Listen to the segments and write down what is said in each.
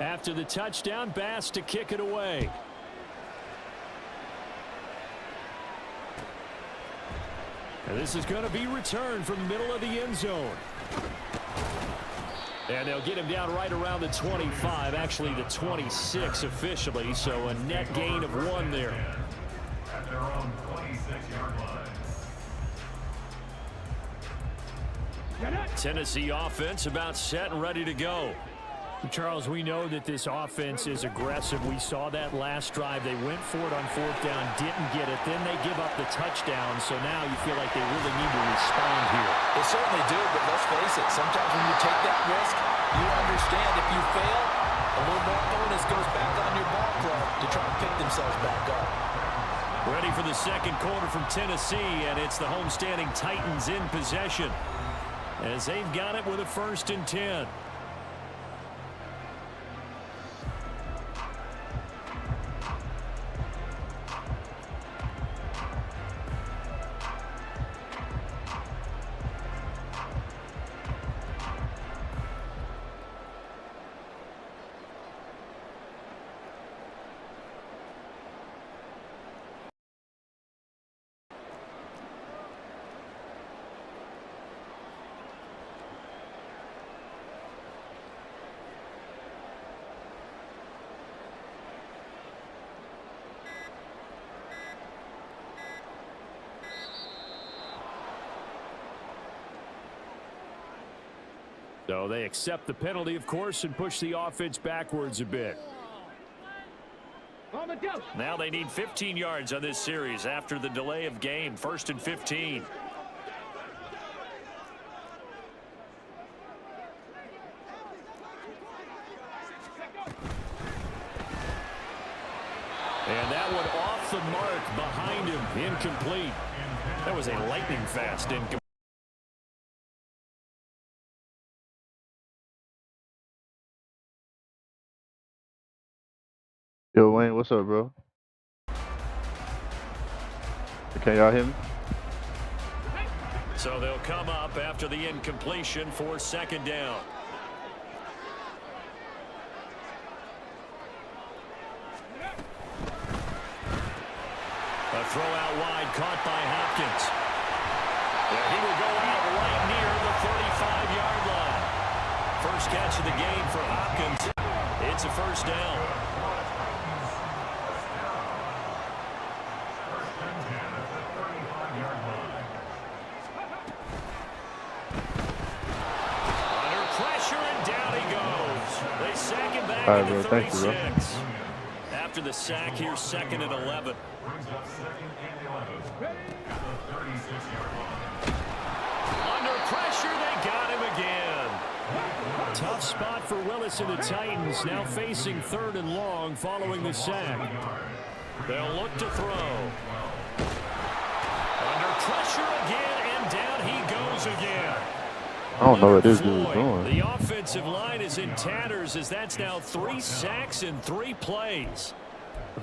After the touchdown, Bass to kick it away. And this is going to be returned from the middle of the end zone. And they'll get him down right around the 25, actually the 26 officially, so a net gain of 1 there. At their own 26-yard line. Tennessee offense about set and ready to go. Charles, we know that this offense is aggressive. We saw that last drive. They went for it on 4th down, didn't get it. Then they give up the touchdown, so now you feel like they really need to respond here. They certainly do, but let's face it, sometimes when you take that risk, you understand if you fail, a little more onus goes back on your ball club to try to pick themselves back up. Ready for the second quarter from Tennessee, and it's the homestanding Titans in possession as they've got it with a 1st and 10. So they accept the penalty, of course, and push the offense backwards a bit. Now they need 15 yards on this series after the delay of game. 1st and 15. And that one off the mark behind him. Incomplete. That was a lightning fast incomplete. Yo, Wayne, what's up, bro? Can y'all hear me? So they'll come up after the incompletion for 2nd down. A throw out wide caught by Hopkins. And he will go out right near the 35-yard line. First catch of the game for Hopkins. It's a 1st down. All right, bro. Thank you, bro. After the sack, here's 2nd and 11. Under pressure, they got him again. Tough spot for Willis and the Titans, now facing 3rd and long following the sack. They'll look to throw. Under pressure again, and down he goes again. I don't know what this dude is doing. The offensive line is in tatters as that's now 3 sacks in 3 plays.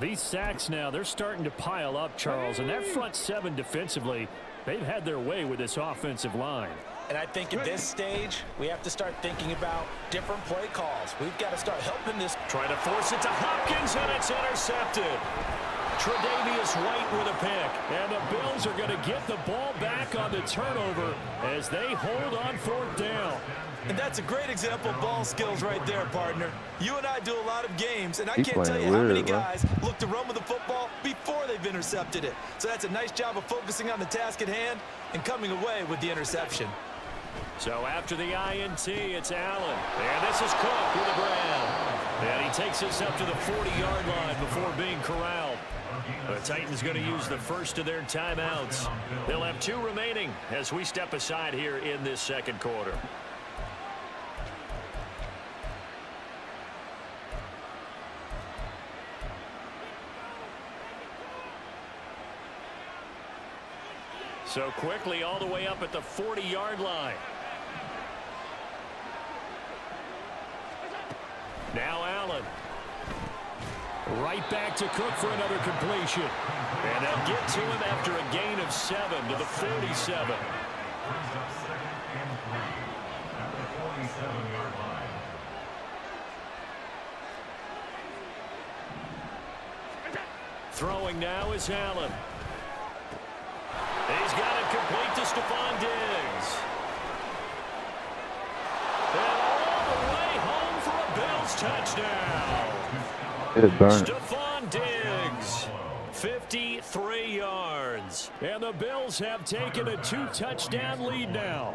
These sacks now, they're starting to pile up, Charles, and that front 7 defensively, they've had their way with this offensive line. And I think at this stage, we have to start thinking about different play calls. We've got to start helping this. Trying to force it to Hopkins, and it's intercepted. Tre'Davious White with a pick, and the Bills are going to get the ball back on the turnover as they hold on 4th down. And that's a great example of ball skills right there, partner. You and I do a lot of games, and I He's can't tell you weird, how many bro. guys look to run with the football before they've intercepted it. So that's a nice job of focusing on the task at hand and coming away with the interception. So after the INT, it's Allen. And this is Cook with a grab. And he takes us up to the 40-yard line before being corralled. The Titans going to use the first of their timeouts. They'll have 2 remaining as we step aside here in this second quarter. So quickly all the way up at the 40-yard line. Now Allen. Right back to Cook for another completion. And they'll get to him after a gain of 7 to the 47. Throwing now is Allen. He's got it complete to Stephon Diggs. And all the way home for a Bills touchdown. It burnt. Stephon Diggs, 53 yards. And the Bills have taken a 2-touchdown lead now.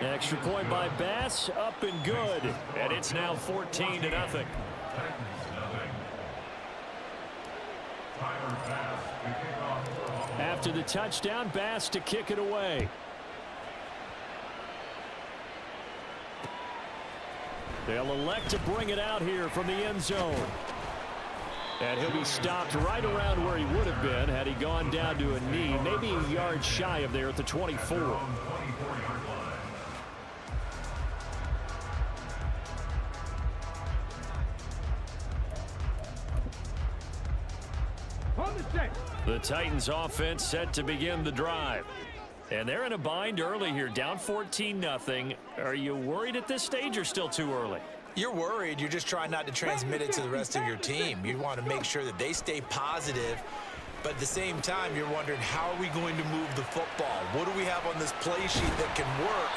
Extra point by Bass, up and good. And it's now 14-0. After the touchdown, Bass to kick it away. They'll elect to bring it out here from the end zone. And he'll be stopped right around where he would have been had he gone down to a knee, maybe a yard shy of there at the 24. The Titans offense set to begin the drive. And they're in a bind early here, down 14-0. Are you worried at this stage or still too early? You're worried. You're just trying not to transmit it to the rest of your team. You want to make sure that they stay positive. But at the same time, you're wondering, how are we going to move the football? What do we have on this play sheet that can work?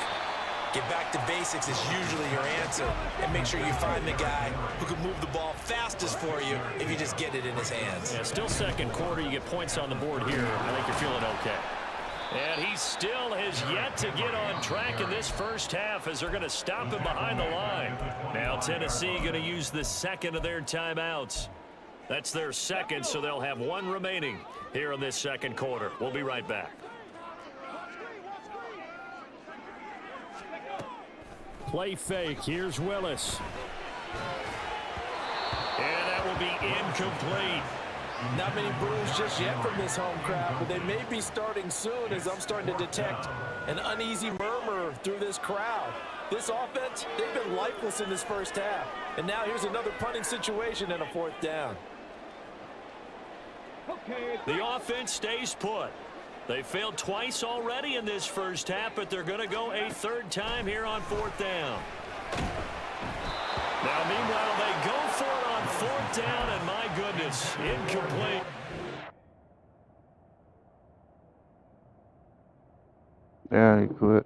Get back to basics is usually your answer. And make sure you find the guy who can move the ball fastest for you if you just get it in his hands. Yeah, still second quarter. You get points on the board here. I think you're feeling okay. And he still has yet to get on track in this first half as they're going to stop him behind the line. Now Tennessee going to use the second of their timeouts. That's their second, so they'll have one remaining here in this second quarter. We'll be right back. Play fake. Here's Willis. And that will be incomplete. Not many boos just yet from this home crowd, but they may be starting soon as I'm starting to detect an uneasy murmur through this crowd. This offense, they've been lifeless in this first half. And now here's another punting situation and a fourth down. The offense stays put. They failed twice already in this first half, but they're going to go a third time here on fourth down. Now, meanwhile, they go for it on fourth down, and my goodness, incomplete. Yeah, he quit.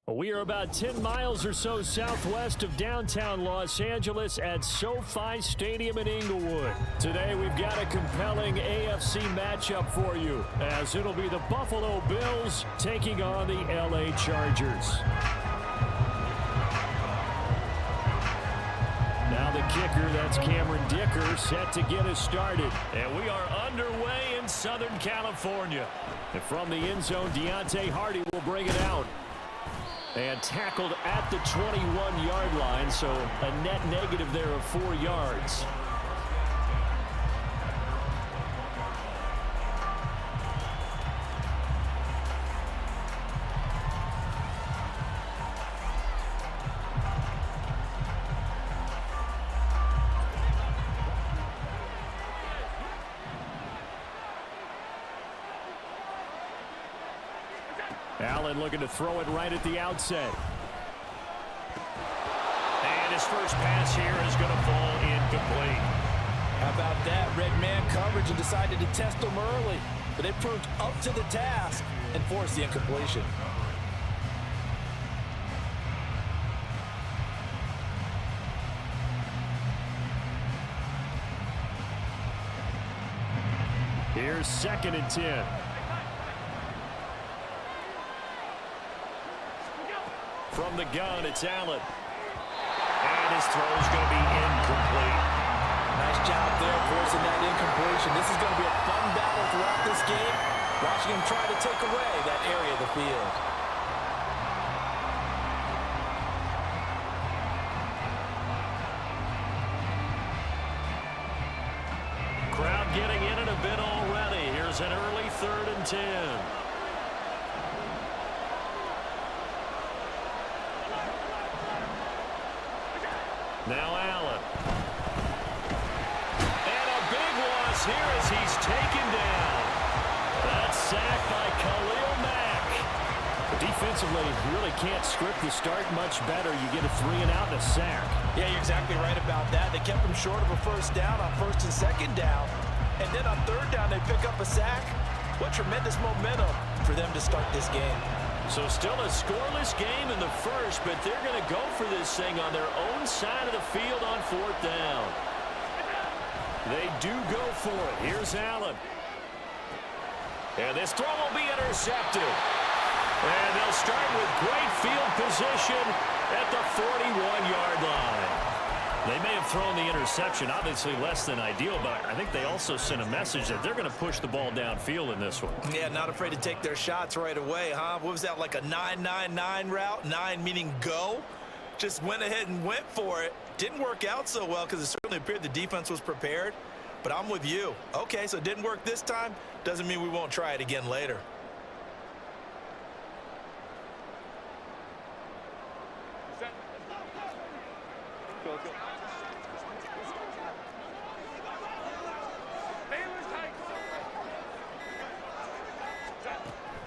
We are about 10 miles or so southwest of downtown Los Angeles at SoFi Stadium in Inglewood. Today we've got a compelling AFC matchup for you, as it'll be the Buffalo Bills taking on the LA Chargers. Now the kicker, that's Cameron Dicker, set to get us started. And we are underway in Southern California. And from the end zone, Deontay Hardy will bring it out. And tackled at the 21-yard line, so a net negative there of 4 yards. Allen looking to throw it right at the outset. And his first pass here is going to fall incomplete. How about that? Red man coverage and decided to test them early. But it proved up to the task and forced the incompletion. Here's 2nd and 10. From the gun, it's Allen. And this throw is going to be incomplete. Nice job there forcing that incompletion. This is going to be a fun battle throughout this game. Watching him try to take away that area of the field. Crowd getting in a bit already. Here's an early 3rd and 10. Now Allen. And a big loss here as he's taken down. That's sacked by Khalil Mack. Defensively, you really can't script the start much better. You get a 3-and-out and a sack. Yeah, you're exactly right about that. They kept him short of a first down on 1st and 2nd down. And then on 3rd down, they pick up a sack. What tremendous momentum for them to start this game. So still a scoreless game in the first, but they're going to go for this thing on their own side of the field on 4th down. They do go for it. Here's Allen. And this throw will be intercepted. And they'll start with great field position at the 41-yard line. They may have thrown the interception, obviously less than ideal, but I think they also sent a message that they're going to push the ball downfield in this one. Yeah, not afraid to take their shots right away, huh? What was that, like a 9-9-9 route? 9 meaning go? Just went ahead and went for it. Didn't work out so well because it certainly appeared the defense was prepared. But I'm with you. Okay, so it didn't work this time. Doesn't mean we won't try it again later.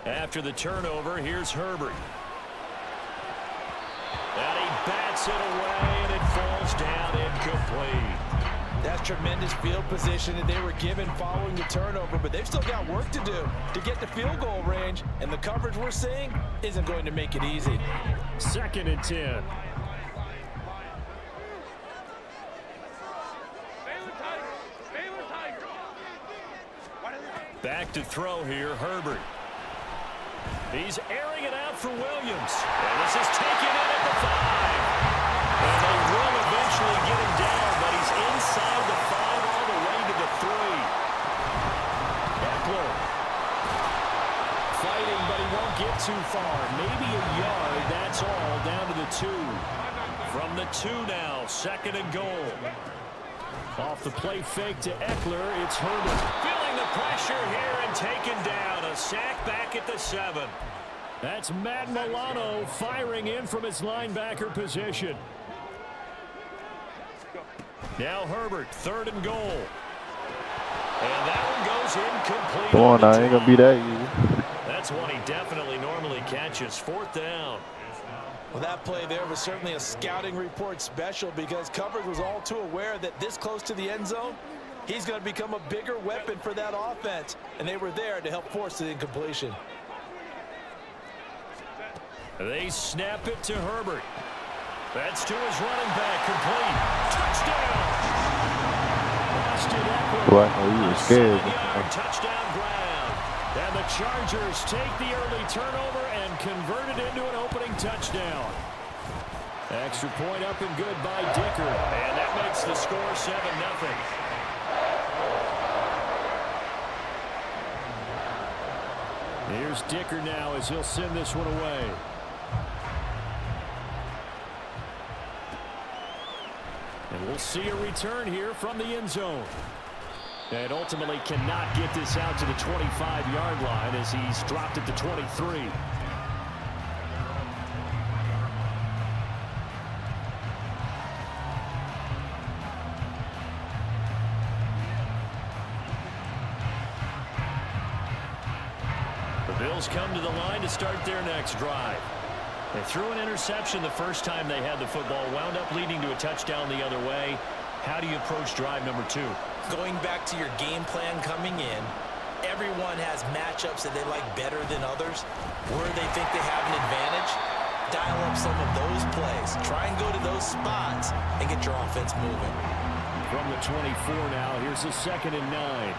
After the turnover, here's Herbert. And he bats it away, and it falls down incomplete. That's tremendous field position that they were given following the turnover, but they've still got work to do to get the field goal range, and the coverage we're seeing isn't going to make it easy. 2nd and 10. Back to throw here, Herbert. He's airing it out for Williams. And this is taken in at the 5. And they will eventually get him down, but he's inside the 5 all the way to the 3. Eckler fighting, but he won't get too far. Maybe a yard, that's all, down to the 2. From the 2 now, 2nd and goal. Off the play fake to Eckler, it's Herbert. Feeling the pressure here and taken down. A sack back at the 7. That's Matt Milano firing in from his linebacker position. Now Herbert, 3rd and goal. And that one goes incomplete. Come on, I ain't gonna be that easy. That's one he definitely normally catches. 4th down. Well, that play there was certainly a scouting report special because coverage was all too aware that this close to the end zone, he's going to become a bigger weapon for that offense, and they were there to help force the incompletion. They snap it to Herbert. That's to his running back, complete. Touchdown! Austin Eckler. Boy, I know you were scared. 7-yard touchdown ground. And the Chargers take the early turnover and convert it into an opening touchdown. Extra point up and good by Dicker. And that makes the score 7-0. Here's Dicker now as he'll send this one away. And we'll see a return here from the end zone. And ultimately cannot get this out to the 25-yard line as he's dropped it to 23. The Bills come to the line to start their next drive. They threw an interception the first time they had the football, wound up leading to a touchdown the other way. How do you approach drive number 2? Going back to your game plan coming in, everyone has matchups that they like better than others. Where they think they have an advantage, dial up some of those plays. Try and go to those spots and get your offense moving. From the 24 now, here's a 2nd and 9.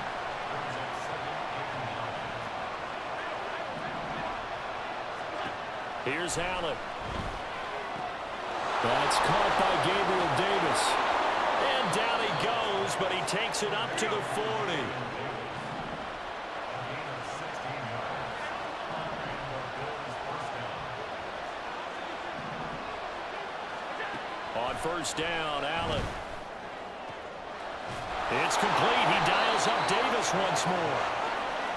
Here's Allen. That's caught by Gabriel Davis. And down he goes, but he takes it up to the 40. On first down, Allen. It's complete. He dials up Davis once more.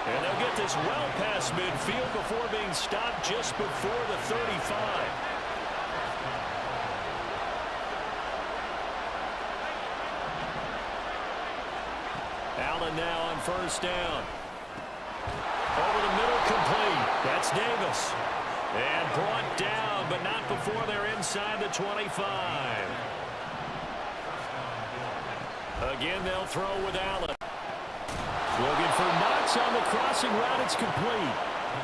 And they'll get this well past midfield before being stopped just before the 35. Allen now on first down. Over the middle, complete. That's Davis. And brought down, but not before they're inside the 25. Again, they'll throw with Allen. Looking for Knox on the crossing route. It's complete.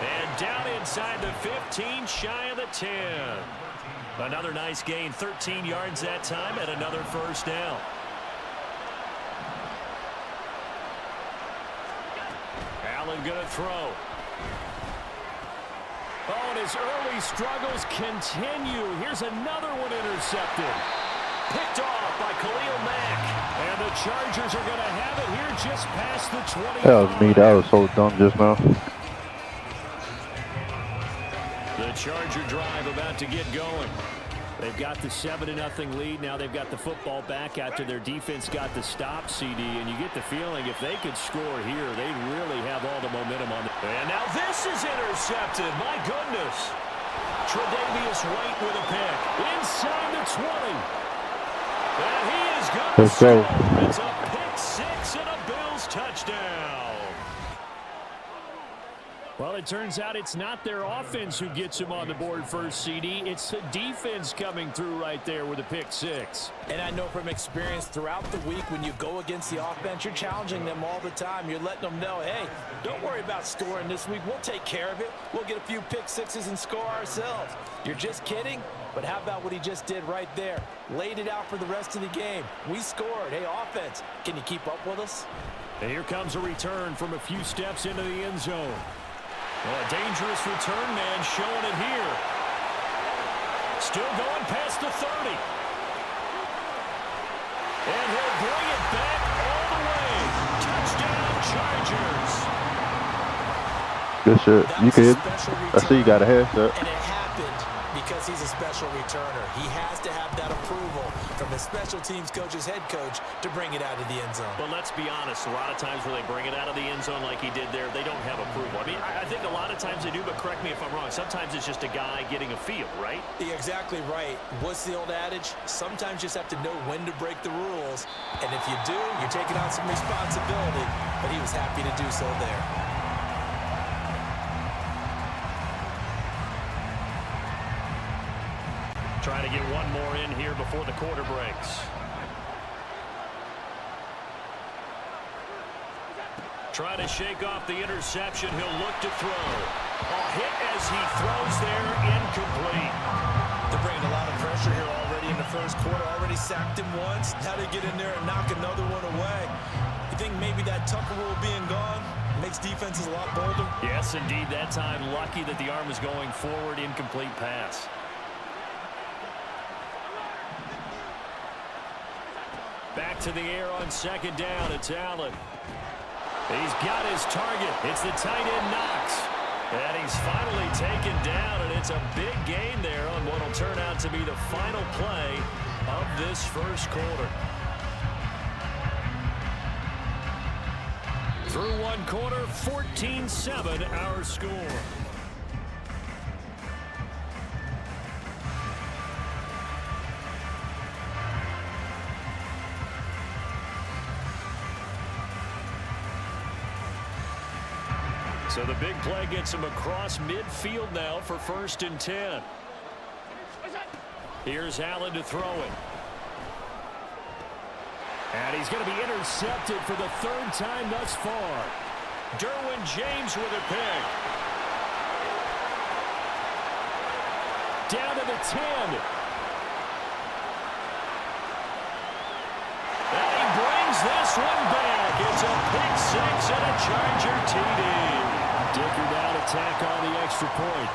And down inside the 15, shy of the 10. Another nice gain, 13 yards that time, and another first down. Allen going to throw. Oh, and his early struggles continue. Here's another one intercepted. Picked off by Khalil Mack. And the Chargers are going to have it here just past the 20. That was me. That was so dumb just now. The Charger drive about to get going. They've got the 7-0 lead. Now they've got the football back after their defense got the stop, CD. And you get the feeling if they could score here, they'd really have all the momentum on it. And now this is intercepted. My goodness. Tre'Davious White with a pick. Inside the 20. And he is going to score. It's a pick six and a Bills touchdown. Well, it turns out it's not their offense who gets him on the board first, CD. It's the defense coming through right there with a pick six. And I know from experience throughout the week when you go against the offense, you're challenging them all the time. You're letting them know, hey, don't worry about scoring this week. We'll take care of it. We'll get a few pick sixes and score ourselves. You're just kidding? But how about what he just did right there? Laid it out for the rest of the game. We scored. Hey, offense, can you keep up with us? And here comes a return from a few steps into the end zone. Well, a dangerous return man showing it here. Still going past the 30. And he'll bring it back all the way. Touchdown, Chargers. Good shit. You kid. I see you got a headset. And it happened because he's a special returner. He has to have that approval from his special teams coach's head coach to bring it out of the end zone. But let's be honest, a lot of times when they bring it out of the end zone like he did there, they don't have approval. I mean, I think a lot of times they do, but correct me if I'm wrong. Sometimes it's just a guy getting a feel, right? You're exactly right. What's the old adage? Sometimes you just have to know when to break the rules. And if you do, you're taking on some responsibility. But he was happy to do so there. Trying to get one more in here before the quarter breaks. Trying to shake off the interception. He'll look to throw. A hit as he throws there, incomplete. They're bringing a lot of pressure here already in the first quarter. Already sacked him once. Now they get in there and knock another one away. You think maybe that Tucker rule being gone makes defenses a lot bolder? Yes, indeed. That time, lucky that the arm is going forward. Incomplete pass. Back to the air on second down. It's Allen. He's got his target. It's the tight end Knox. And he's finally taken down, and it's a big gain there on what will turn out to be the final play of this first quarter. Through one quarter, 14-7 our score. So the big play gets him across midfield now for 1st and 10. Here's Allen to throw it. And he's going to be intercepted for the 3rd time thus far. Derwin James with a pick. Down to the 10. And he brings this one back. It's a pick six and a Charger TD. Dicker down attack on the extra point.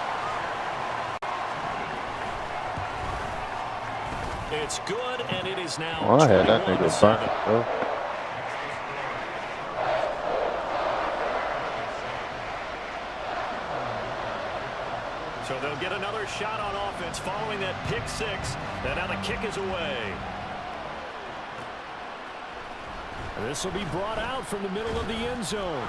It's good, and it is now Oh, I had that 21 to nigga 7. burnt, bro. So they'll get another shot on offense following that pick six. And now the kick is away. This will be brought out from the middle of the end zone.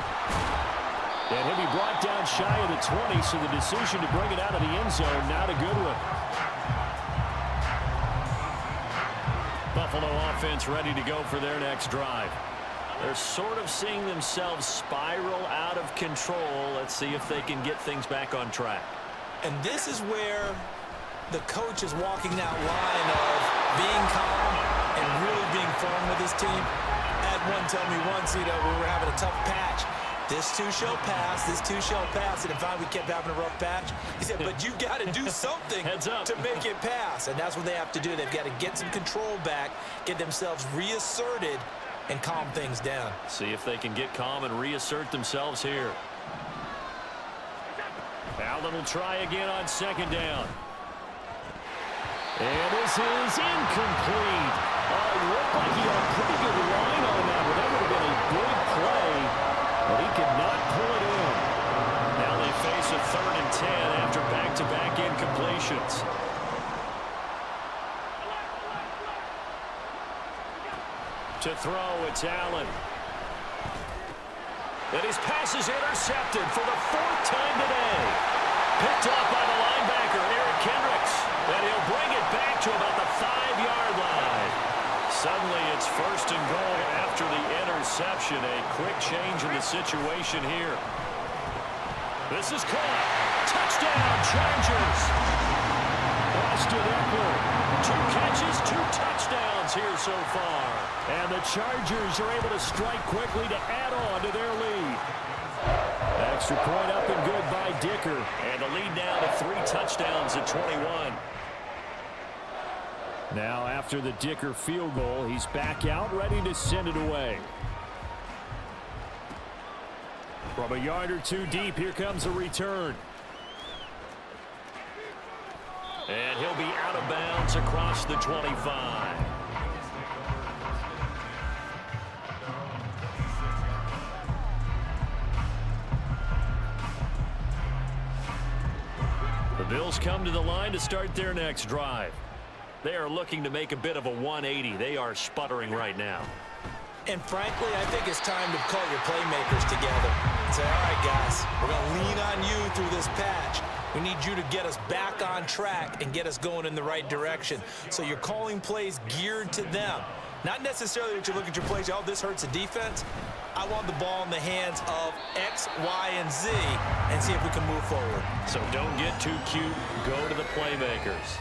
And he'll be brought down shy of the 20, so the decision to bring it out of the end zone, not a good one. Buffalo offense ready to go for their next drive. They're sort of seeing themselves spiral out of control. Let's see if they can get things back on track. And this is where the coach is walking that line of being calm and really being firm with his team. I had one tell me once, we were having a tough patch. This too shall pass, this too shall pass. And finally we kept having a rough patch. He said, but you got to do something to make it pass. And that's what they have to do. They've got to get some control back, get themselves reasserted, and calm things down. See if they can get calm and reassert themselves here. Allen will try again on second down. And this is incomplete. It looked like he had a pretty good line on that, but that would have been a big play, but he could not pull it in. Now they face a 3rd and 10 after back-to-back incompletions. To throw, it's Allen. And his pass is intercepted for the 4th time today. Picked up by the linebacker, Eric Kendricks. And he'll bring it back to about the 5-yard line. Suddenly it's 1st and goal after the interception. A quick change in the situation here. This is caught. Touchdown, Chargers. Austin Eckler. 2 catches, 2 touchdowns here so far. And the Chargers are able to strike quickly to add on to their lead. Extra point up and good by Dicker. And the lead now to 3 touchdowns at 21. Now after the Dicker field goal, he's back out ready to send it away. From a yard or 2 deep, here comes a return. And he'll be out of bounds across the 25. The Bills come to the line to start their next drive. They are looking to make a bit of a 180. They are sputtering right now. And frankly, I think it's time to call your playmakers together and say, all right, guys, we're going to lean on you through this patch. We need you to get us back on track and get us going in the right direction. So you're calling plays geared to them. Not necessarily that you look at your plays, oh, this hurts the defense. I want the ball in the hands of X, Y, and Z and see if we can move forward. So don't get too cute. Go to the playmakers.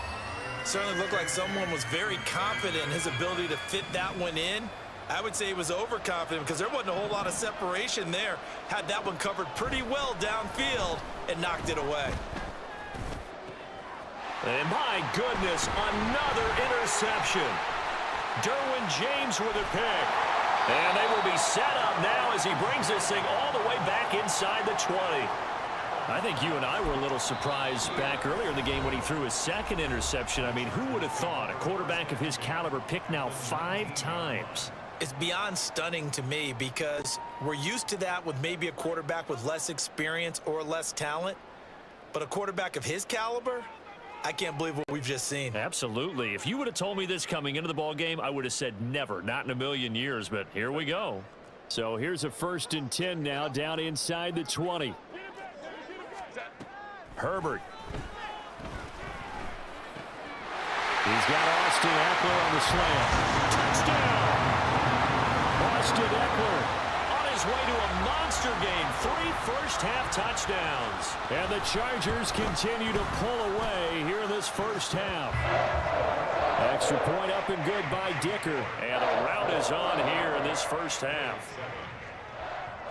Certainly looked like someone was very confident in his ability to fit that one in. I would say he was overconfident because there wasn't a whole lot of separation there. Had that one covered pretty well downfield and knocked it away. And my goodness, another interception. Derwin James with a pick. And they will be set up now as he brings this thing all the way back inside the 20. I think you and I were a little surprised back earlier in the game when he threw his 2nd interception. I mean, who would have thought a quarterback of his caliber picked now 5 times? It's beyond stunning to me because we're used to that with maybe a quarterback with less experience or less talent. But a quarterback of his caliber, I can't believe what we've just seen. Absolutely. If you would have told me this coming into the ball game, I would have said never, not in a million years. But here we go. So here's a 1st and 10 now down inside the 20. Herbert. He's got Austin Eckler on the slant. Touchdown! Austin Eckler on his way to a monster game. 3 first-half touchdowns. And the Chargers continue to pull away here in this first half. Extra point up and good by Dicker. And a rout is on here in this first half.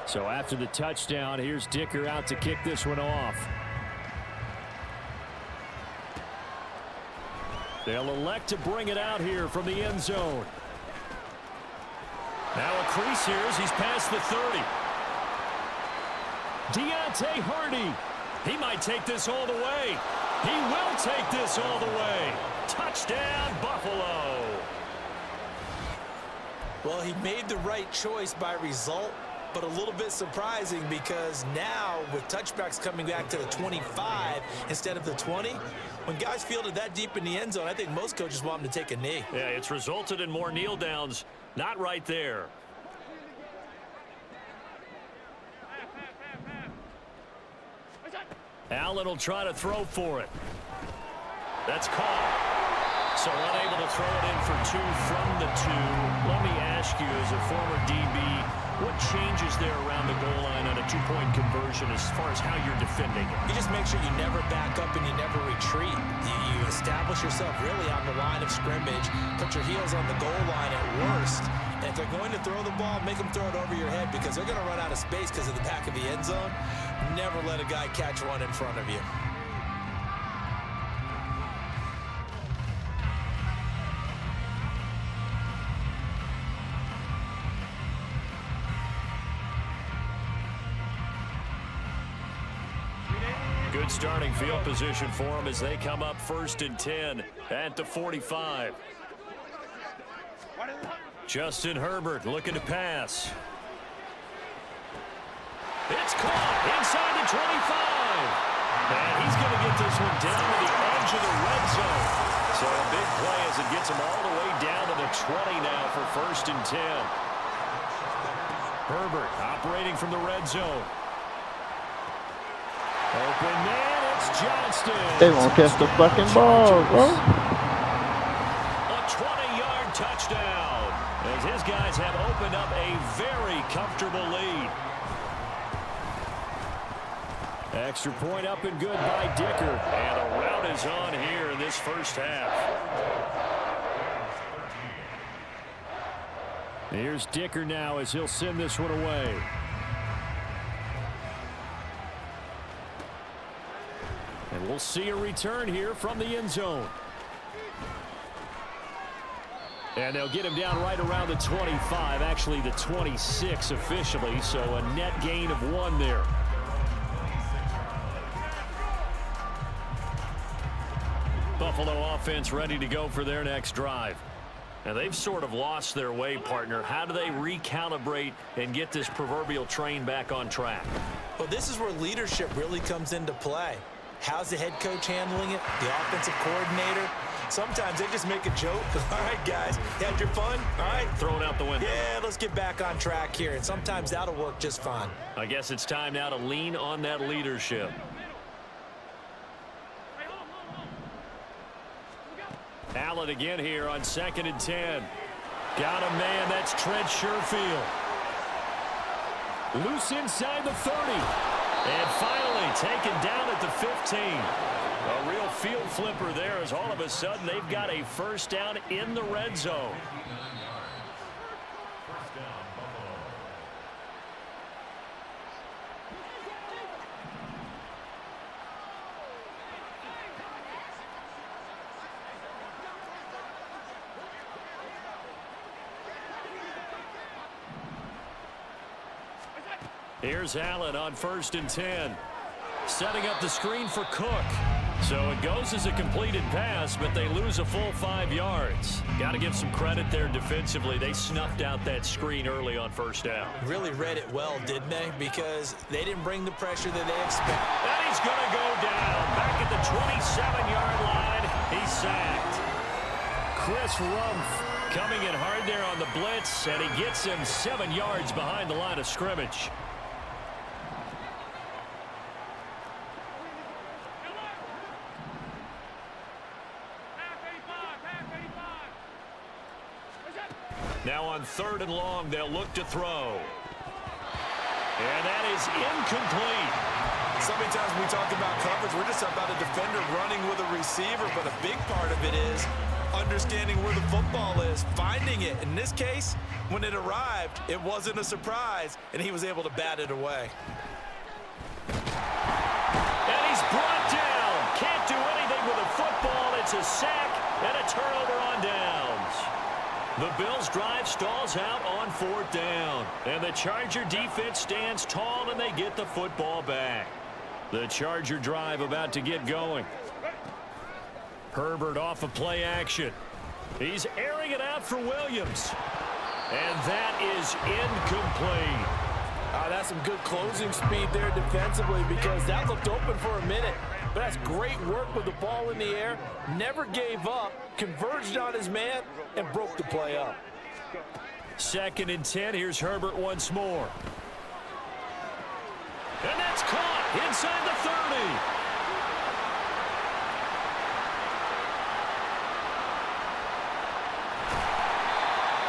So after the touchdown, here's Dicker out to kick this one off. They'll elect to bring it out here from the end zone. Now a crease here as he's past the 30. Deontay Hardy. He might take this all the way. He will take this all the way. Touchdown, Buffalo. Well, he made the right choice by result, but a little bit surprising because now with touchbacks coming back to the 25 instead of the 20, when guys fielded that deep in the end zone, I think most coaches want them to take a knee. Yeah, it's resulted in more kneel downs. Not right there. Allen will try to throw for it. That's caught. So unable to throw it in for 2 from the 2. Let me ask you, as a former DB, what changes there around the goal line on a 2-point conversion as far as how you're defending it? You just make sure you never back up and you never retreat. You establish yourself really on the line of scrimmage, put your heels on the goal line at worst, and if they're going to throw the ball, make them throw it over your head because they're going to run out of space because of the back of the end zone. Never let a guy catch one in front of you. Good starting field position for them as they come up 1st and 10 at the 45. Justin Herbert looking to pass. It's caught inside the 25. And he's going to get this one down to the edge of the red zone. So a big play as it gets him all the way down to the 20 now for 1st and 10. Herbert operating from the red zone. Open man, it's Johnston. They won't catch the fucking ball, bro. A 20-yard touchdown as his guys have opened up a very comfortable lead. Extra point up and good by Dicker. And the rout is on here in this first half. Here's Dicker now as he'll send this one away. And we'll see a return here from the end zone. And they'll get him down right around the 25, actually the 26 officially, so a net gain of 1 there. Buffalo offense ready to go for their next drive. Now they've sort of lost their way, partner. How do they recalibrate and get this proverbial train back on track? Well, this is where leadership really comes into play. How's the head coach handling it? The offensive coordinator? Sometimes they just make a joke. All right, guys, you had your fun? All right. Throw it out the window. Yeah, let's get back on track here. And sometimes that'll work just fine. I guess it's time now to lean on that leadership. Allen again here on 2nd and 10. Got a man, that's Trent Sherfield. Loose inside the 30. And finally taken down at the 15. A real field flipper there as all of a sudden they've got a first down in the red zone. Here's Allen on 1st and 10. Setting up the screen for Cook. So it goes as a completed pass, but they lose a full 5 yards. Got to give some credit there defensively. They snuffed out that screen early on 1st down. Really read it well, didn't they? Because they didn't bring the pressure that they expect. And he's going to go down. Back at the 27-yard line. He's sacked. Chris Rumph coming in hard there on the blitz, and he gets him 7 yards behind the line of scrimmage. Now on 3rd and long, they'll look to throw. And that is incomplete. So many times when we talk about coverage, we're just about a defender running with a receiver, but a big part of it is understanding where the football is, finding it. In this case, when it arrived, it wasn't a surprise, and he was able to bat it away. And he's brought down. Can't do anything with the football. It's a sack and a turnover on downs. The Bills' drive stalls out on 4th down. And the Charger defense stands tall, and they get the football back. The Charger drive about to get going. Herbert off of play action. He's airing it out for Williams. And that is incomplete. That's some good closing speed there defensively because that looked open for a minute. But that's great work with the ball in the air. Never gave up, converged on his man, and broke the play up. 2nd and 10. Here's Herbert once more. And that's caught inside the 30.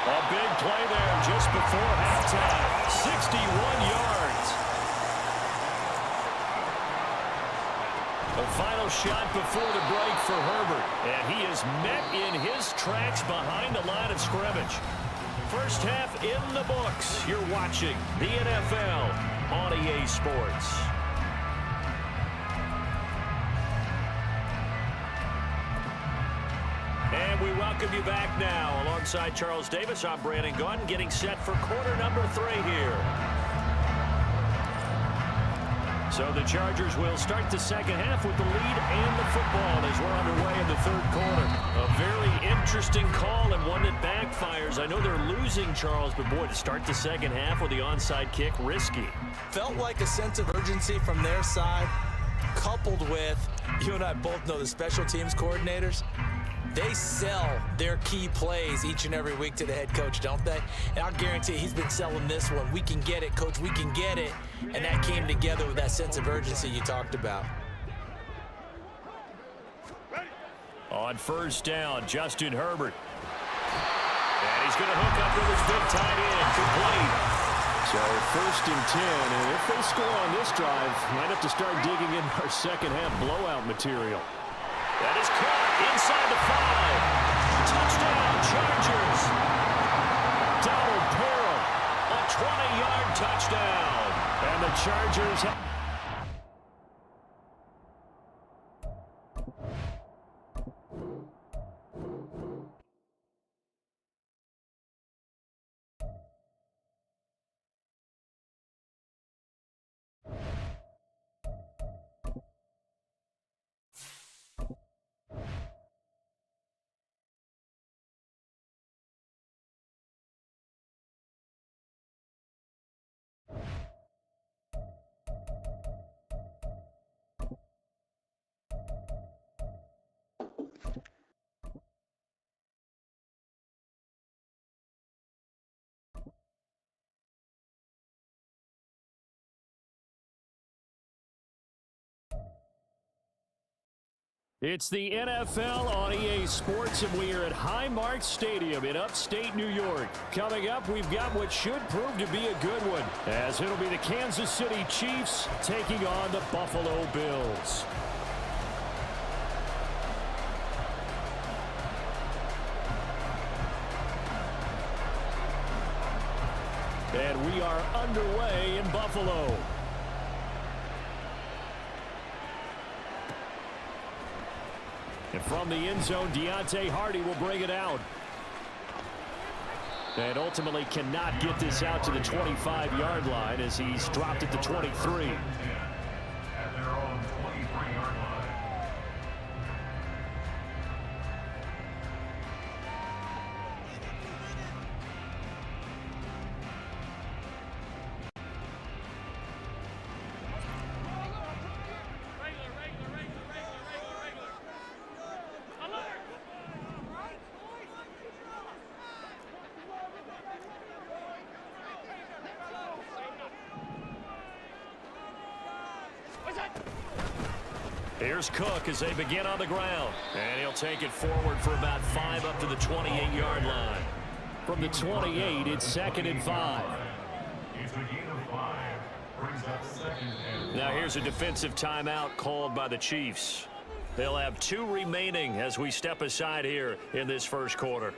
A big play there just before halftime. 61 yards. The final shot before the break for Herbert. And he is met in his tracks behind the line of scrimmage. First half in the books. You're watching the NFL on EA Sports. And we welcome you back now. Alongside Charles Davis, I'm Brandon Gunn, getting set for quarter number 3 here. So the Chargers will start the second half with the lead and the football as we're underway in the 3rd quarter. A very interesting call and one that backfires. I know they're losing, Charles, but boy, to start the second half with the onside kick, risky. Felt like a sense of urgency from their side, coupled with, you and I both know the special teams coordinators. They sell their key plays each and every week to the head coach, don't they? And I'll guarantee he's been selling this one. We can get it, coach, we can get it. And that came together with that sense of urgency you talked about. On first down, Justin Herbert. And he's going to hook up with his 5th tight end, complete. So 1st and 10, and if they score on this drive, might have to start digging in our second half blowout material. That is caught inside the 5. Touchdown, Chargers. Donald Pearl, a 20-yard touchdown. And the Chargers have... It's the NFL on EA Sports, and we are at Highmark Stadium in upstate New York. Coming up, we've got what should prove to be a good one, as it'll be the Kansas City Chiefs taking on the Buffalo Bills. And we are underway in Buffalo. And from the end zone, Deontay Hardy will bring it out. And ultimately cannot get this out to the 25-yard line as he's dropped at the 23. At their own 23-yard line. Here's Cook as they begin on the ground. And he'll take it forward for about 5 up to the 28-yard line. From the 28, it's 2nd and 5. It's a gain of 5. Brings up 2nd and Now here's a defensive timeout called by the Chiefs. They'll have 2 remaining as we step aside here in this first quarter.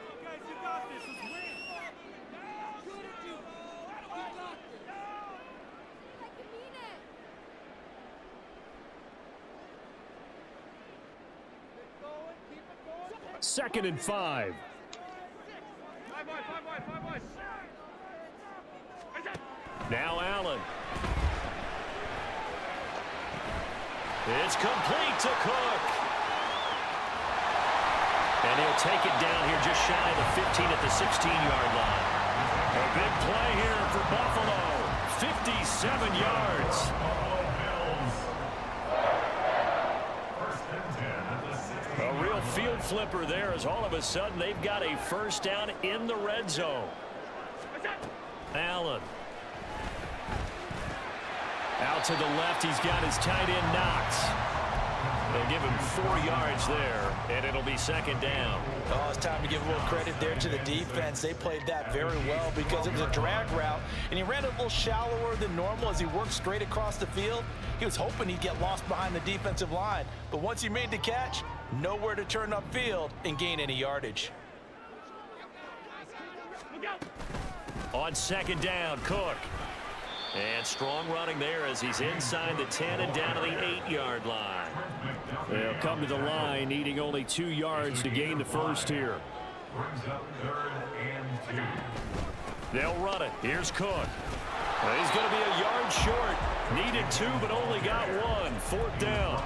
Second and 5. Now Allen. It's complete to Cook. And he'll take it down here just shy of the 15 at the 16-yard line. A big play here for Buffalo. 57 yards. A real field flipper there as all of a sudden they've got a first down in the red zone. Allen. Out to the left, he's got his tight end Knox. They'll give him 4 yards there, and it'll be second down. Oh, it's time to give a little credit there to the defense. They played that very well because it was a drag route, and he ran a little shallower than normal as he worked straight across the field. He was hoping he'd get lost behind the defensive line, but once he made the catch, nowhere to turn upfield and gain any yardage. On second down, Cook. And strong running there as he's inside the 10 and down to the 8-yard line. They'll come to the line, needing only 2 yards to gain the first here. They'll run it. Here's Cook. Well, he's going to be a yard short. Needed 2, but only got 1. Fourth down.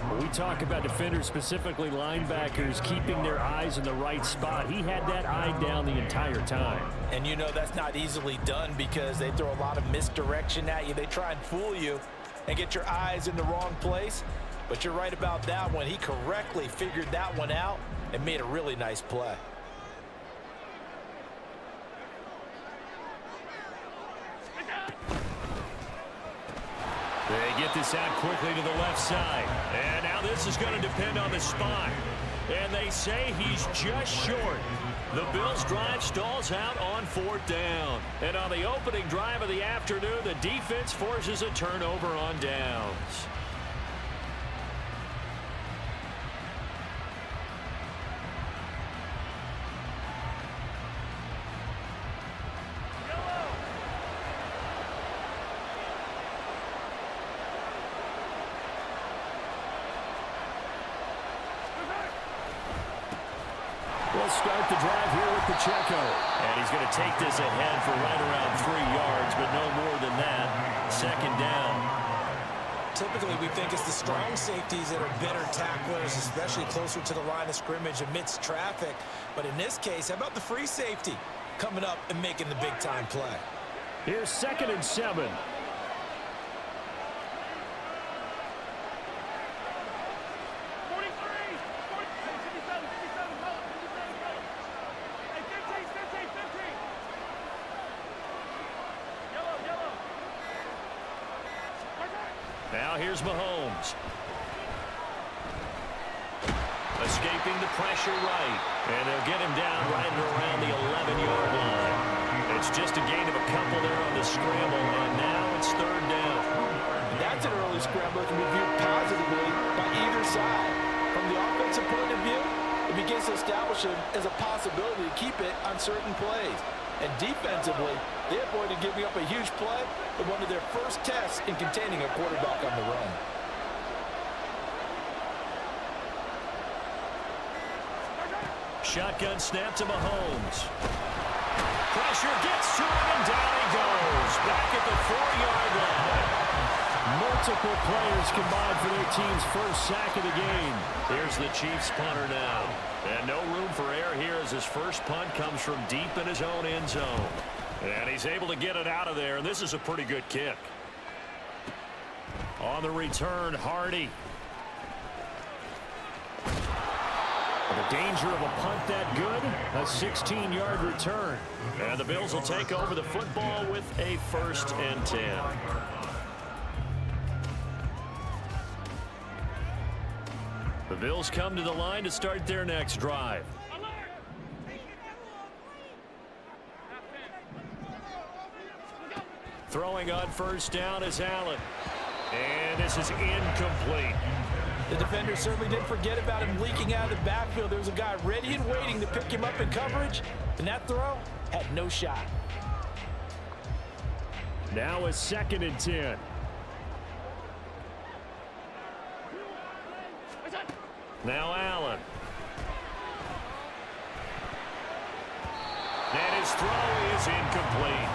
When we talk about defenders, specifically linebackers, keeping their eyes in the right spot, he had that eye down the entire time. And you know that's not easily done because they throw a lot of misdirection at you. They try and fool you and get your eyes in the wrong place. But you're right about that one. He correctly figured that one out and made a really nice play. They get this out quickly to the left side. And now this is going to depend on the spot. And they say he's just short. The Bills' drive stalls out on fourth down. And on the opening drive of the afternoon, the defense forces a turnover on downs. Start the drive here with Pacheco. And he's going to take this ahead for right around 3 yards, but no more than that. Second down. Typically, we think it's the strong safeties that are better tacklers, especially closer to the line of scrimmage amidst traffic. But in this case, how about the free safety coming up and making the big-time play? Here's 2nd and 7. Now here's Mahomes. Escaping the pressure right. And they'll get him down right around the 11-yard line. It's just a gain of a couple there on the scramble, and now it's third down. That's an early scramble that can be viewed positively by either side. From the offensive point of view, it begins to establish him as a possibility to keep it on certain plays. And defensively, they avoided giving up a huge play in one of their first tests in containing a quarterback on the run. Shotgun snap to Mahomes. Pressure gets to him, and down he goes. Back at the 4-yard line. Multiple players combined for their team's first sack of the game. Here's the Chiefs punter now. And no room for error here as his first punt comes from deep in his own end zone. And he's able to get it out of there, and this is a pretty good kick. On the return, Hardy. The danger of a punt that good, a 16-yard return. And the Bills will take over the football with a 1st and 10. The Bills come to the line to start their next drive. Throwing on first down is Allen. And this is incomplete. The defender certainly didn't forget about him leaking out of the backfield. There was a guy ready and waiting to pick him up in coverage, and that throw had no shot. Now a 2nd and 10. Now Allen. And his throw is incomplete.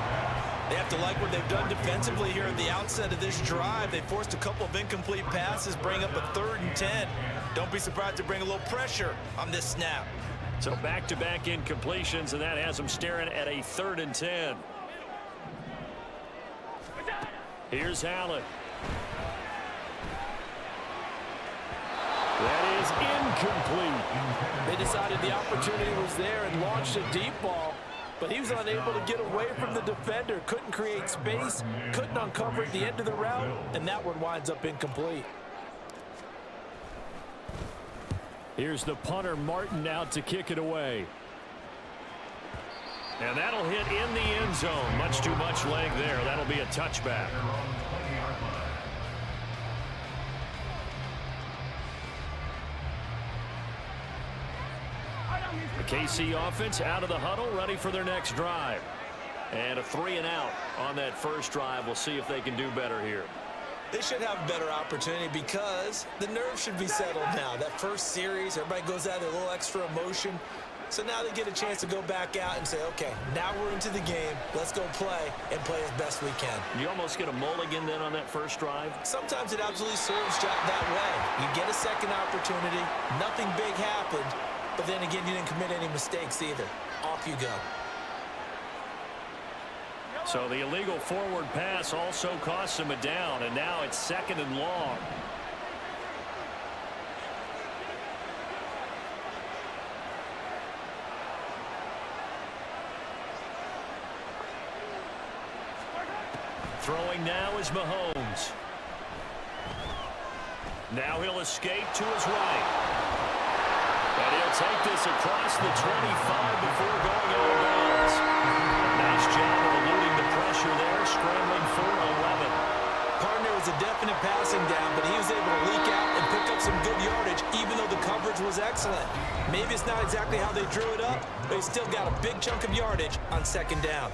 They have to like what they've done defensively here at the outset of this drive. They forced a couple of incomplete passes, bring up a 3rd and 10. Don't be surprised to bring a little pressure on this snap. So back-to-back incompletions, and that has them staring at a 3rd and 10. Here's Allen. That is incomplete. They decided the opportunity was there and launched a deep ball, but he was unable to get away from the defender. Couldn't create space, couldn't uncover at the end of the route, and that one winds up incomplete. Here's the punter, Martin, out to kick it away. And that'll hit in the end zone. Much too much leg there. That'll be a touchback. The KC offense out of the huddle, ready for their next drive. And a 3 and out on that first drive. We'll see if they can do better here. They should have a better opportunity because the nerves should be settled now. That first series, everybody goes out there, a little extra emotion. So now they get a chance to go back out and say, okay, now we're into the game. Let's go play and play as best we can. You almost get a mulligan then on that first drive? Sometimes it absolutely serves that way. You get a second opportunity. Nothing big happened. But then again, you didn't commit any mistakes either. Off you go. So the illegal forward pass also costs him a down, and now it's 2nd and long. Throwing now is Mahomes. Now he'll escape to his right. And he'll take this across the 25 before going out of bounds. Nice job of eluding the pressure there, scrambling for 11. Partner was a definite passing down, but he was able to leak out and pick up some good yardage, even though the coverage was excellent. Maybe it's not exactly how they drew it up, but he still got a big chunk of yardage on 2nd down.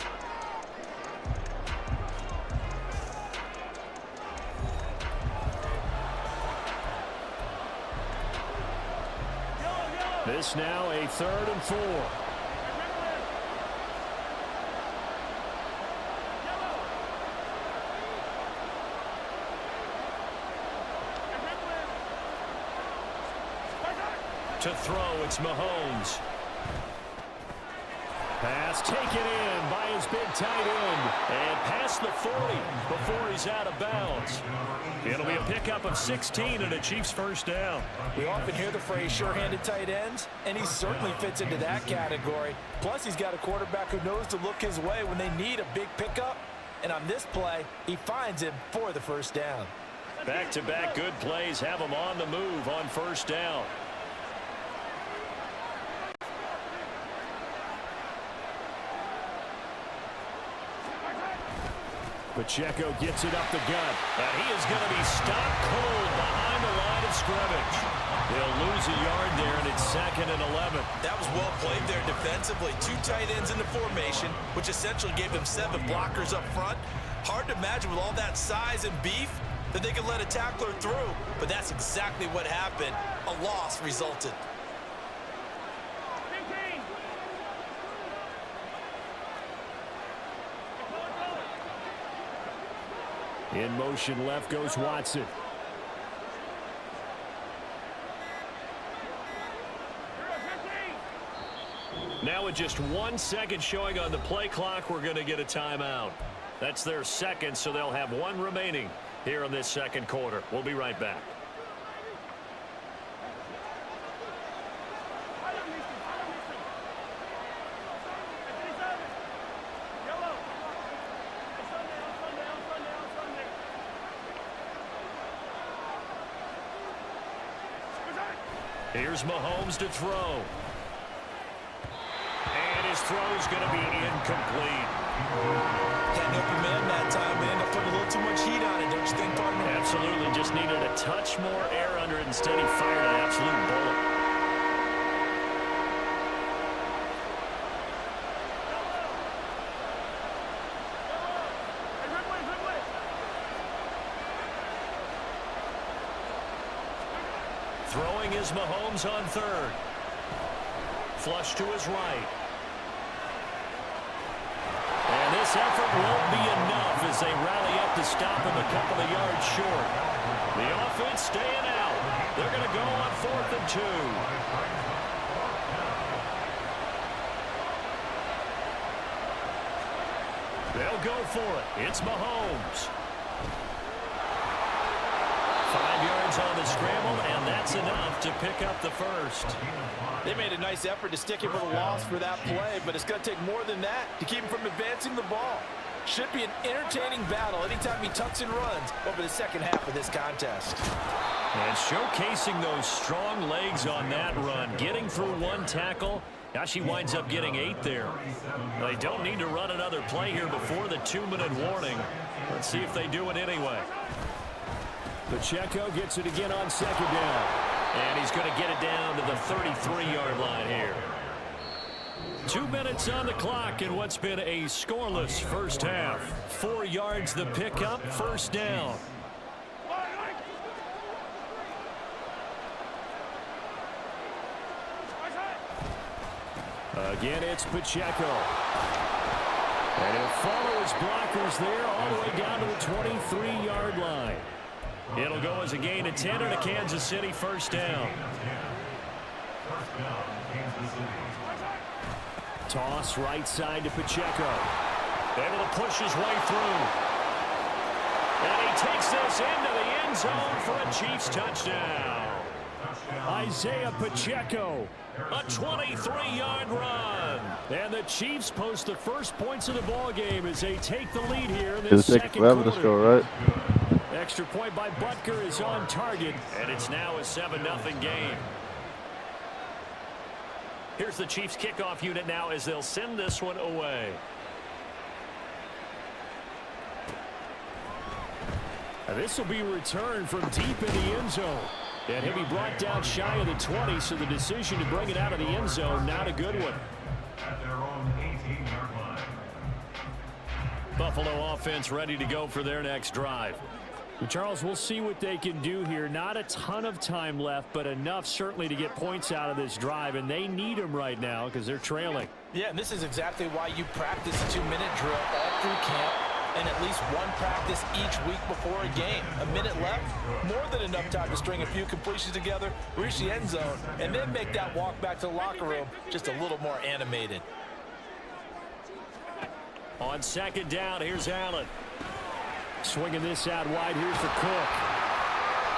This now a 3rd and 4. To throw, it's Mahomes. Pass taken in by his big tight end. And past the 40 before he's out of bounds. It'll be a pickup of 16 and a Chiefs first down. We often hear the phrase sure-handed tight ends, and he certainly fits into that category. Plus, he's got a quarterback who knows to look his way when they need a big pickup. And on this play, he finds him for the first down. Back-to-back good plays have him on the move on first down. Pacheco gets it up the gut. And he is going to be stopped cold behind the line of scrimmage. They'll lose a yard there, and it's 2nd and 11. That was well played there defensively. 2 tight ends in the formation, which essentially gave them 7 blockers up front. Hard to imagine with all that size and beef that they could let a tackler through, but that's exactly what happened. A loss resulted. In motion left goes Watson. Now with just 1 second showing on the play clock, we're going to get a timeout. That's their second, so they'll have 1 remaining here in this 2nd quarter. We'll be right back. Here's Mahomes to throw. And his throw's going to be incomplete. Had an open man that time, man. They put a little too much heat on it, don't you think, partner? Absolutely. Just needed a touch more air under it. Instead, he fired an absolute bullet. Throwing is Mahomes on 3rd. Flush to his right. And this This effort won't be enough as they rally up to stop him a couple of yards short. The offense staying out. They're going to go on 4th and 2. They'll go for it. It's Mahomes. 5 yards on the scramble, and that's enough to pick up the first. They made a nice effort to stick him with a loss for that play, but it's going to take more than that to keep him from advancing the ball. Should be an entertaining battle anytime he tucks and runs over the second half of this contest. And showcasing those strong legs on that run, getting through one tackle. Now she winds up getting 8 there. They don't need to run another play here before the 2-minute warning. Let's see if they do it anyway. Pacheco gets it again on 2nd down. And he's going to get it down to the 33-yard line here. 2 minutes on the clock in what's been a scoreless first half. 4 yards the pickup, first down. Again, it's Pacheco. And he'll follow his blockers there all the way down to the 23-yard line. It'll go as a gain of 10 and a Kansas City first down. Toss right side to Pacheco. Able to push his way through. And he takes this into the end zone for a Chiefs touchdown. Isaiah Pacheco. A 23-yard run. And the Chiefs post the first points of the ball game as they take the lead here in It'll this take second forever quarter. to score, right? Extra point by Butker is on target. And it's now a 7-0 game. Here's the Chiefs kickoff unit now as they'll send this one away. And this will be returned from deep in the end zone. And he'll be brought down shy of the 20, so the decision to bring it out of the end zone, not a good one. At their own 18-yard line. Buffalo offense ready to go for their next drive. Charles, we'll see what they can do here. Not a ton of time left, but enough certainly to get points out of this drive, and they need them right now because they're trailing. Yeah, and this is exactly why you practice a 2-minute drill all through camp and at least one practice each week before a game. A minute left, more than enough time to string a few completions together, reach the end zone, and then make that walk back to the locker room just a little more animated. On 2nd down, here's Allen. Swinging this out wide here for Cook.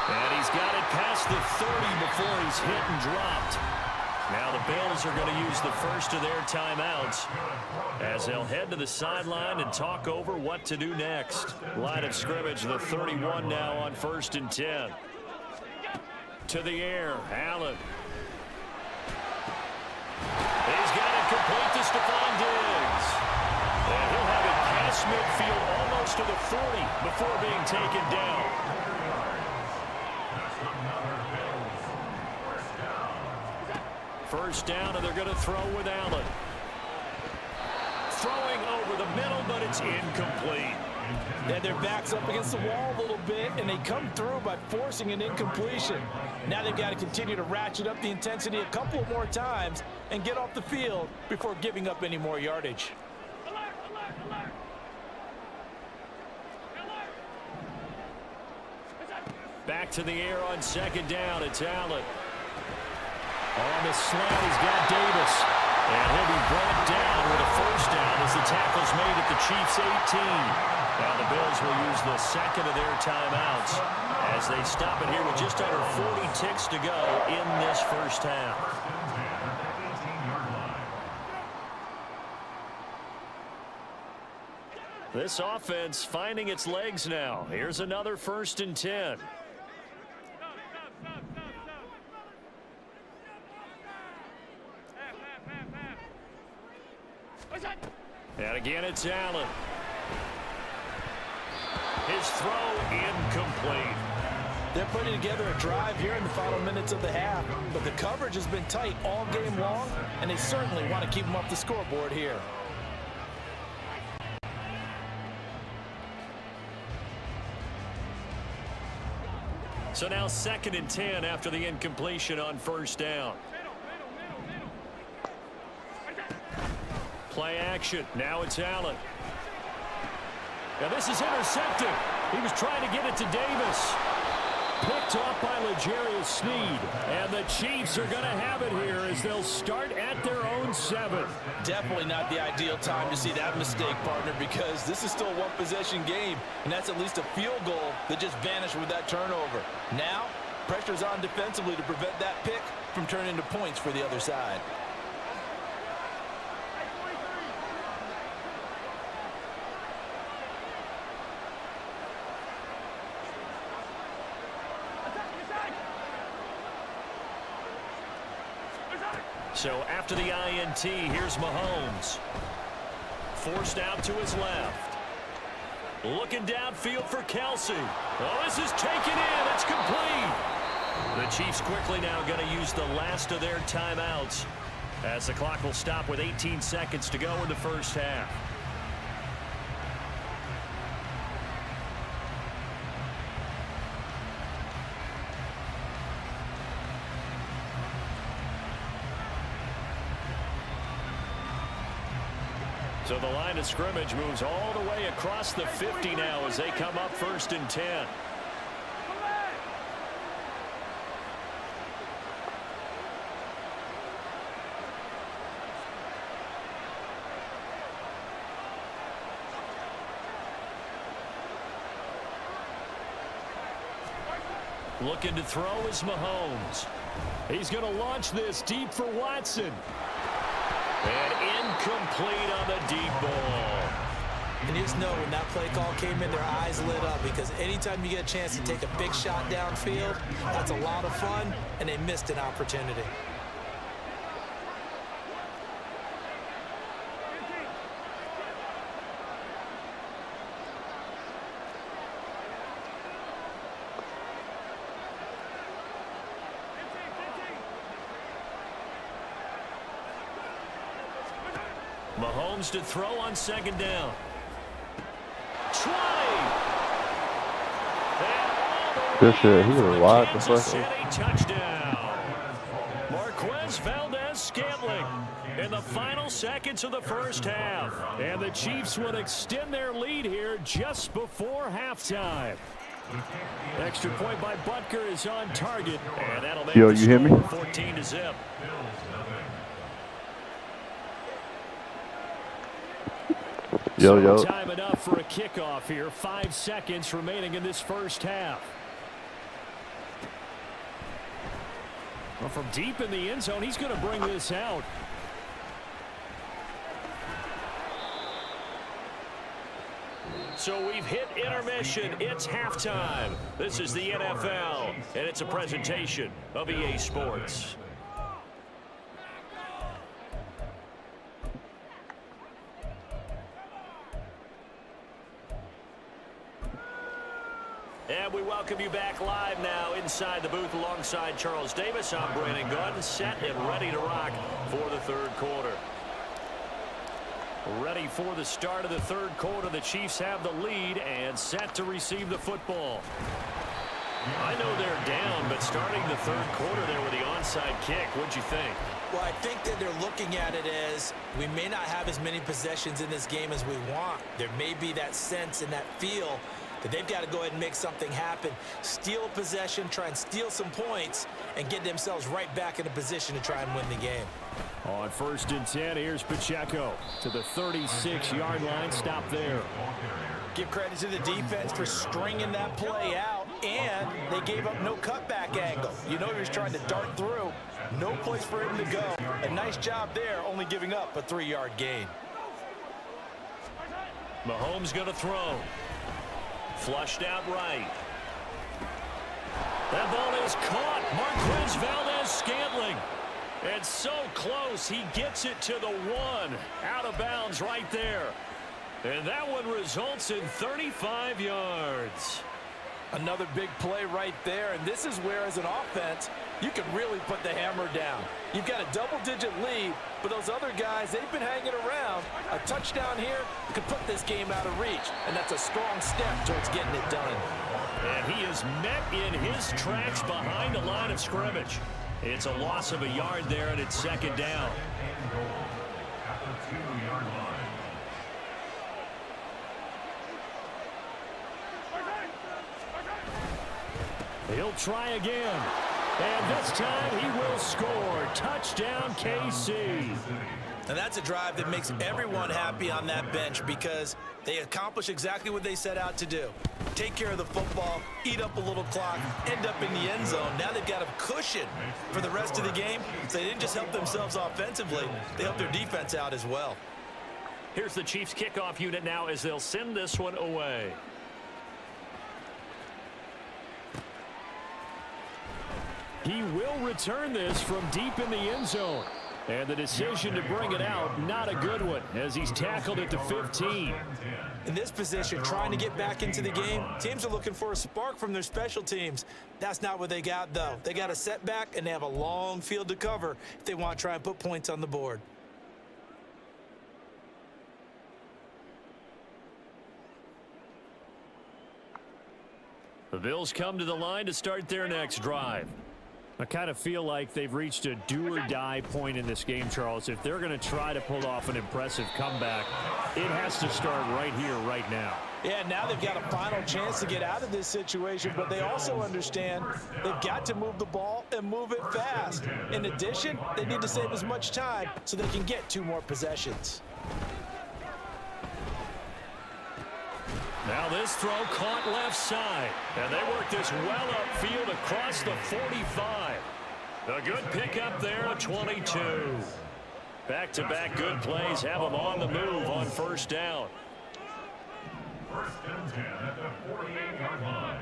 And he's got it past the 30 before he's hit and dropped. Now the Bills are going to use the first of their timeouts as they'll head to the sideline and talk over what to do next. Line of scrimmage, the 31 now on 1st and 10. To the air, Allen. He's got it complete to Stephon Diggs. And he'll have it past midfield almost to the 40 before being taken down. First down, and they're going to throw with Allen. Throwing over the middle, but it's incomplete. And their back's up against the wall a little bit, and they come through by forcing an incompletion. Now they've got to continue to ratchet up the intensity a couple more times and get off the field before giving up any more yardage. Back to the air on 2nd down. It's Allen. On the slant, he's got Davis. And he'll be brought down with a first down as the tackle's made at the Chiefs' 18. Now the Bills will use the second of their timeouts as they stop it here with just under 40 ticks to go in this first half. This offense finding its legs now. Here's another 1st and 10. And again, it's Allen. His throw incomplete. They're putting together a drive here in the final minutes of the half, but the coverage has been tight all game long, and they certainly want to keep them off the scoreboard here. So now 2nd and 10 after the incompletion on first down. Play action. Now it's Allen. And this is intercepted. He was trying to get it to Davis. Picked off by L'Jarius Sneed. And the Chiefs are going to have it here as they'll start at their own 7. Definitely not the ideal time to see that mistake, partner, because this is still a one-possession game, and that's at least a field goal that just vanished with that turnover. Now, pressure's on defensively to prevent that pick from turning into points for the other side. So after the INT, here's Mahomes. Forced out to his left. Looking downfield for Kelsey. Oh, this is taken in. It's complete. The Chiefs quickly now going to use the last of their timeouts as the clock will stop with 18 seconds to go in the first half. So the line of scrimmage moves all the way across the 50 now as they come up 1st and 10. Looking to throw is Mahomes. He's going to launch this deep for Watson. And incomplete on the deep ball. And you just know when that play call came in, their eyes lit up, because anytime you get a chance to take a big shot downfield, that's a lot of fun, and they missed an opportunity. Mahomes to throw on 2nd down. Good shit. He was wide the fuck. City touchdown. Marquez Valdez-Scantling in the final seconds of the first half. And the Chiefs would extend their lead here just before halftime. Extra point by Butker is on target. And that'll make you hear me? 14-0. Yo. Time enough for a kickoff here. 5 seconds remaining in this first half. Well, from deep in the end zone, he's going to bring this out. So we've hit intermission. It's halftime. This is the NFL, and it's a presentation of EA Sports. And we welcome you back live now inside the booth alongside Charles Davis. I'm Brandon Gunn, set and ready to rock for the 3rd quarter. Ready for the start of the 3rd quarter. The Chiefs have the lead and set to receive the football. I know they're down, but starting the 3rd quarter there with the onside kick, what'd you think? Well, I think that they're looking at it as we may not have as many possessions in this game as we want. There may be that sense and that feel that they've got to go ahead and make something happen, steal possession, try and steal some points, and get themselves right back in a position to try and win the game. On 1st and 10, here's Pacheco to the 36-yard line. Stop there. Give credit to the defense for stringing that play out, and they gave up no cutback angle. You know he was trying to dart through. No place for him to go. A nice job there, only giving up a 3-yard gain. Mahomes going to throw. Flushed out right. That ball is caught. Marquez Valdez-Scantling. And so close, he gets it to the 1. Out of bounds right there. And that one results in 35 yards. Another big play right there, and this is where, as an offense, you can really put the hammer down. You've got a double-digit lead, but those other guys, they've been hanging around. A touchdown here could put this game out of reach, and that's a strong step towards getting it done. And he is met in his tracks behind the line of scrimmage. It's a loss of a yard there, and it's 2nd down. At the 2-yard line. He'll try again. And this time he will score. Touchdown, KC. And that's a drive that makes everyone happy on that bench because they accomplish exactly what they set out to do. Take care of the football, eat up a little clock, end up in the end zone. Now they've got a cushion for the rest of the game. So they didn't just help themselves offensively, they helped their defense out as well. Here's the Chiefs kickoff unit now as they'll send this one away. He will return this from deep in the end zone. And the decision to bring it out, not a good one, as he's tackled at the 15. In this position, trying to get back into the game, teams are looking for a spark from their special teams. That's not what they got, though. They got a setback, and they have a long field to cover if they want to try and put points on the board. The Bills come to the line to start their next drive. I kind of feel like they've reached a do-or-die point in this game, Charles. If they're going to try to pull off an impressive comeback, it has to start right here, right now. Yeah, now they've got a final chance to get out of this situation, but they also understand they've got to move the ball and move it fast. In addition, they need to save as much time so they can get 2 more possessions. Now this throw caught left side. And they work this well upfield across the 45. A good pickup there at 22. Back-to-back good plays have them on the move on first down. First and 10 at the 48-yard line.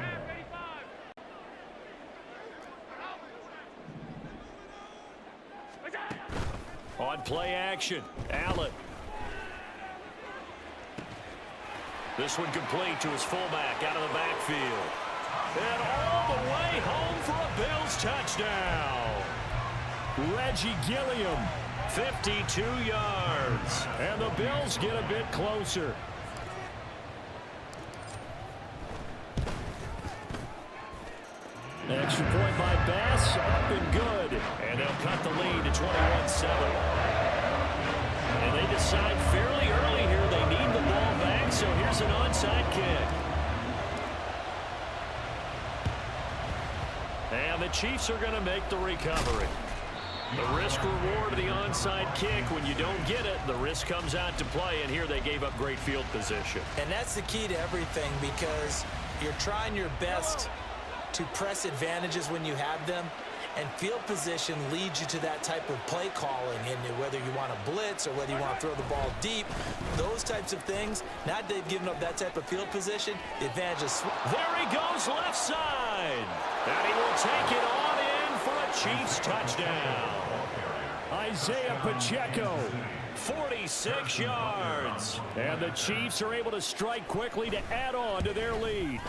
On play action, Allen. This one complete to his fullback out of the backfield. And all the way home for a Bills touchdown. Reggie Gilliam, 52 yards. and the Bills get a bit closer. Extra point by Bass, up and good. And they'll cut the lead to 21-7. And they decide fairly early here they need the ball back, so here's an onside kick. And the Chiefs are going to make the recovery. The risk-reward of the onside kick, when you don't get it, the risk comes out to play, and here they gave up great field position. And that's the key to everything because you're trying your best to press advantages when you have them, and field position leads you to that type of play calling, and whether you want to blitz or whether you want to throw the ball deep, those types of things. Now that they've given up that type of field position, the advantage is... There he goes left side. And he will take it on in for a Chiefs touchdown. Isaiah Pacheco. 46 yards. And the Chiefs are able to strike quickly to add on to their lead.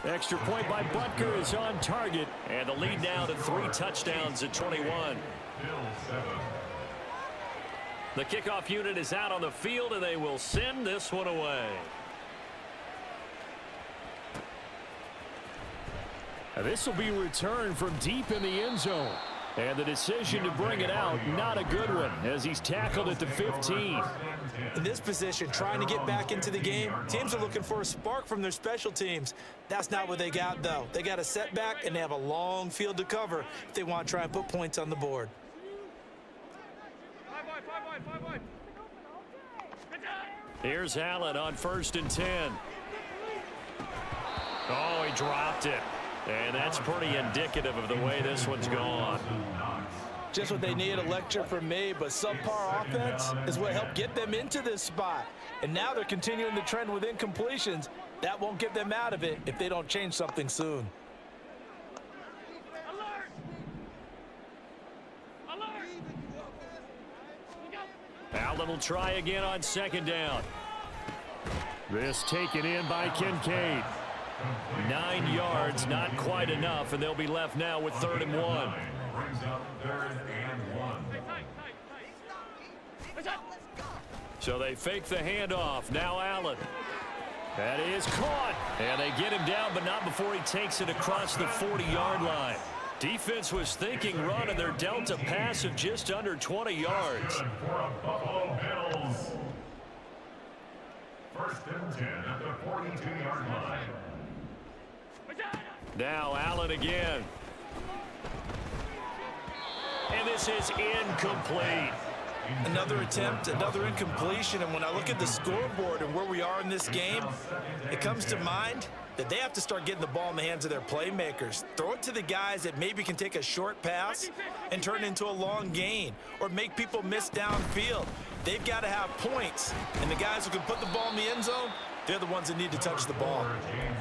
Extra point by Butker is on target. And the lead now to 3 touchdowns at 21. The kickoff unit is out on the field, and they will send this one away. This will be returned from deep in the end zone. And the decision to bring it out, not a good one, as he's tackled at the 15. In this position, trying to get back into the game, teams are looking for a spark from their special teams. That's not what they got, though. They got a setback, and they have a long field to cover if they want to try and put points on the board. Here's Allen on 1st and 10. Oh, he dropped it. And that's pretty indicative of the way this one's gone. Just what they need, a lecture from me, but subpar offense is what helped get them into this spot. And now they're continuing the trend with incompletions. That won't get them out of it if they don't change something soon. Allen will try again on 2nd down. This taken in by Kincaid. 9 yards, not quite enough, and they'll be left now with 3rd and 1. Brings up 3rd and 1. So they fake the handoff. Now Allen. That is caught. And they get him down, but not before he takes it across the 40-yard line. Defense was thinking run, and they're dealt a pass of just under 20 yards. For a Buffalo Bills. 1st and 10 at the 42-yard line. Now Allen again. And this is incomplete. Another attempt, another incompletion, and when I look at the scoreboard and where we are in this game, it comes to mind that they have to start getting the ball in the hands of their playmakers. Throw it to the guys that maybe can take a short pass and turn it into a long gain or make people miss downfield. They've got to have points, and the guys who can put the ball in the end zone, they're the ones that need to touch the ball.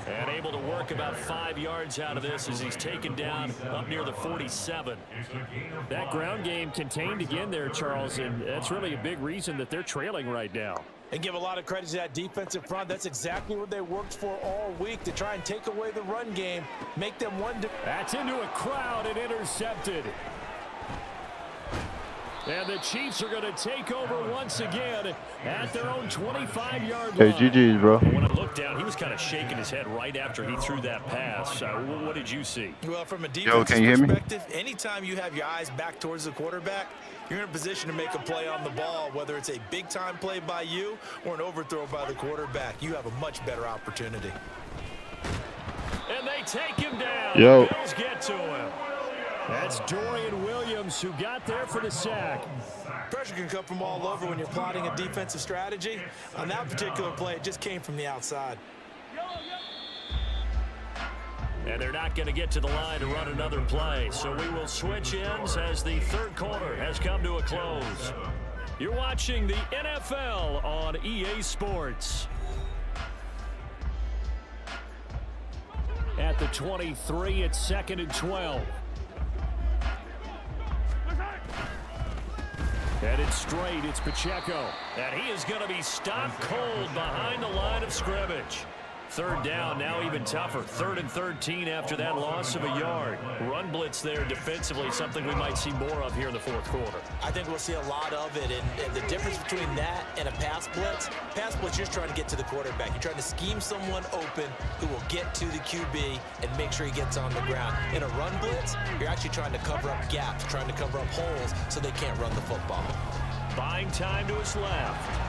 And able to work about 5 yards out of this as he's taken down up near the 47. That ground game contained again there, Charles, and that's really a big reason that they're trailing right now. And give a lot of credit to that defensive front. That's exactly what they worked for all week, to try and take away the run game, make them one. That's into a crowd and intercepted. And the Chiefs are going to take over once again at their own 25-yard line. Hey, GG's, bro. When I looked down, he was kind of shaking his head right after he threw that pass. What did you see? Well, from a defensive can you hear me? perspective, anytime you have your eyes back towards the quarterback, you're in a position to make a play on the ball, whether it's a big-time play by you or an overthrow by the quarterback. You have a much better opportunity. And they take him down. Yo. Bills get to him. That's Dorian Williams who got there for the sack. Pressure can come from all over when you're plotting a defensive strategy. On that particular play, it just came from the outside. And they're not going to get to the line to run another play. So we will switch ends as the third quarter has come to a close. You're watching the NFL on EA Sports. At the 23, it's 2nd and 12. Headed straight, it's Pacheco. And he is going to be stopped cold behind the line of scrimmage. Third down, now even tougher. 3rd and 13 after that loss of a yard. Run blitz there defensively, something we might see more of here in the fourth quarter. I think we'll see a lot of it, and the difference between that and a pass blitz, you're just trying to get to the quarterback. You're trying to scheme someone open who will get to the QB and make sure he gets on the ground. In a run blitz, you're actually trying to cover up gaps, trying to cover up holes so they can't run the football. Buying time to his left.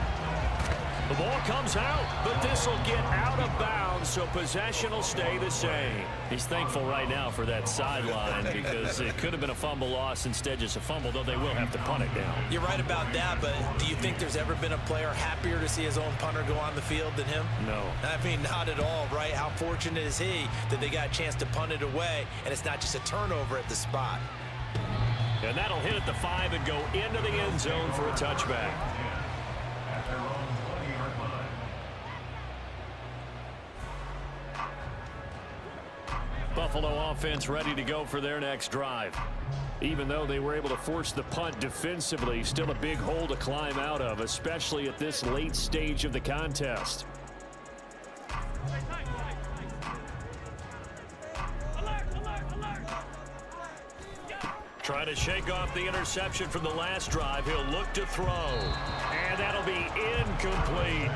The ball comes out, but this will get out of bounds, so possession will stay the same. He's thankful right now for that sideline because it could have been a fumble loss, instead just a fumble, though they will have to punt it down. You're right about that, but do you think there's ever been a player happier to see his own punter go on the field than him? No. I mean, not at all, right? How fortunate is he that they got a chance to punt it away, and it's not just a turnover at the spot. And that'll hit at the 5 and go into the end zone for a touchback. Buffalo offense ready to go for their next drive. Even though they were able to force the punt defensively, still a big hole to climb out of, especially at this late stage of the contest. Trying to shake off the interception from the last drive. He'll look to throw. And that'll be incomplete.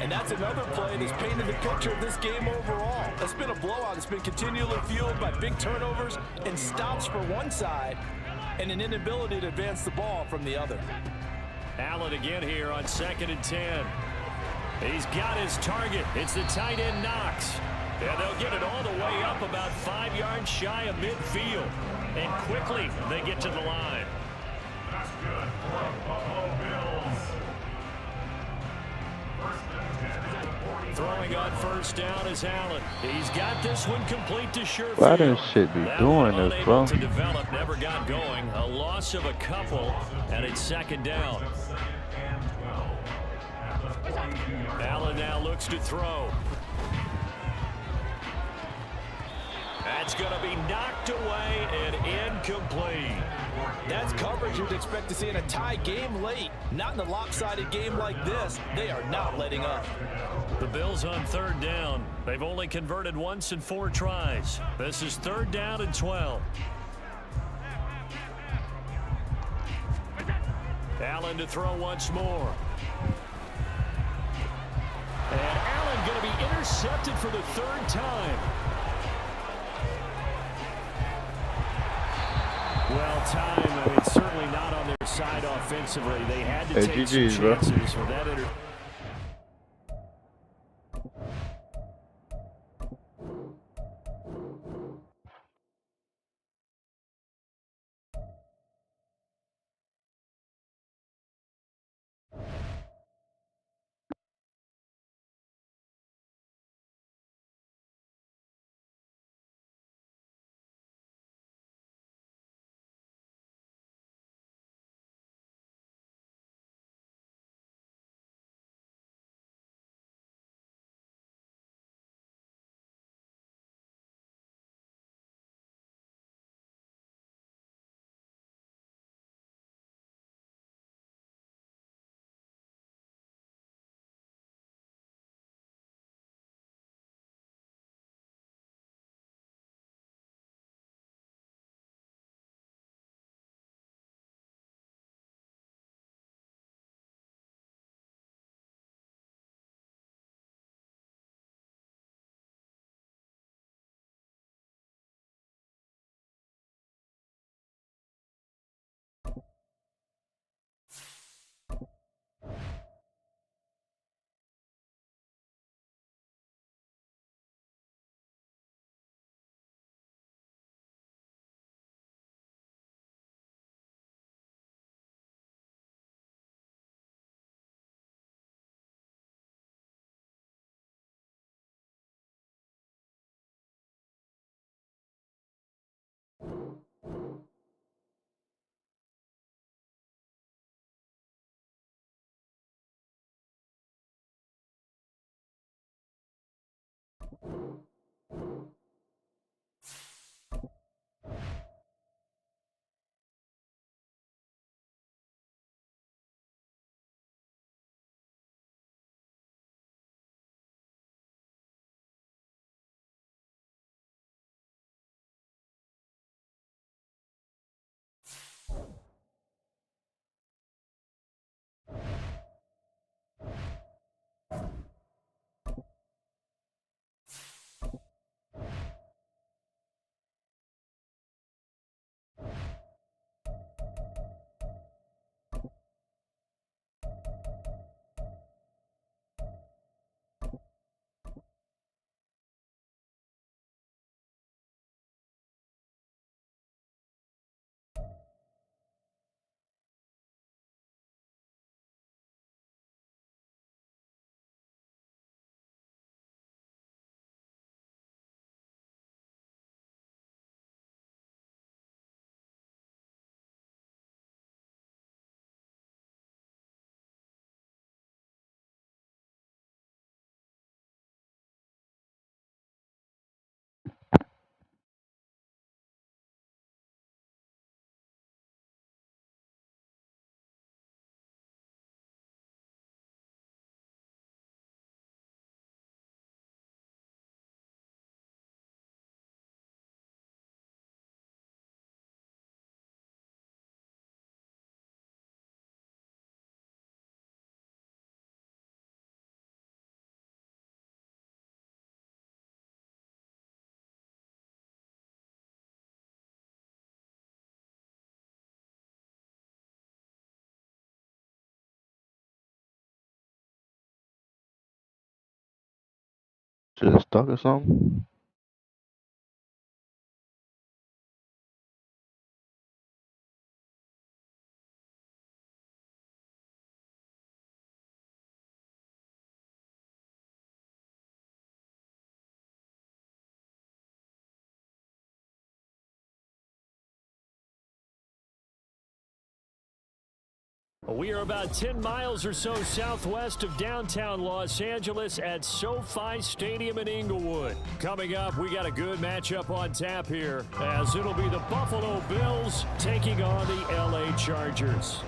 And that's another play that's painted the picture of this game overall. It's been a blowout. It's been continually fueled by big turnovers and stops for one side and an inability to advance the ball from the other. Allen again here on 2nd and 10. He's got his target. It's the tight end Knox. And they'll get it all the way up about 5 yards shy of midfield. And quickly they get to the line. That's good for the Buffalo Bills. Throwing on first down is Allen. He's got this one complete to Sherfield. Why this shit be That doing one this, bro? unable to develop, never got going. A loss of a couple, and it's 2nd down. Allen now looks to throw. That's going to be knocked away and incomplete. That's coverage you'd expect to see in a tie game late. Not in a lopsided game like this. They are not letting up. The Bills on 3rd down. They've only converted once in 4 tries. This is 3rd down and 12. Allen to throw once more. And Allen going to be intercepted for the 3rd time. Well, time, I mean, certainly not on their side offensively. They had to take some chances for that Shit stuck or something? We are about 10 miles or so southwest of downtown Los Angeles at SoFi Stadium in Inglewood. Coming up, we got a good matchup on tap here, as it'll be the Buffalo Bills taking on the LA Chargers.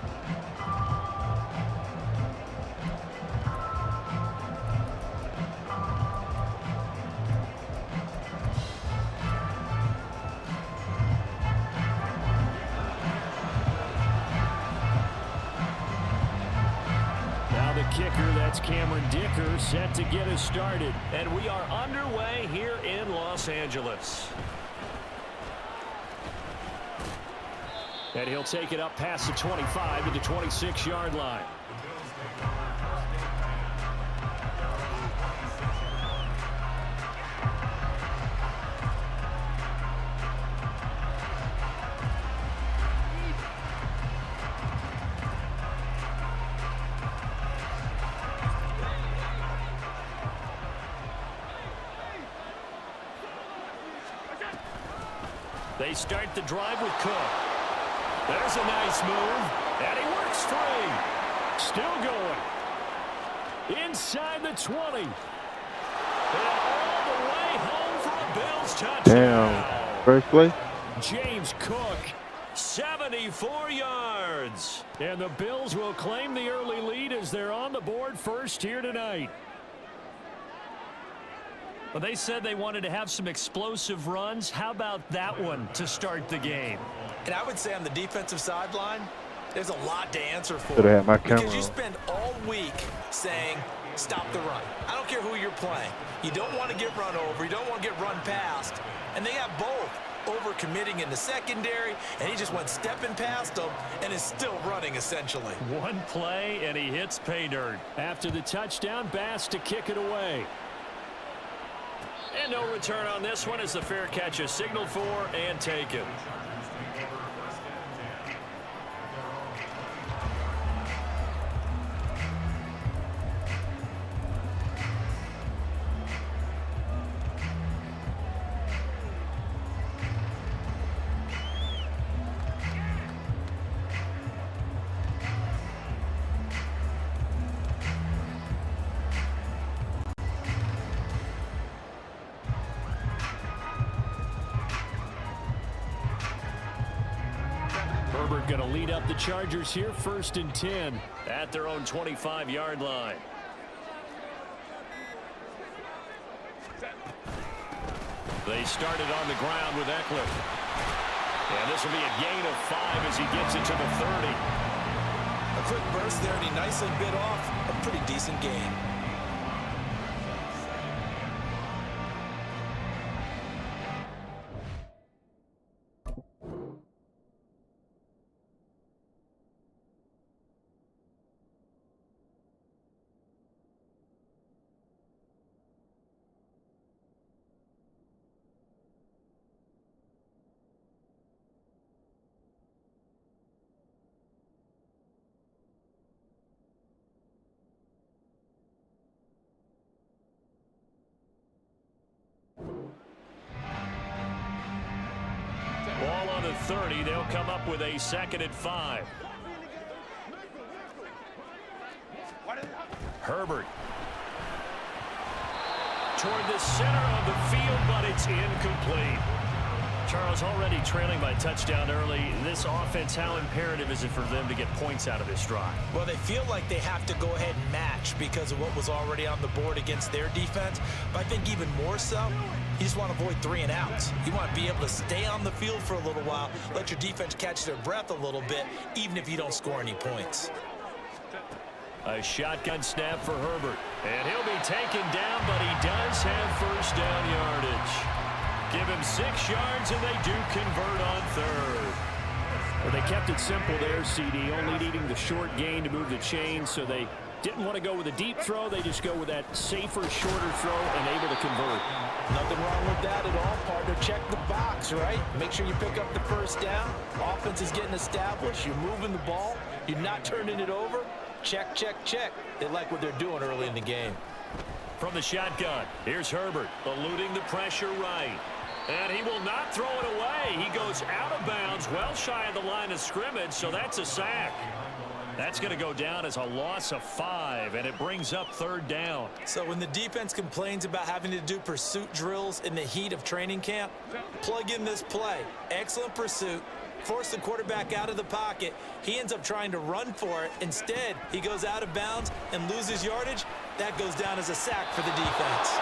Kicker, that's Cameron Dicker, set to get us started. And we are underway here in Los Angeles. And he'll take it up past the 25 to the 26-yard line. They start the drive with Cook. There's a nice move, and he works free. Still going. Inside the 20. And all the way home for a Bills touchdown. Damn. First play? James Cook, 74 yards. And the Bills will claim the early lead as they're on the board first here tonight. Well, they said they wanted to have some explosive runs. How about that one to start the game? And I would say on the defensive sideline, there's a lot to answer for. Should have had my camera because you on. spend all week saying, stop the run. I don't care who you're playing. You don't want to get run over. You don't want to get run past. And they have both. Over-committing in the secondary, and he just went stepping past them and is still running, essentially. One play, and he hits pay dirt. After the touchdown, Bass to kick it away. And no return on this one as the fair catch is signaled for and taken. Herbert going to lead up the Chargers here, 1st and 10. At their own 25-yard line. They started on the ground with Eckler. And this will be a gain of 5 as he gets it to the 30. A quick burst there, and he nicely bit off a pretty decent gain. Ball on the 30. They'll come up with a 2nd and 5. Herbert. Toward the center of the field, but it's incomplete. Charles, already trailing by touchdown early. This offense, how imperative is it for them to get points out of this drive? Well, they feel like they have to go ahead and match because of what was already on the board against their defense. But I think even more so, you just want to avoid 3 and outs. You want to be able to stay on the field for a little while, let your defense catch their breath a little bit, even if you don't score any points. A shotgun snap for Herbert. And he'll be taken down, but he does have 1st down yardage. Give him 6 yards, and they do convert on 3rd. Well, they kept it simple there, CD, only needing the short gain to move the chain, so they didn't want to go with a deep throw. They just go with that safer, shorter throw and able to convert. Nothing wrong with that at all, partner. Check the box, right? Make sure you pick up the 1st down. Offense is getting established. You're moving the ball. You're not turning it over. Check, check, check. They like what they're doing early in the game. From the shotgun, here's Herbert, eluding the pressure right. And he will not throw it away. He goes out of bounds, well shy of the line of scrimmage, so that's a sack. That's going to go down as a loss of 5, and it brings up 3rd down. So when the defense complains about having to do pursuit drills in the heat of training camp, plug in this play. Excellent pursuit. Force the quarterback out of the pocket. He ends up trying to run for it. Instead, he goes out of bounds and loses yardage. That goes down as a sack for the defense.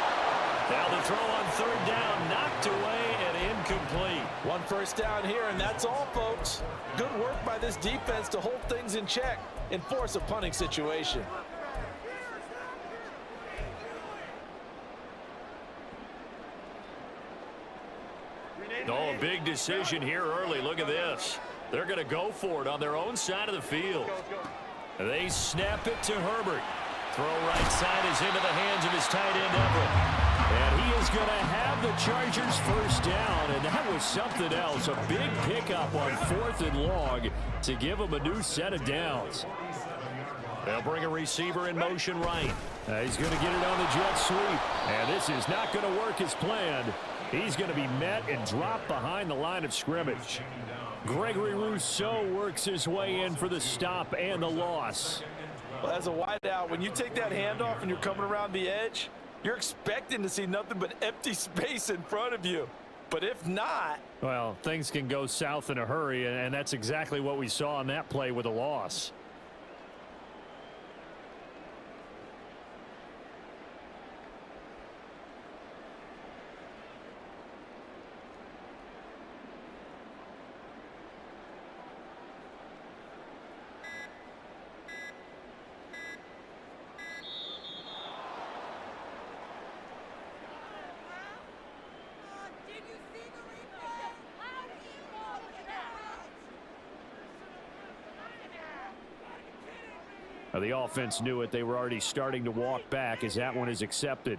Now the throw on 3rd down, knocked away and incomplete. 1 1st down here, and that's all, folks. Good work by this defense to hold things in check and force a punting situation. Oh, a big decision here early. Look at this. They're going to go for it on their own side of the field. They snap it to Herbert. Throw right side is into the hands of his tight end, Everett. And he is going to have the Chargers 1st down, and that was something else. A big pickup on 4th and long to give him a new set of downs. They'll bring a receiver in motion right. He's going to get it on the jet sweep. And this is not going to work as planned. He's going to be met and dropped behind the line of scrimmage. Gregory Rousseau works his way in for the stop and the loss. Well, as a wideout, when you take that handoff and you're coming around the edge, you're expecting to see nothing but empty space in front of you. But if not... well, things can go south in a hurry, and that's exactly what we saw on that play with a loss. The offense knew it. They were already starting to walk back as that one is accepted.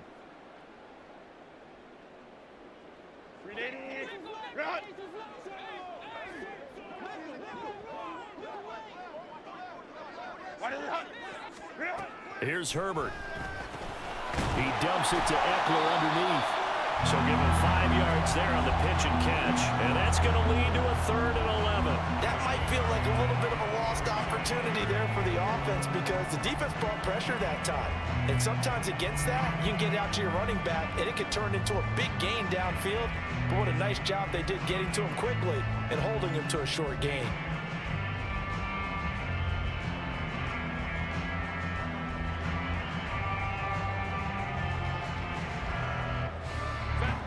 Here's Herbert. He dumps it to Eckler underneath. So give him 5 yards there on the pitch and catch. And that's going to lead to a 3rd and 11. That might feel like a little bit of a lost opportunity there for the offense because the defense brought pressure that time. And sometimes against that, you can get out to your running back, and it can turn into a big gain downfield. But what a nice job they did getting to him quickly and holding him to a short gain.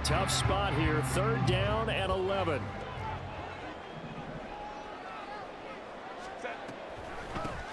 tough spot here. 3rd down and 11.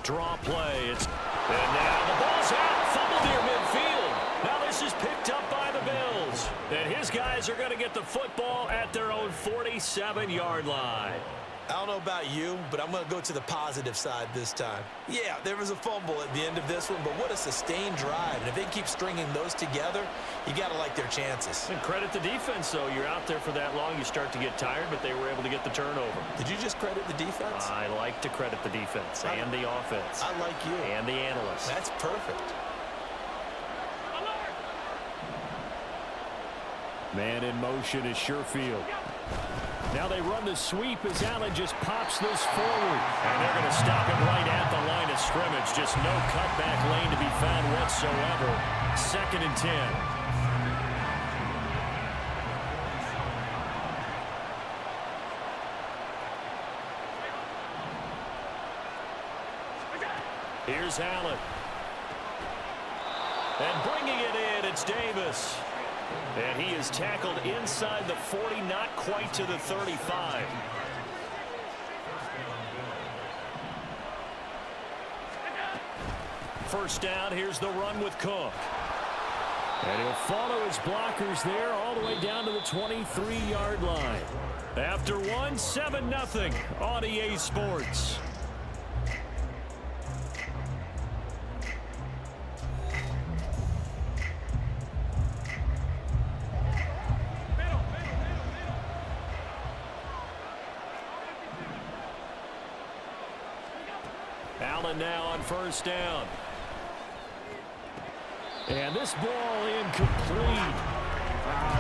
Draw play. And now the ball's out. Fumbled near midfield. Now this is picked up by the Bills. And his guys are going to get the football at their own 47-yard line. I don't know about you, but I'm going to go to the positive side this time. Yeah, there was a fumble at the end of this one, but what a sustained drive. And if they keep stringing those together, you got to like their chances. And credit the defense, though. You're out there for that long, you start to get tired, but they were able to get the turnover. Did you just credit the defense? I like to credit the defense and the offense. I like you. And the analysts. That's perfect. Man in motion is Sherfield. Now they run the sweep as Allen just pops this forward. And they're going to stop him right at the line of scrimmage. Just no cutback lane to be found whatsoever. 2nd and 10. Here's Allen. And bringing it in, it's Davis. And he is tackled inside the 40, not quite to the 35. First down, here's the run with Cook. And he'll follow his blockers there all the way down to the 23-yard line. After one, 7-0 on EA Sports. Allen now on first down. And this ball incomplete.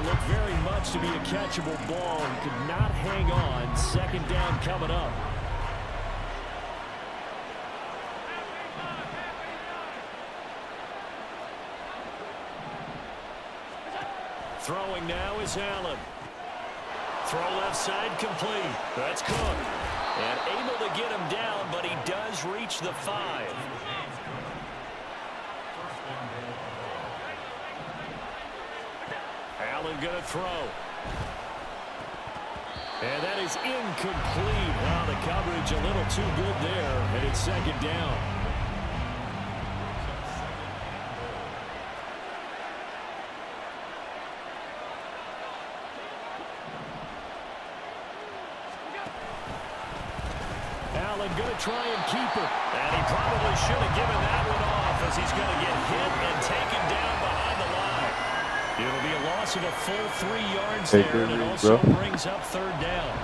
Looked very much to be a catchable ball. He could not hang on. 2nd down coming up. Throwing now is Allen. Throw left side complete. That's Cook. And able to get him down, but he does reach the 5. Allen going to throw. And that is incomplete. Wow, the coverage a little too good there. And it's 2nd down. Allen going to try and keep it. And he probably should have given that one off as he's going to get hit and taken down behind the line. It'll be a loss of a full 3 yards there, and it also brings up 3rd down.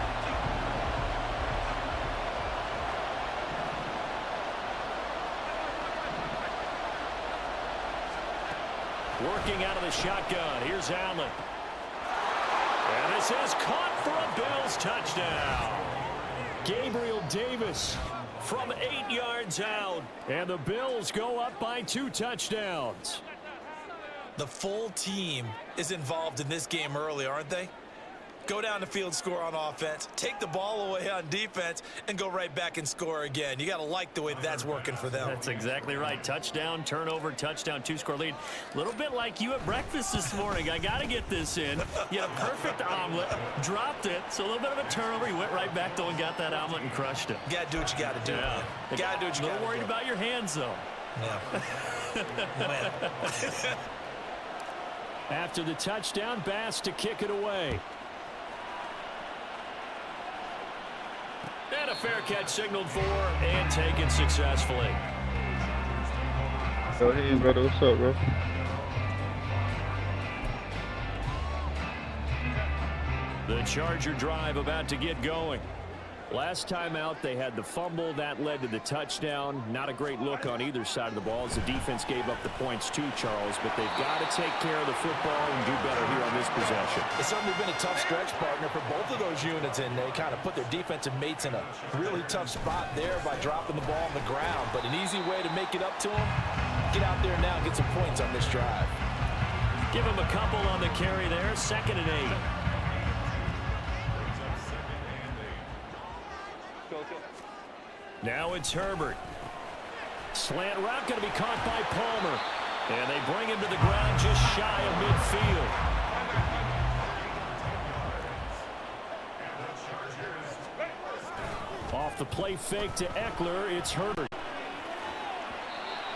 Working out of the shotgun. Here's Allen. And this is caught for a Bills touchdown. Gabriel Davis from 8 yards out. And the Bills go up by 2 touchdowns. The full team is involved in this game early, aren't they? Go down the field, score on offense, take the ball away on defense, and go right back and score again. You got to like the way that's working for them. That's exactly right. Touchdown, turnover, touchdown, 2-score lead. A little bit like you at breakfast this morning. I got to get this in. You had a perfect omelet, dropped it, so a little bit of a turnover. You went right back, though, and got that omelet and crushed it. You got to do what you got to do. Yeah. You got to do what you got to do. A little worried about your hands, though. Yeah. After the touchdown, Bass to kick it away. And a fair catch signaled for and taken successfully. Go ahead, brother. What's up, bro? The Charger drive about to get going. Last time out, they had the fumble. That led to the touchdown. Not a great look on either side of the ball as the defense gave up the points too, Charles. But they've got to take care of the football and do better here on this possession. It's certainly been a tough stretch, partner, for both of those units, and they kind of put their defensive mates in a really tough spot there by dropping the ball on the ground. But an easy way to make it up to them, get out there now and get some points on this drive. Give him a couple on the carry there. 2nd and 8. Now it's Herbert. Slant route going to be caught by Palmer. And they bring him to the ground just shy of midfield. Off the play fake to Eckler, it's Herbert.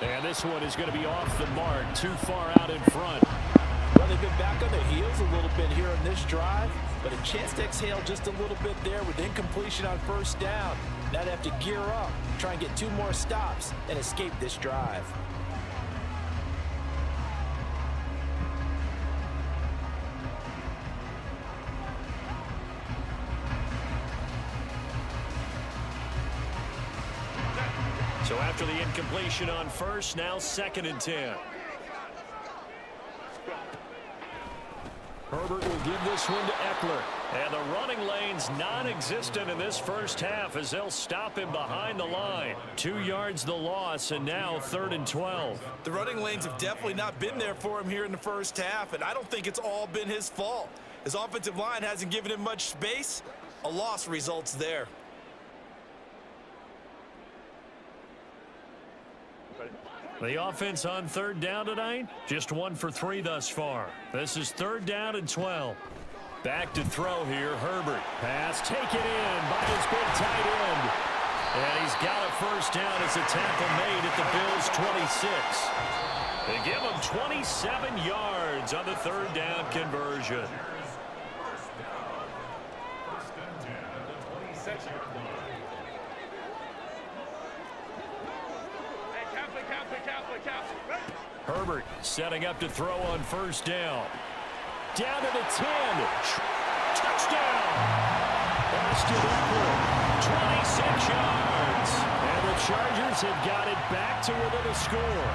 And this one is going to be off the mark, too far out in front. Well, they've been back on their heels a little bit here on this drive, but a chance to exhale just a little bit there with incompletion on first down. Now they have to gear up, try and get 2 more stops, and escape this drive. So after the incompletion on first, now 2nd and 10. Herbert will give this one to Eckler. And the running lane's non-existent in this first half as they'll stop him behind the line. 2 yards the loss, and now 3rd and 12. The running lanes have definitely not been there for him here in the first half, and I don't think it's all been his fault. His offensive line hasn't given him much space. A loss results there. The offense on 3rd down tonight, just 1 for 3 thus far. This is 3rd down and 12. Back to throw here, Herbert. Pass taken in by his big tight end. And he's got a first down as a tackle made at the Bills' 26. They give him 27 yards on the 3rd down conversion. First and 10 at the 26-yard line. Herbert setting up to throw on first down. Down to the 10. Touchdown. Austin Eckler, 26 yards. And the Chargers have got it back to within a score.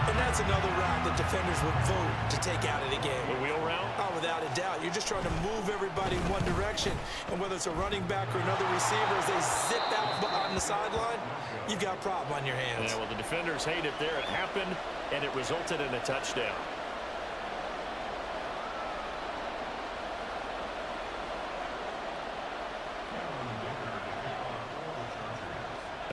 And that's another route that defenders would vote to take out of the game. The wheel route? Oh, without a doubt. You're just trying to move everybody in one direction. And whether it's a running back or another receiver, as they zip out on the sideline, you've got a problem on your hands. Yeah, well, the defenders hate it there. It happened, and it resulted in a touchdown.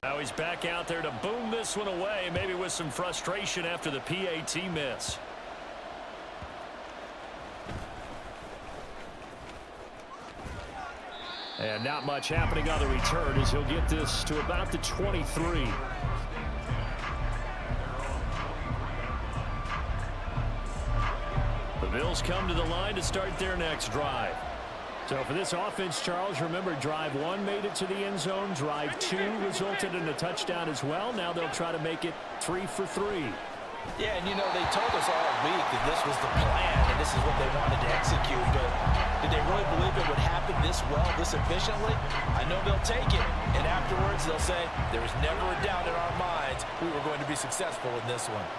Now he's back out there to boom this one away, maybe with some frustration after the PAT miss. And not much happening on the return as he'll get this to about the 23. The Bills come to the line to start their next drive. So for this offense, Charles, remember drive 1 made it to the end zone. Drive 2 resulted in a touchdown as well. Now they'll try to make it 3 for 3. Yeah, and you know, they told us all week that this was the plan and this is what they wanted to execute, but did they really believe it would happen this well, this efficiently? I know they'll take it, and afterwards they'll say, there was never a doubt in our minds we were going to be successful in this one.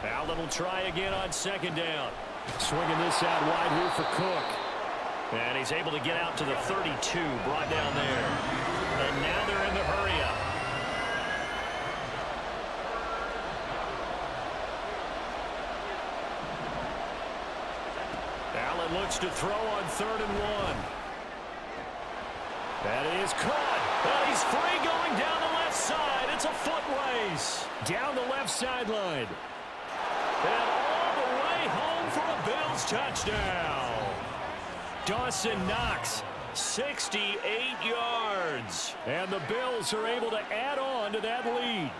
Allen will try again on 2nd down. Swinging this out wide here for Cook. And he's able to get out to the 32, brought down there. And now they're in the hurry-up. Allen looks to throw on 3rd and 1. That is caught. And he's free going down the left side. It's a foot race. Down the left sideline. And all the way home for a Bills touchdown. Dawson Knox, 68 yards. and the Bills are able to add on to that lead.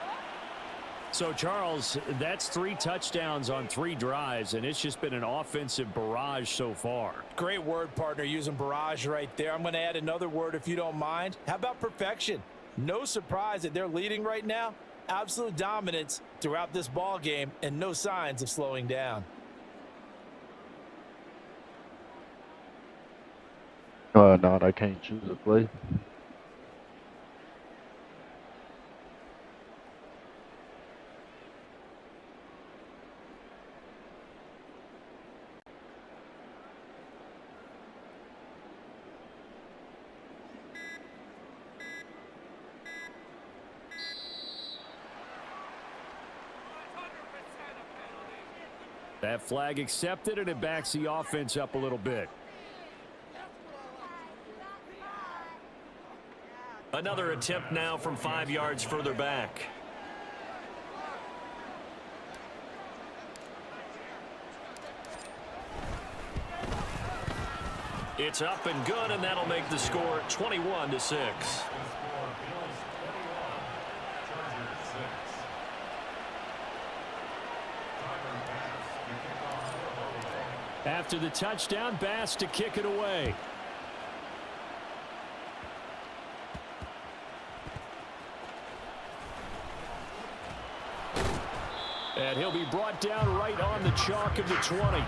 So, Charles, that's 3 touchdowns on 3 drives, and it's just been an offensive barrage so far. Great word, partner, using barrage right there. I'm going to add another word if you don't mind. How about perfection? No surprise that they're leading right now. Absolute dominance throughout this ball game and no signs of slowing down. No, they can't choose a play. That flag accepted, and it backs the offense up a little bit. Another attempt now from 5 yards further back. It's up and good, and that'll make the score 21-6. After the touchdown, Bass to kick it away. And he'll be brought down right on the chalk of the 20.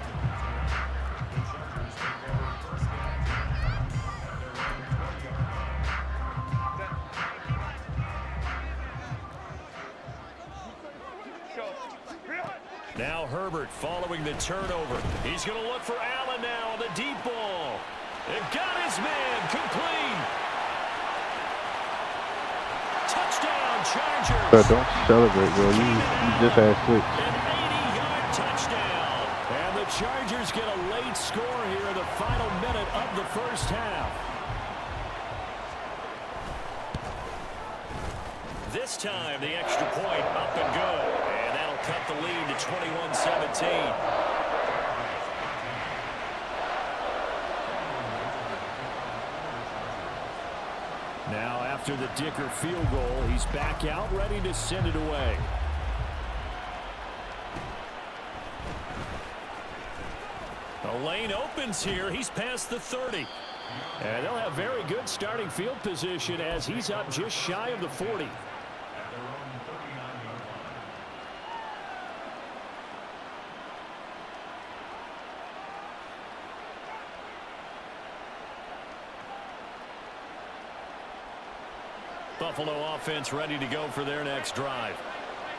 Now Herbert following the turnover. He's going to look for Allen now on the deep ball. And got his man complete. Touchdown, Chargers. But don't celebrate, bro. You just had 6. An 80-yard touchdown. And the Chargers get a late score here in the final minute of the first half. This time, the extra point up and good. And that'll cut the lead to 21-17. Now, after the Dicker field goal, he's back out, ready to send it away. The lane opens here. He's past the 30. And they'll have very good starting field position as he's up just shy of the 40. Buffalo offense ready to go for their next drive.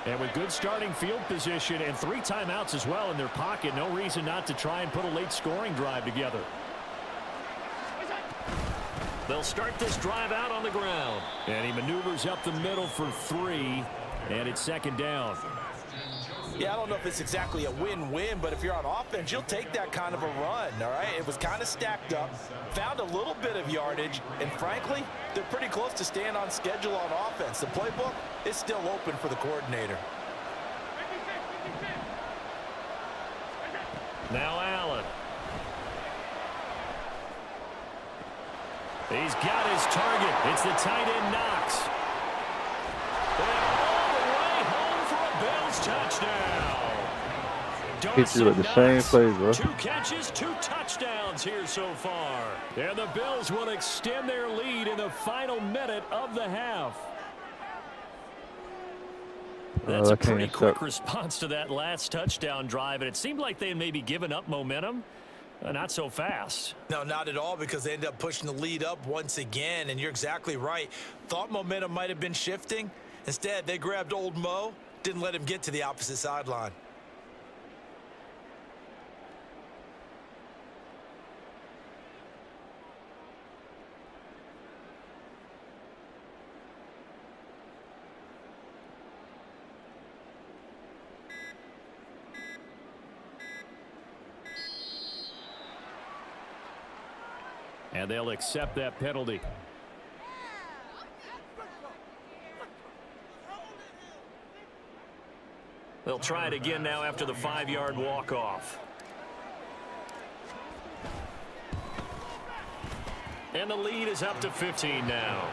And with good starting field position and 3 timeouts as well in their pocket, no reason not to try and put a late scoring drive together. They'll start this drive out on the ground. And he maneuvers up the middle for 3, and it's second down. Yeah, I don't know if it's exactly a win-win, but if you're on offense, you'll take that kind of a run, all right? It was kind of stacked up, found a little bit of yardage, and frankly, they're pretty close to staying on schedule on offense. The playbook is still open for the coordinator. Now Allen. He's got his target. It's the tight end Knox. And all the way home for a Bills touchdown. Hit you with the same play, bro. 2 catches, 2 touchdowns here so far. And the Bills will extend their lead in the final minute of the half. That's a pretty quick response to that last touchdown drive, and it seemed like they had maybe given up momentum. Not so fast. No, not at all, because they ended up pushing the lead up once again, and you're exactly right. Thought momentum might have been shifting. Instead, they grabbed old Mo, didn't let him get to the opposite sideline. And they'll accept that penalty. They'll try it again now after the 5-yard walk-off. And the lead is up to 15 now.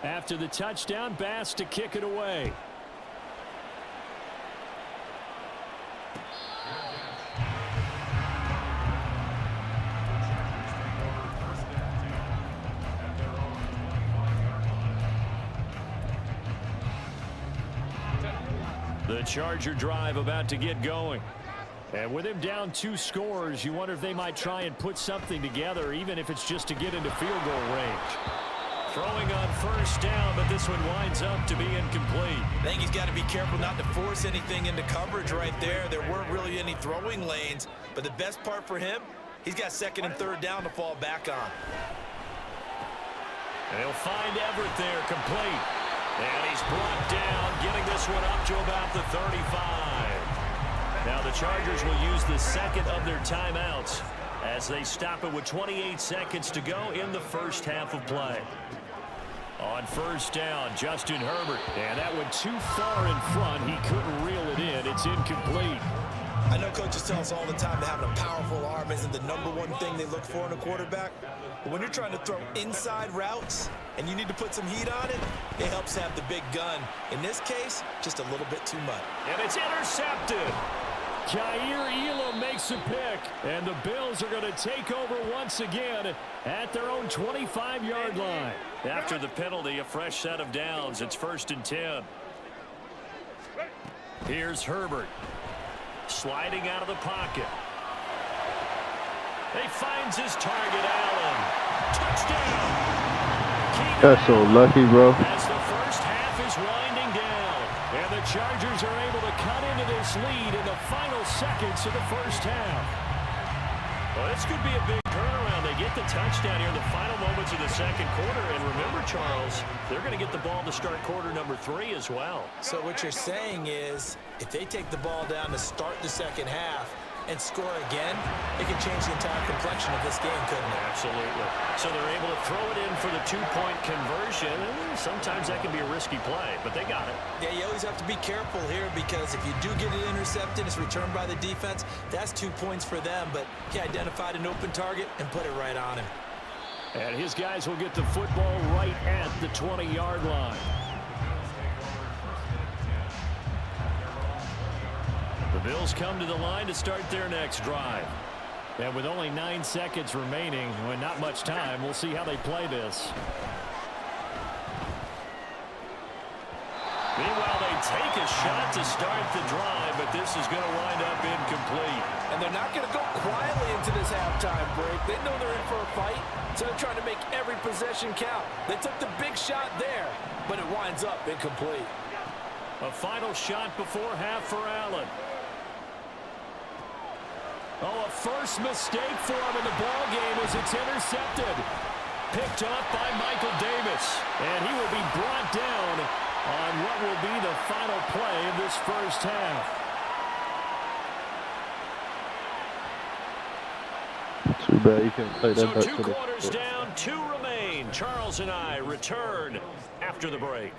After the touchdown, Bass to kick it away. The Charger drive about to get going. And with him down 2 scores, you wonder if they might try and put something together, even if it's just to get into field goal range. Throwing on first down, but this one winds up to be incomplete. I think he's got to be careful not to force anything into coverage right there. There weren't really any throwing lanes, but the best part for him, he's got 2nd and 3rd down to fall back on. And he'll find Everett there, complete. And he's brought down, getting this one up to about the 35. Now the Chargers will use the 2nd of their timeouts as they stop it with 28 seconds to go in the first half of play. On first down, Justin Herbert. And that went too far in front. He couldn't reel it in. It's incomplete. I know coaches tell us all the time that having a powerful arm isn't the #1 thing they look for in a quarterback. But when you're trying to throw inside routes and you need to put some heat on it, it helps have the big gun. In this case, just a little bit too much. And it's intercepted. Jair Elam makes a pick, and the Bills are going to take over once again at their own 25-yard line. After the penalty, a fresh set of downs. It's 1st and 10. Here's Herbert. Sliding out of the pocket. He finds his target, Allen. Touchdown! That's so lucky, bro. As the first half is winding down. And the Chargers are able to cut into this lead in the final seconds of the first half. Well, this could be a big turnaround. They get the touchdown here in the final moments of the 2nd quarter. And remember, Charles, they're going to get the ball to start quarter number 3 as well. So what you're saying is, if they take the ball down to start the 2nd half and score again, it can change the entire complexion of this game, couldn't it? Absolutely. So they're able to throw it in for the 2-point conversion. Sometimes that can be a risky play, but they got it. Yeah, you always have to be careful here because if you do get it intercepted, it's returned by the defense, that's 2 points for them. But he identified an open target and put it right on him. And his guys will get the football right at the 20-yard line. The Bills come to the line to start their next drive. And with only 9 seconds remaining, and not much time, we'll see how they play this. Meanwhile, they take a shot to start the drive, but this is going to wind up incomplete. And they're not going to go quietly into this halftime break. They know they're in for a fight, so they're trying to make every possession count. They took the big shot there, but it winds up incomplete. A final shot before half for Allen. Oh, a first mistake for him in the ball game as it's intercepted. Picked up by Michael Davis. And he will be brought down on what will be the final play of this first half. Too bad you can't play that So back 2 to the quarters down, 2 remain. Charles and I return after the break.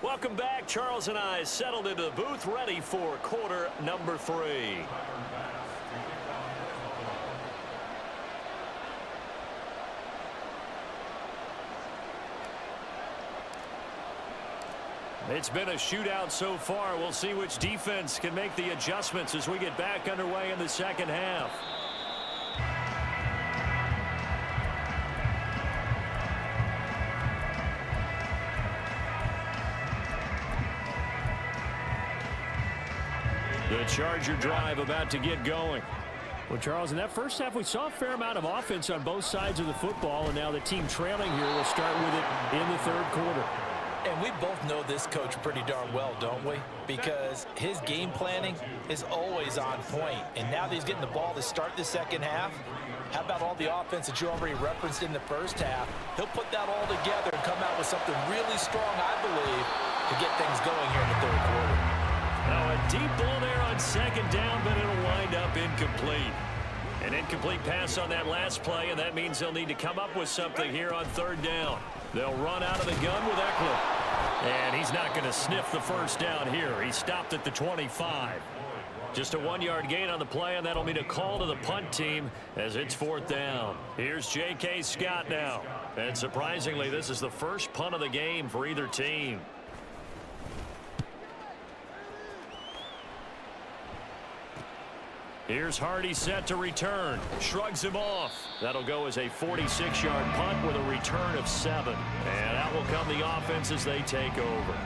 Welcome back. Charles and I settled into the booth, ready for quarter number 3. It's been a shootout so far. We'll see which defense can make the adjustments as we get back underway in the 2nd half. The Charger drive about to get going. Well, Charles, in that first half, we saw a fair amount of offense on both sides of the football, and now the team trailing here will start with it in the 3rd quarter. And we both know this coach pretty darn well, don't we? Because his game planning is always on point. And now that he's getting the ball to start the 2nd half, how about all the offense that you already referenced in the first half? He'll put that all together and come out with something really strong, I believe, to get things going here in the 3rd quarter. Now a deep ball there on 2nd down, but it'll wind up incomplete. An incomplete pass on that last play, and that means they'll need to come up with something here on 3rd down. They'll run out of the gun with Eckler. And he's not going to sniff the first down here. He stopped at the 25. Just a 1-yard gain on the play, and that'll mean a call to the punt team as it's 4th down. Here's J.K. Scott now. And surprisingly, this is the first punt of the game for either team. Here's Hardy set to return. Shrugs him off. That'll go as a 46-yard punt with a return of 7. And out will come the offense as they take over.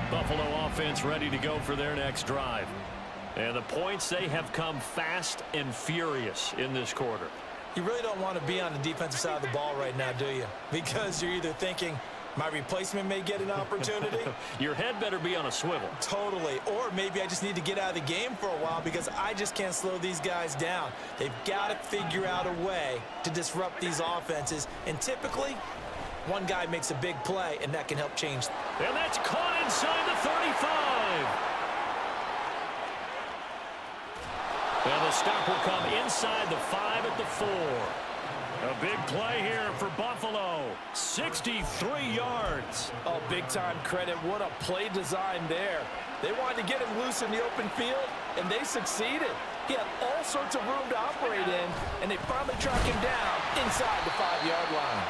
Buffalo offense ready to go for their next drive. And the points, they have come fast and furious in this quarter. You really don't want to be on the defensive side of the ball right now, do you? Because you're either thinking, my replacement may get an opportunity. Your head better be on a swivel. Totally. Or maybe I just need to get out of the game for a while because I just can't slow these guys down. They've got to figure out a way to disrupt these offenses. And typically, one guy makes a big play, and that can help change. And that's caught inside the 35. And the stop will come inside the 5 at the 4. A big play here for Buffalo. 63 yards. Oh, big-time credit. What a play design there. They wanted to get him loose in the open field, and they succeeded. He had all sorts of room to operate in, and they finally tracked him down inside the 5-yard line.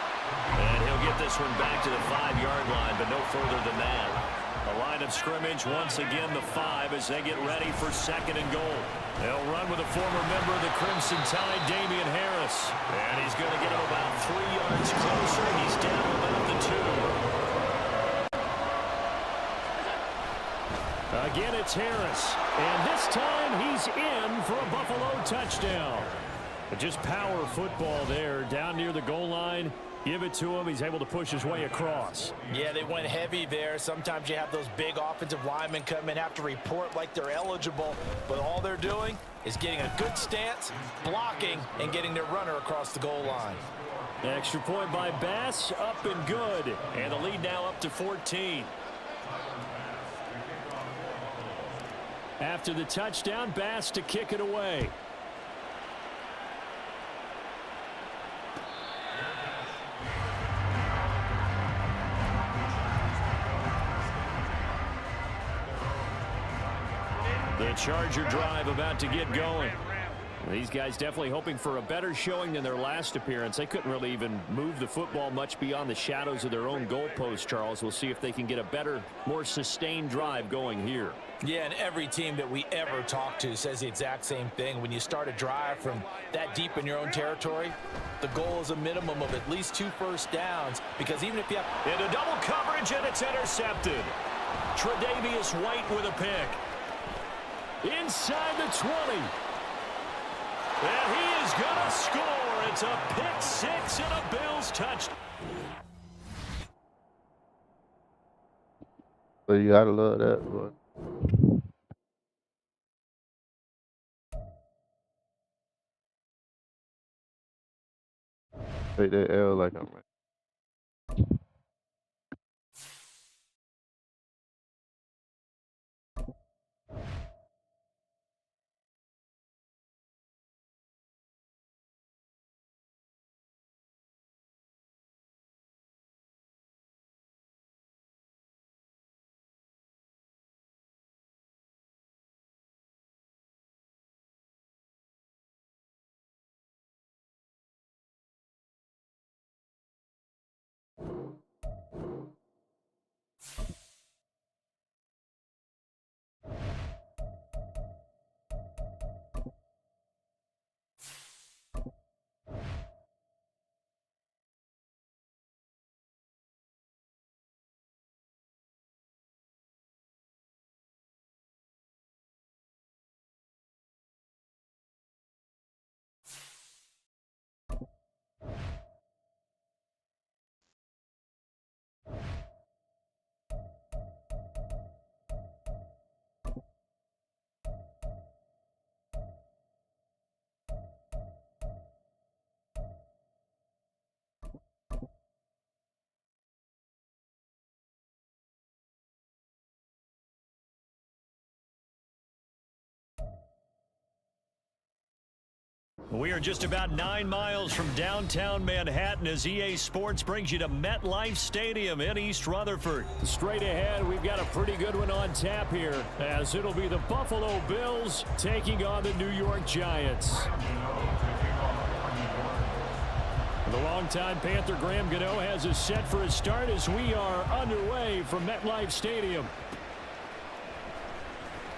And he'll get this one back to the 5-yard line, but no further than that. A line of scrimmage, once again the 5 as they get ready for 2nd and goal. They'll run with a former member of the Crimson Tide, Damian Harris. And he's going to get him about 3 yards closer. He's down about the 2. Again, it's Harris. And this time he's in for a Buffalo touchdown. Just power football there down near the goal line. Give it to him. He's able to push his way across. Yeah, they went heavy there. Sometimes you have those big offensive linemen come in, have to report like they're eligible, but all they're doing is getting a good stance, blocking, and getting their runner across the goal line. Extra point by Bass, up and good. And the lead now up to 14. After the touchdown, Bass to kick it away. The Charger drive about to get going. These guys definitely hoping for a better showing than their last appearance. They couldn't really even move the football much beyond the shadows of their own goalpost, Charles. We'll see if they can get a better, more sustained drive going here. Yeah, and every team that we ever talk to says the exact same thing. When you start a drive from that deep in your own territory, the goal is a minimum of at least 2 first downs, because even if you have... Into double coverage, and it's intercepted. Tre'Davious White with a pick. Inside the 20. And he is going to score. It's a pick 6 and a Bills touchdown. But you gotta love that, boy. Take that L like I'm right. We are just about 9 miles from downtown Manhattan as EA Sports brings you to MetLife Stadium in East Rutherford. Straight ahead, we've got a pretty good one on tap here, as it'll be the Buffalo Bills taking on the New York Giants. The longtime Panther Graham Gano has us set for a start as we are underway from MetLife Stadium.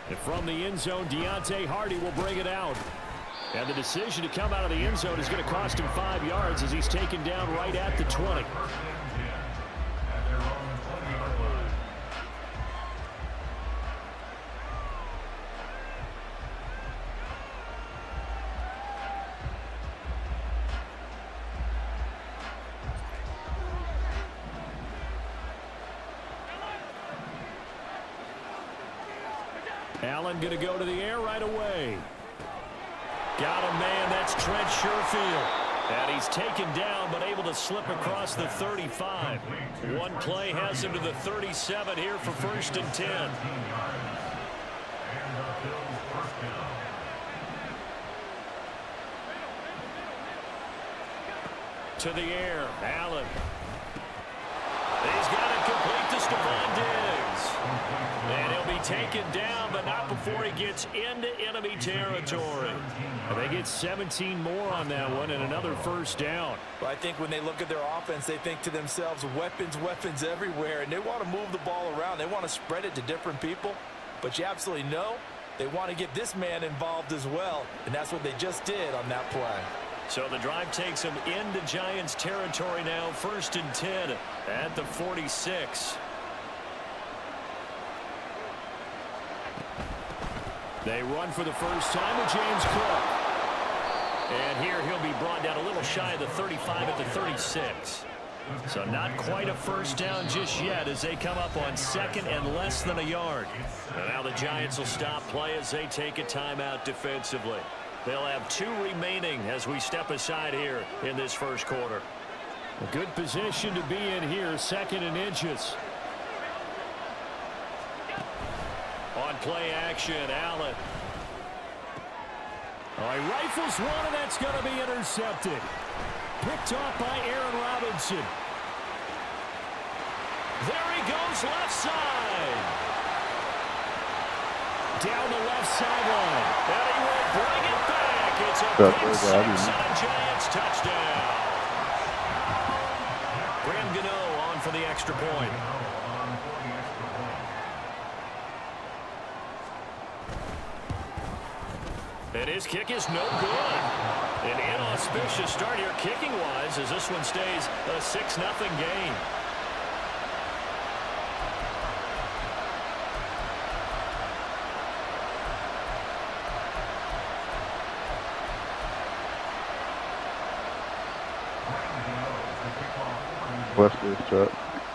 And from the end zone, Deontay Hardy will bring it out. And the decision to come out of the end zone is going to cost him 5 yards as he's taken down right at the 20. Allen going to go to the air right away. Got him, man. That's Trent Sherfield. And he's taken down, but able to slip across the 35. One play has him to the 37 here for 1st and 10. To the air, Allen. He's got it complete to Stephon Diggs. And he'll be taken down, but not before he gets into enemy territory. And they get 17 more on that one and another 1st down. Well, I think when they look at their offense, they think to themselves, weapons, weapons everywhere. And they want to move the ball around. They want to spread it to different people. But you absolutely know they want to get this man involved as well. And that's what they just did on that play. So the drive takes them into Giants territory now. 1st and 10 at the 46. They run for the first time with James Cook. And here he'll be brought down a little shy of the 35 at the 36. So not quite a 1st down just yet as they come up on 2nd and less than a yard. And now the Giants will stop play as they take a timeout defensively. They'll have 2 remaining as we step aside here in this 1st quarter. A good position to be in here, 2nd and inches. On play action, Allen. He rifles one, and that's going to be intercepted. Picked off by Aaron Robinson. There he goes, left side. Down the left sideline. And he will bring it back. It's a big 6 and a Giants touchdown. Graham Gano on for the extra point. And his kick is no good. An inauspicious start here kicking-wise as this one stays a 6-0 game.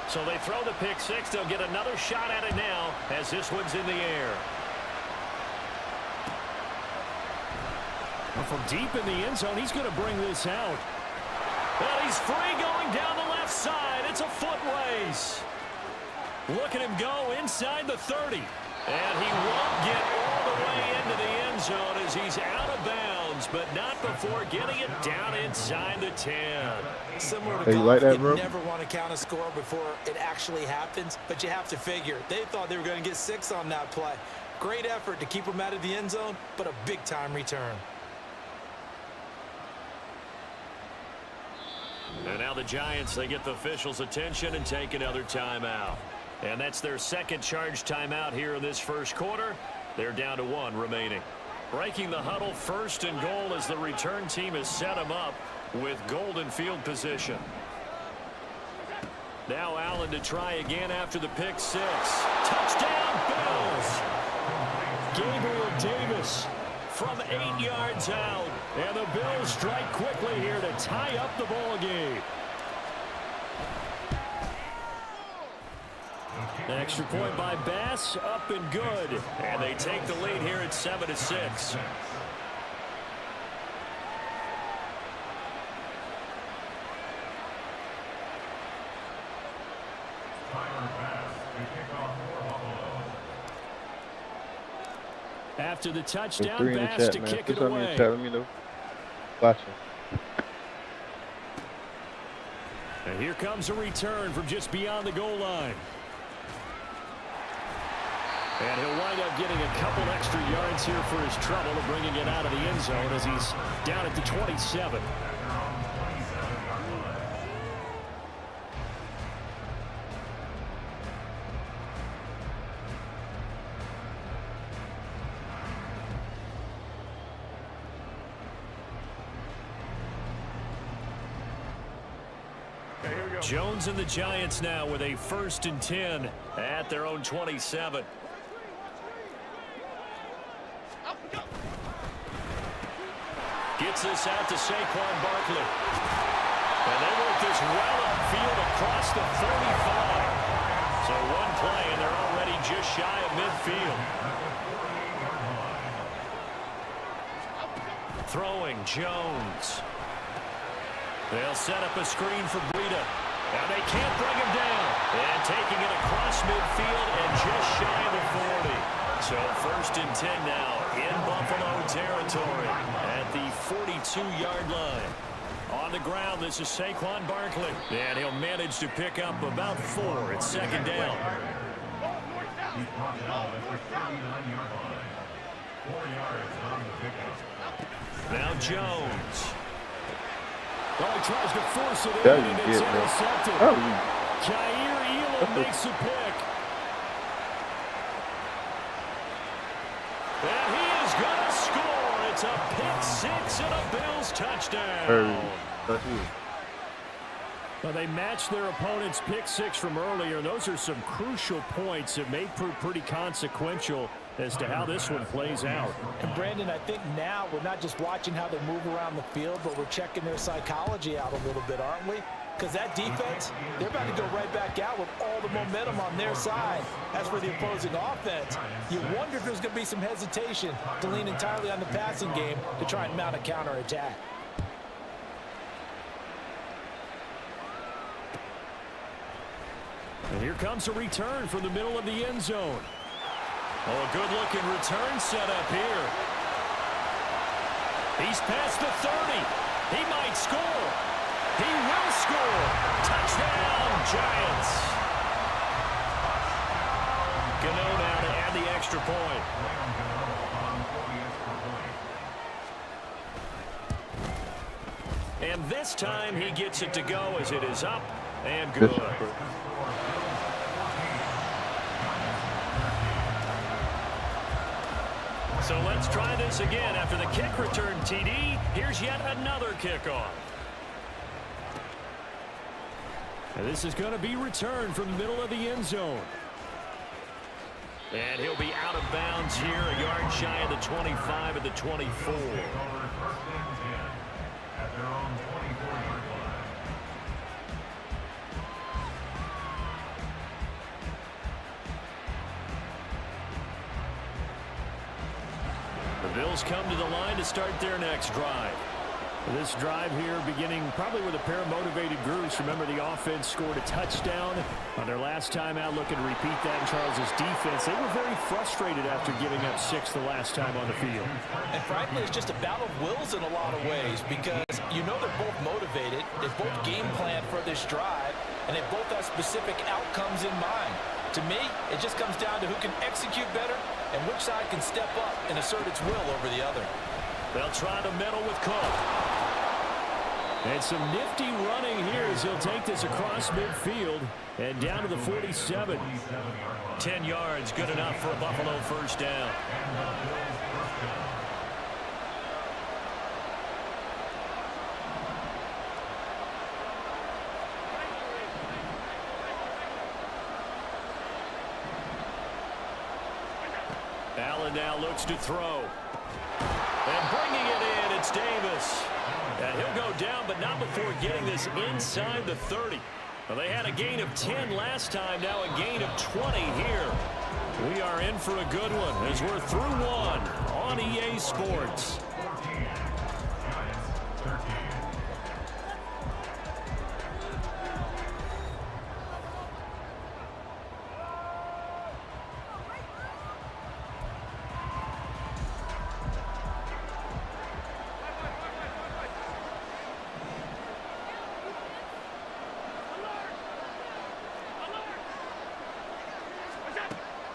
So they throw the pick 6. They'll get another shot at it now as this one's in the air. From deep in the end zone, he's going to bring this out. And he's free going down the left side. It's a foot race. Look at him go inside the 30. And he won't get all the way into the end zone as he's out of bounds, but not before getting it down inside the 10. Similar to golf, you never want to count a score before it actually happens, but you have to figure. They thought they were going to get 6 on that play. Great effort to keep them out of the end zone, but a big-time return. And now the Giants, they get the officials' attention and take another timeout. And that's their 2nd charge timeout here in this 1st quarter. They're down to 1 remaining. Breaking the huddle, 1st and goal as the return team has set them up with golden field position. Now Allen to try again after the pick 6. Touchdown, Bills! Gabriel Davis from 8 yards out. And the Bills strike quickly here to tie up the ball game. Extra point by Bass, up and good. And they take the lead here at 7-6. After the touchdown, Bass to kick it away. And here comes a return from just beyond the goal line. And he'll wind up getting a couple extra yards here for his trouble of bringing it out of the end zone as he's down at the 27. Jones and the Giants now with a 1st and 10 at their own 27. Gets this out to Saquon Barkley. And they work this well upfield across the 35. So one play, and they're already just shy of midfield. Throwing Jones. They'll set up a screen for Breida. Now they can't bring him down. And taking it across midfield and just shy of the 40. So 1st and 10 now in Buffalo territory at the 42-yard line. On the ground, this is Saquon Barkley. And he'll manage to pick up about 4 at 2nd down. Now Jones. Well, he tries to force it There in, you and get it's it. intercepted. Oh, Jair Elam makes a pick. And he is going to score. It's a pick 6 and a Bills touchdown. that's you. Well, they matched their opponent's pick 6 from earlier. Those are some crucial points that may prove pretty consequential as to how this one plays out. And Brandon, I think now we're not just watching how they move around the field, but we're checking their psychology out a little bit, aren't we? Because that defense, they're about to go right back out with all the momentum on their side. As for the opposing offense, you wonder if there's going to be some hesitation to lean entirely on the passing game to try and mount a counterattack. And here comes a return from the middle of the end zone. Oh, a good-looking return set up here. He's past the 30. He might score. He will score. Touchdown, Giants. Gano now to add the extra point. And this time he gets it to go as it is up and good. So let's try this again. After the kick return TD, here's yet another kickoff. And this is going to be returned from the middle of the end zone. And he'll be out of bounds here, a yard shy of the 25 at the 24. The Bills come to the line to start their next drive. This drive here beginning probably with a pair of motivated groups. Remember, the offense scored a touchdown on their last time out, looking to repeat that in Charles's defense. They were very frustrated after giving up 6 the last time on the field. And frankly, it's just a battle of wills in a lot of ways because you know they're both motivated, they both game plan for this drive, and they both have specific outcomes in mind. To me, it just comes down to who can execute better and which side can step up and assert its will over the other. They'll try to meddle with Cook. And some nifty running here as he'll take this across midfield and down to the 47. 10 yards, good enough for a Buffalo first down. Allen now looks to throw. And bringing it in, it's Davis. And he'll go down, but not before getting this inside the 30. Well, they had a gain of 10 last time, now a gain of 20 here. We are in for a good one as we're through one on EA Sports.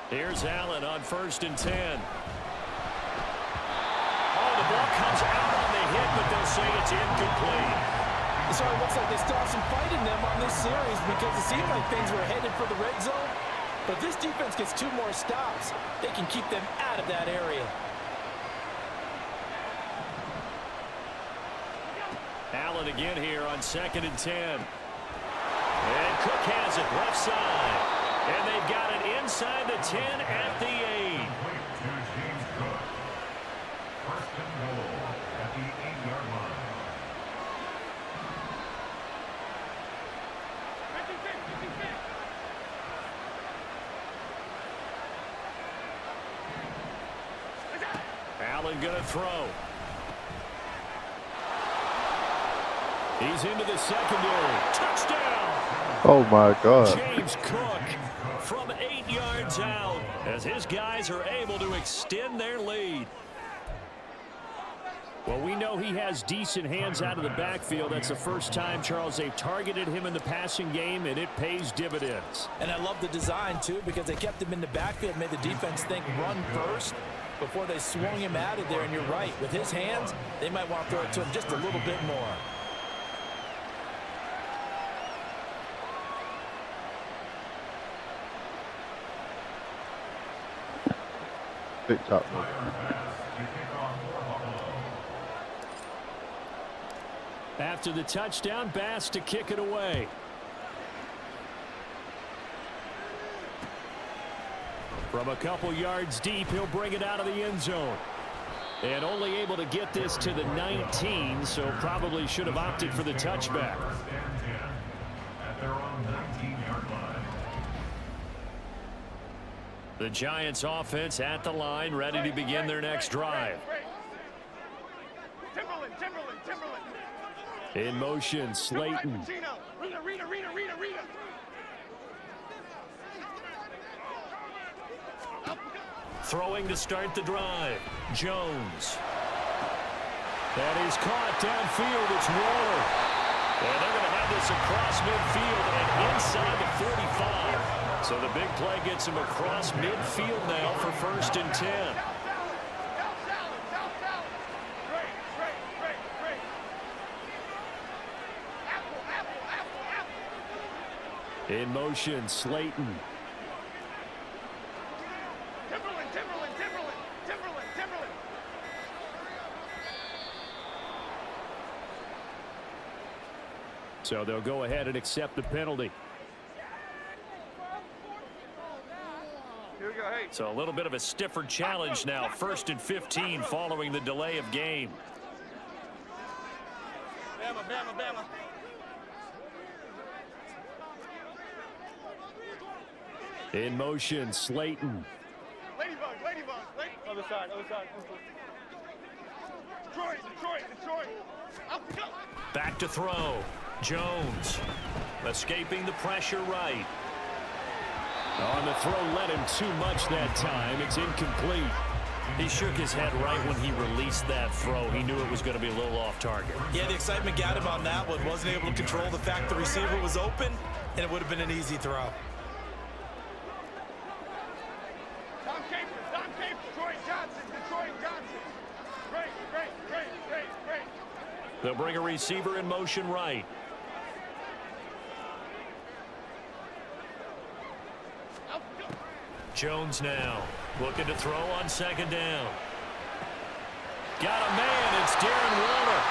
Here's Allen on 1st and 10. Oh, the ball comes out on the hit, but they'll say it's incomplete. So it looks like they still have some fight in them on this series because it seemed like things were headed for the red zone. But this defense gets 2 more stops. They can keep them out of that area. Allen again here on 2nd and 10. Cook has it left side. And they've got it inside the 10 at the 8. To James Cook. First and goal at the 8-yard line. Allen going to throw. He's into the secondary. Touchdown! Oh my God. James Cook from 8 yards out as his guys are able to extend their lead. Well, we know he has decent hands out of the backfield. That's the first time, Charles, they've targeted him in the passing game, and it pays dividends. And I love the design, too, because they kept him in the backfield, made the defense think run first before they swung him out of there. And you're right, with his hands, they might want to throw it to him just a little bit more. Big top. After the touchdown, Bass to kick it away. From a couple yards deep, he'll bring it out of the end zone. And only able to get this to the 19, so probably should have opted for the touchback. First and 10 at their own 19-yard line. The Giants offense at the line, ready to begin their next drive. In motion, Slayton. Throwing to start the drive. Jones. That is caught downfield. It's Waller. And they're going to have this across midfield and inside the 45. So the big play gets him across midfield now for first and 10. In motion, Slayton. So they'll go ahead and accept the penalty. So a little bit of a stiffer challenge now. First and 15 following the delay of game. Bama. In motion, Slayton. Ladybug. Other side. Detroit. Back to throw. Jones escaping the pressure right. On the throw, led him too much that time. It's incomplete. He shook his head right when he released that throw. He knew it was going to be a little off target. Yeah, the excitement got him on that one. Wasn't able to control the fact the receiver was open, and it would have been an easy throw. Tom Capers, Detroit Johnson. Great. They'll bring a receiver in motion right. Jones now looking to throw on second down. Got a man. It's Darren Waller.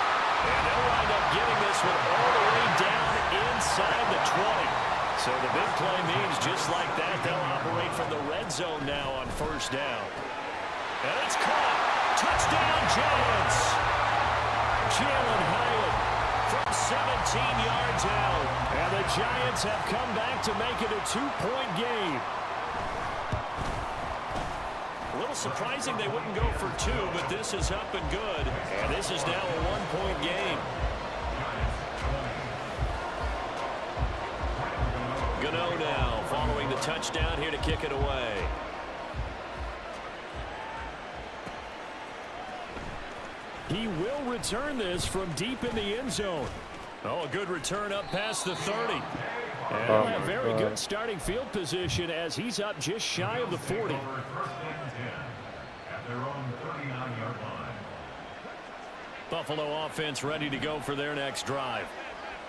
And they'll wind up getting this one all the way down inside the 20. So the big play means just like that, they'll operate from the red zone now on first down. And it's caught. Touchdown, Giants. Jalen Hyatt from 17 yards out. And the Giants have come back to make it a 2-point game. A little surprising they wouldn't go for 2, but this is up and good. And this is now a 1-point game. Gano now following the touchdown here to kick it away. He will return this from deep in the end zone. Oh, a good return up past the 30. And Oh, he'll have my very God. good starting field position as he's up just shy of the 40. First and 10 at their own 39-yard line. Buffalo offense ready to go for their next drive.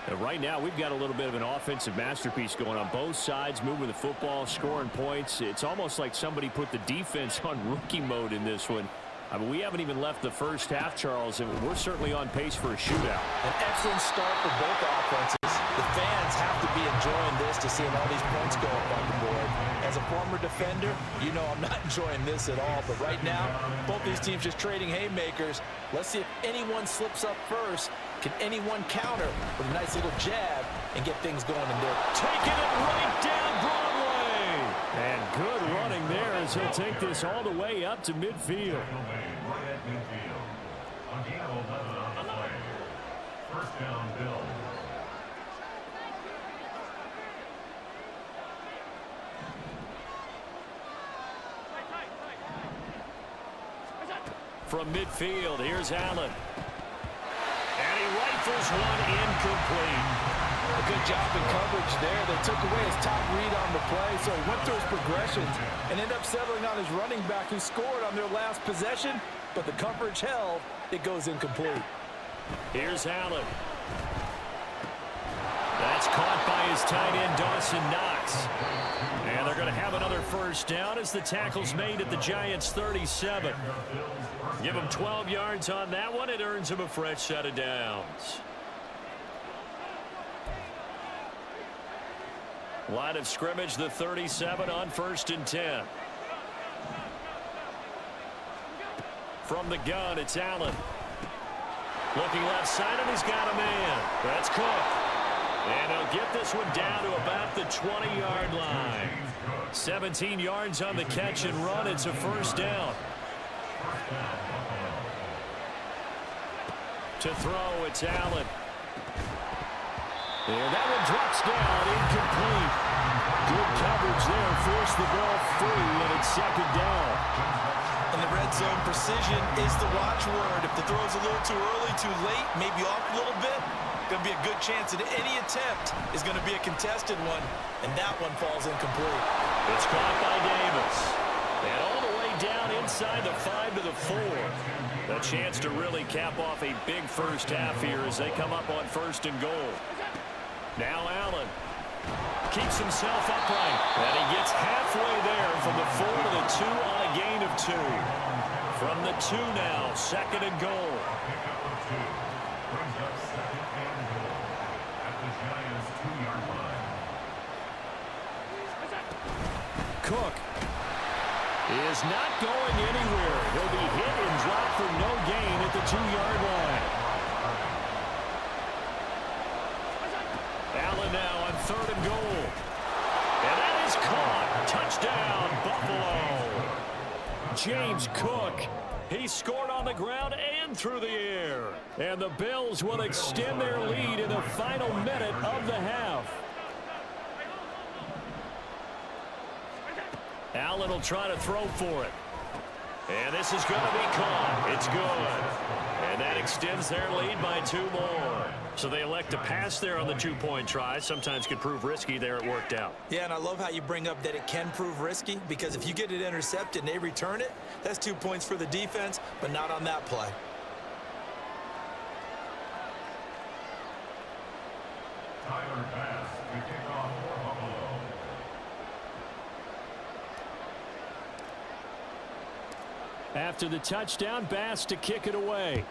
And right now, we've got a little bit of an offensive masterpiece going on both sides, moving the football, scoring points. It's almost like somebody put the defense on rookie mode in this one. I mean, we haven't even left the first half, Charles, and we're certainly on pace for a shootout. An excellent start for both offenses. The fans have to be enjoying this to seeing all these points go up on the board. As a former defender, you know I'm not enjoying this at all. But right now, both these teams just trading haymakers. Let's see if anyone slips up first. Can anyone counter with a nice little jab and get things going in there? Taking it right down Broadway. And good running there as he'll take this all the way up to midfield. Right at midfield. On gain of 11 on the play. First down, Bills. From midfield, here's Allen. And he rifles one incomplete. A good job in coverage there. They took away his top read on the play, so he went through his progressions and ended up settling on his running back who scored on their last possession, but the coverage held. It goes incomplete. Here's Allen. That's caught by his tight end, Dawson Knox. And they're going to have another first down as the tackle's made at the Giants' 37. Give him 12 yards on that one. It earns him a fresh set of downs. Line of scrimmage, the 37 on 1st and 10. From the gun, it's Allen. Looking left side, and he's got a man. That's Cook. And he'll get this one down to about the 20-yard line. 17 yards on the catch and run. It's a first down. To throw, it's Allen. And that one drops down, incomplete. Good coverage there, forced the ball free, and it's second down. In the red zone, precision is the watchword. If the throw's a little too early, too late, maybe off a little bit, going to be a good chance that any attempt is going to be a contested one, and that one falls incomplete. It's caught by Davis. And all the way down inside the 5 to the 4. A chance to really cap off a big first half here as they come up on 1st and goal. Now Allen keeps himself upright, and he gets halfway there from the 4 to the 2 on a gain of 2. From the 2 now, 2nd and goal. Brings up 2nd and goal at the Giants' 2-yard line. Cook is not going anywhere. He'll be hit and dropped for no gain at the 2-yard line. Allen now on 3rd and goal. And that is caught. Touchdown, Buffalo. James Cook. He scored on the ground and through the air. And the Bills will extend their lead in the final minute of the half. Allen will try to throw for it. And this is going to be caught. It's good. And that extends their lead by 2 more. So they elect to pass there on the 2-point try. Sometimes can prove risky there. It worked out. Yeah, and I love how you bring up that it can prove risky, because if you get it intercepted and they return it, that's 2 points for the defense, but not on that play. Tyler Bass to kick off for Buffalo. After the touchdown, Bass to kick it away.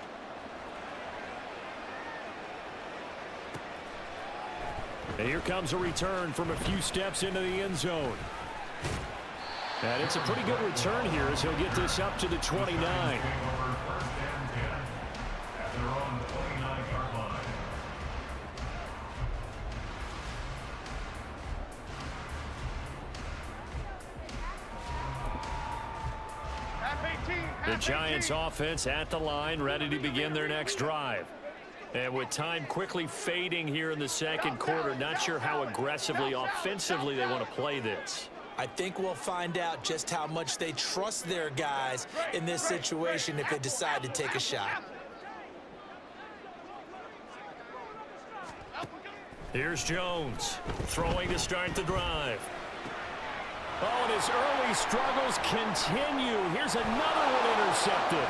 And here comes a return from a few steps into the end zone. And it's a pretty good return here as he'll get this up to the 29. Over 1st and 10 at their own 29-yard line. The Giants offense at the line, ready to begin their next drive. And with time quickly fading here in the 2nd quarter, not sure how aggressively, offensively they want to play this. I think we'll find out just how much they trust their guys in this situation if they decide to take a shot. Here's Jones, throwing to start the drive. Oh, and his early struggles continue. Here's another one intercepted.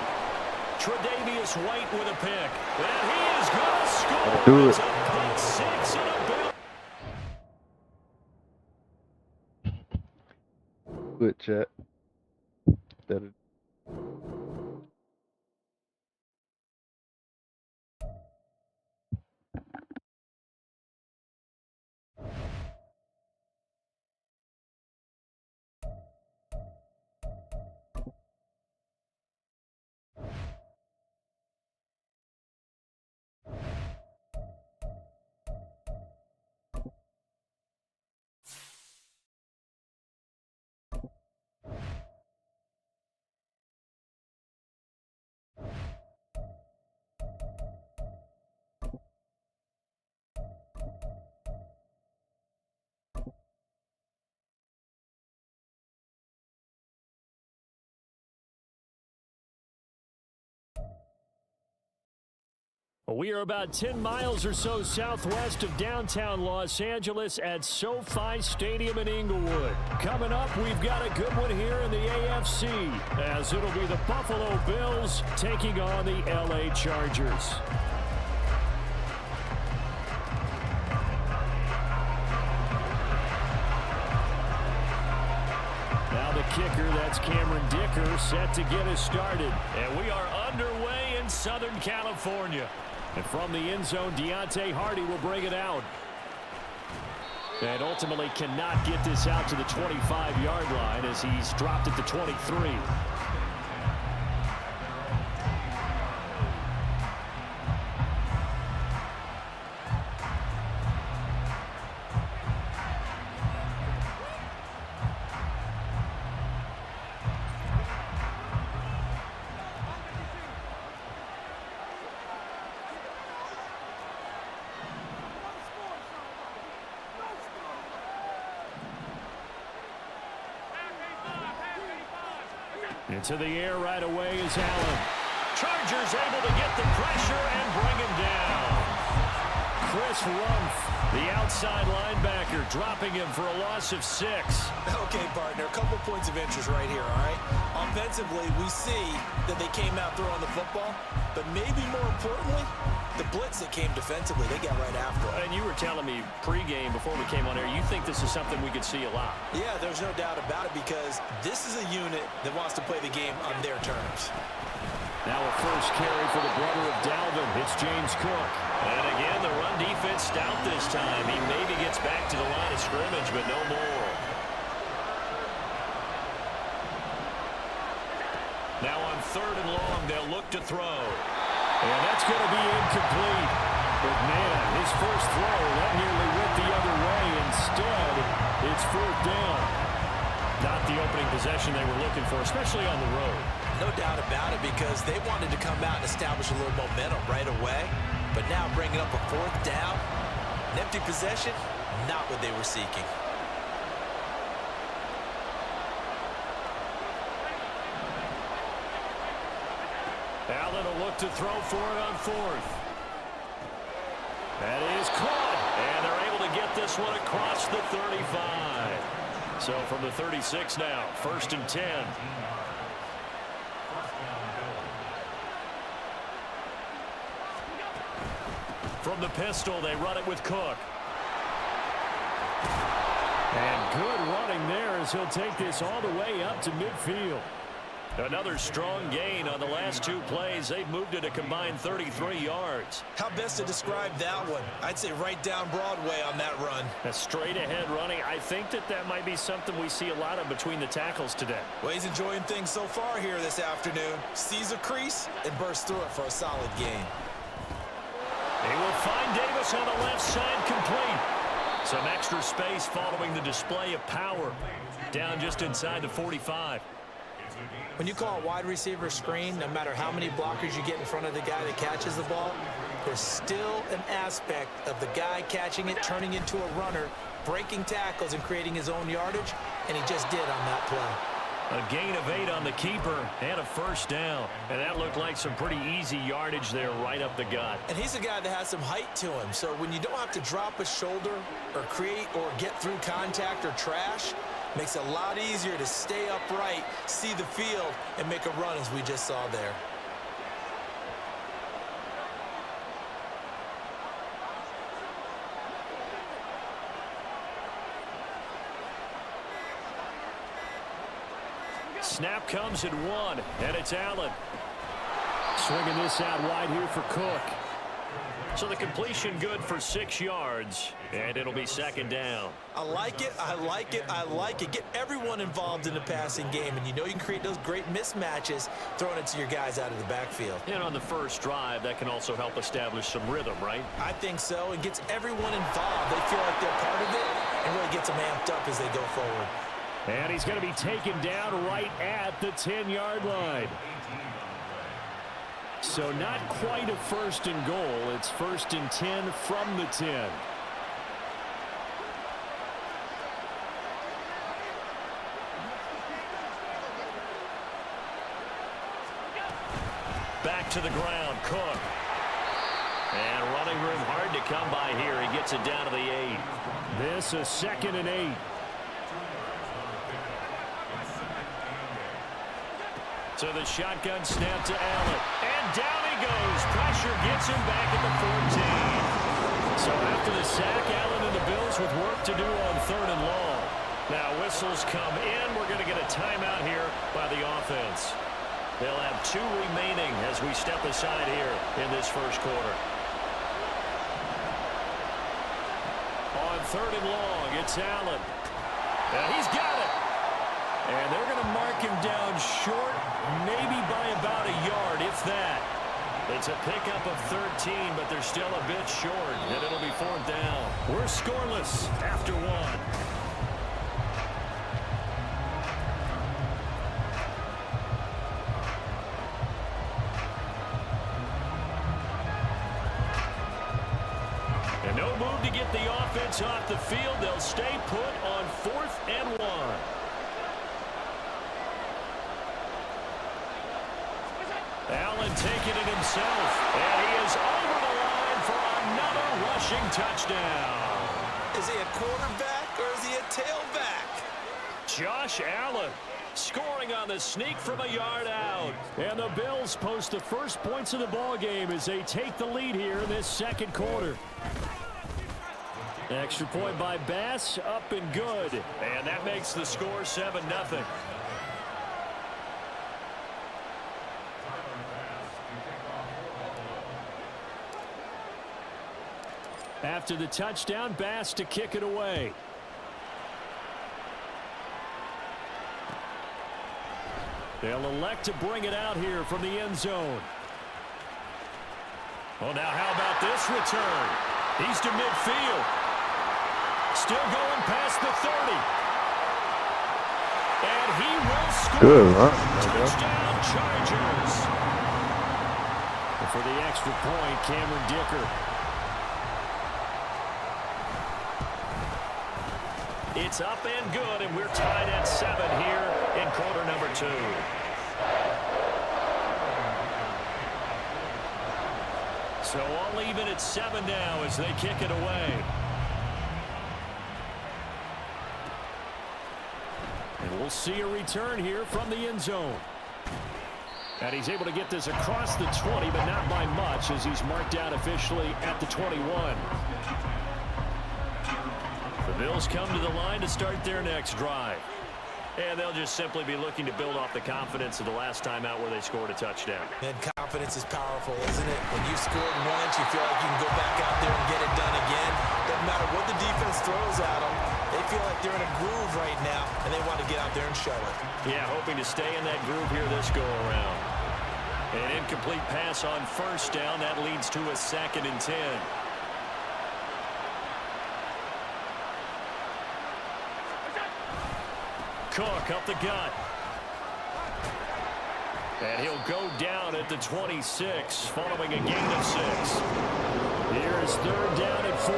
Tre'Davious White with a pick. And he is going to score. Do it. It's a pick 6 and a Good chat. That We are about 10 miles or so southwest of downtown Los Angeles at SoFi Stadium in Inglewood. Coming up, we've got a good one here in the AFC, as it'll be the Buffalo Bills taking on the LA Chargers. Now the kicker, that's Cameron Dicker, set to get us started. And we are underway in Southern California. And from the end zone, Deontay Hardy will bring it out. And ultimately cannot get this out to the 25-yard line as he's dropped at the 23. Into the air right away is Allen. Chargers able to get the pressure and bring him down. Chris Rumph, the outside linebacker, dropping him for a loss of 6. Okay, partner, a couple points of interest right here, all right? Offensively, we see that they came out throwing the football, but maybe more importantly, the blitz that came defensively, they got right after it. And you were telling me pregame before we came on air, you think this is something we could see a lot. Yeah, there's no doubt about it because this is a unit that wants to play the game on their terms. Now a first carry for the brother of Dalvin. It's James Cook. And again, the run defense stout this time. He maybe gets back to the line of scrimmage, but no more. Now on 3rd and long, they'll look to throw. And that's going to be incomplete. But man, his first throw, that nearly went the other way. Instead, it's 4th down. Not the opening possession they were looking for, especially on the road. No doubt about it because they wanted to come out and establish a little momentum right away. But now bringing up a 4th down, an empty possession, not what they were seeking. Allen will look to throw for it on 4th. That is caught. And they're able to get this one across the 35. So from the 36 now, 1st and 10. From the pistol, they run it with Cook. And good running there as he'll take this all the way up to midfield. Another strong gain on the last 2 plays. They've moved it a combined 33 yards. How best to describe that one? I'd say right down Broadway on that run. A straight ahead running. I think that might be something we see a lot of between the tackles today. Well, he's enjoying things so far here this afternoon. Sees a crease and bursts through it for a solid gain. He will find Davis on the left side, complete. Some extra space following the display of power. Down just inside the 45. When you call a wide receiver screen, no matter how many blockers you get in front of the guy that catches the ball, there's still an aspect of the guy catching it, turning into a runner, breaking tackles and creating his own yardage, and he just did on that play. A gain of 8 on the keeper and a 1st down. And that looked like some pretty easy yardage there right up the gut. And he's a guy that has some height to him, so when you don't have to drop a shoulder or create or get through contact or trash, makes it a lot easier to stay upright, see the field, and make a run as we just saw there. Snap comes at 1, and it's Allen. Swinging this out wide here for Cook. So the completion good for 6 yards, and it'll be 2nd down. I like it, I like it, I like it. Get everyone involved in the passing game, and you know you can create those great mismatches throwing it to your guys out of the backfield. And on the first drive, that can also help establish some rhythm, right? I think so. It gets everyone involved. They feel like they're part of it, and really gets them amped up as they go forward. And he's going to be taken down right at the 10-yard line. So not quite a 1st and goal. It's 1st and 10 from the 10. Back to the ground, Cook. And running room hard to come by here. He gets it down to the 8. This is 2nd and 8. So the shotgun snap to Allen. And down he goes. Pressure gets him back at the 14. So after the sack, Allen and the Bills with work to do on 3rd and long. Now whistles come in. We're going to get a timeout here by the offense. They'll have 2 remaining as we step aside here in this first quarter. On 3rd and long, it's Allen. And he's got it. And they're going to mark him down short, maybe by about a yard, if that. It's a pickup of 13, but they're still a bit short, and it'll be 4th down. We're scoreless after 1. And no move to get the offense off the field. They'll stay put on 4th and 1. Allen taking it himself. And he is over the line for another rushing touchdown. Is he a quarterback or is he a tailback? Josh Allen scoring on the sneak from a yard out. And the Bills post the first points of the ball game as they take the lead here in this second quarter. Extra point by Bass, up and good. And that makes the score 7-0. After the touchdown, Bass to kick it away. They'll elect to bring it out here from the end zone. Well, now how about this return? He's to midfield. Still going past the 30. And he will score. Good, huh? Touchdown, Chargers. And for the extra point, Cameron Dicker. It's up and good, and we're tied at 7 here in quarter number 2. So all even at 7 now as they kick it away. And we'll see a return here from the end zone. And he's able to get this across the 20, but not by much as he's marked out officially at the 21. The Bills come to the line to start their next drive. And they'll just simply be looking to build off the confidence of the last time out where they scored a touchdown. And confidence is powerful, isn't it? When you scored once, you feel like you can go back out there and get it done again. Doesn't matter what the defense throws at them. They feel like they're in a groove right now, and they want to get out there and show it. Yeah, hoping to stay in that groove here this go-around. An incomplete pass on first down. That leads to a 2nd and 10. Cook up the gut. And he'll go down at the 26 following a gain of 6. Here's 3rd down and 4.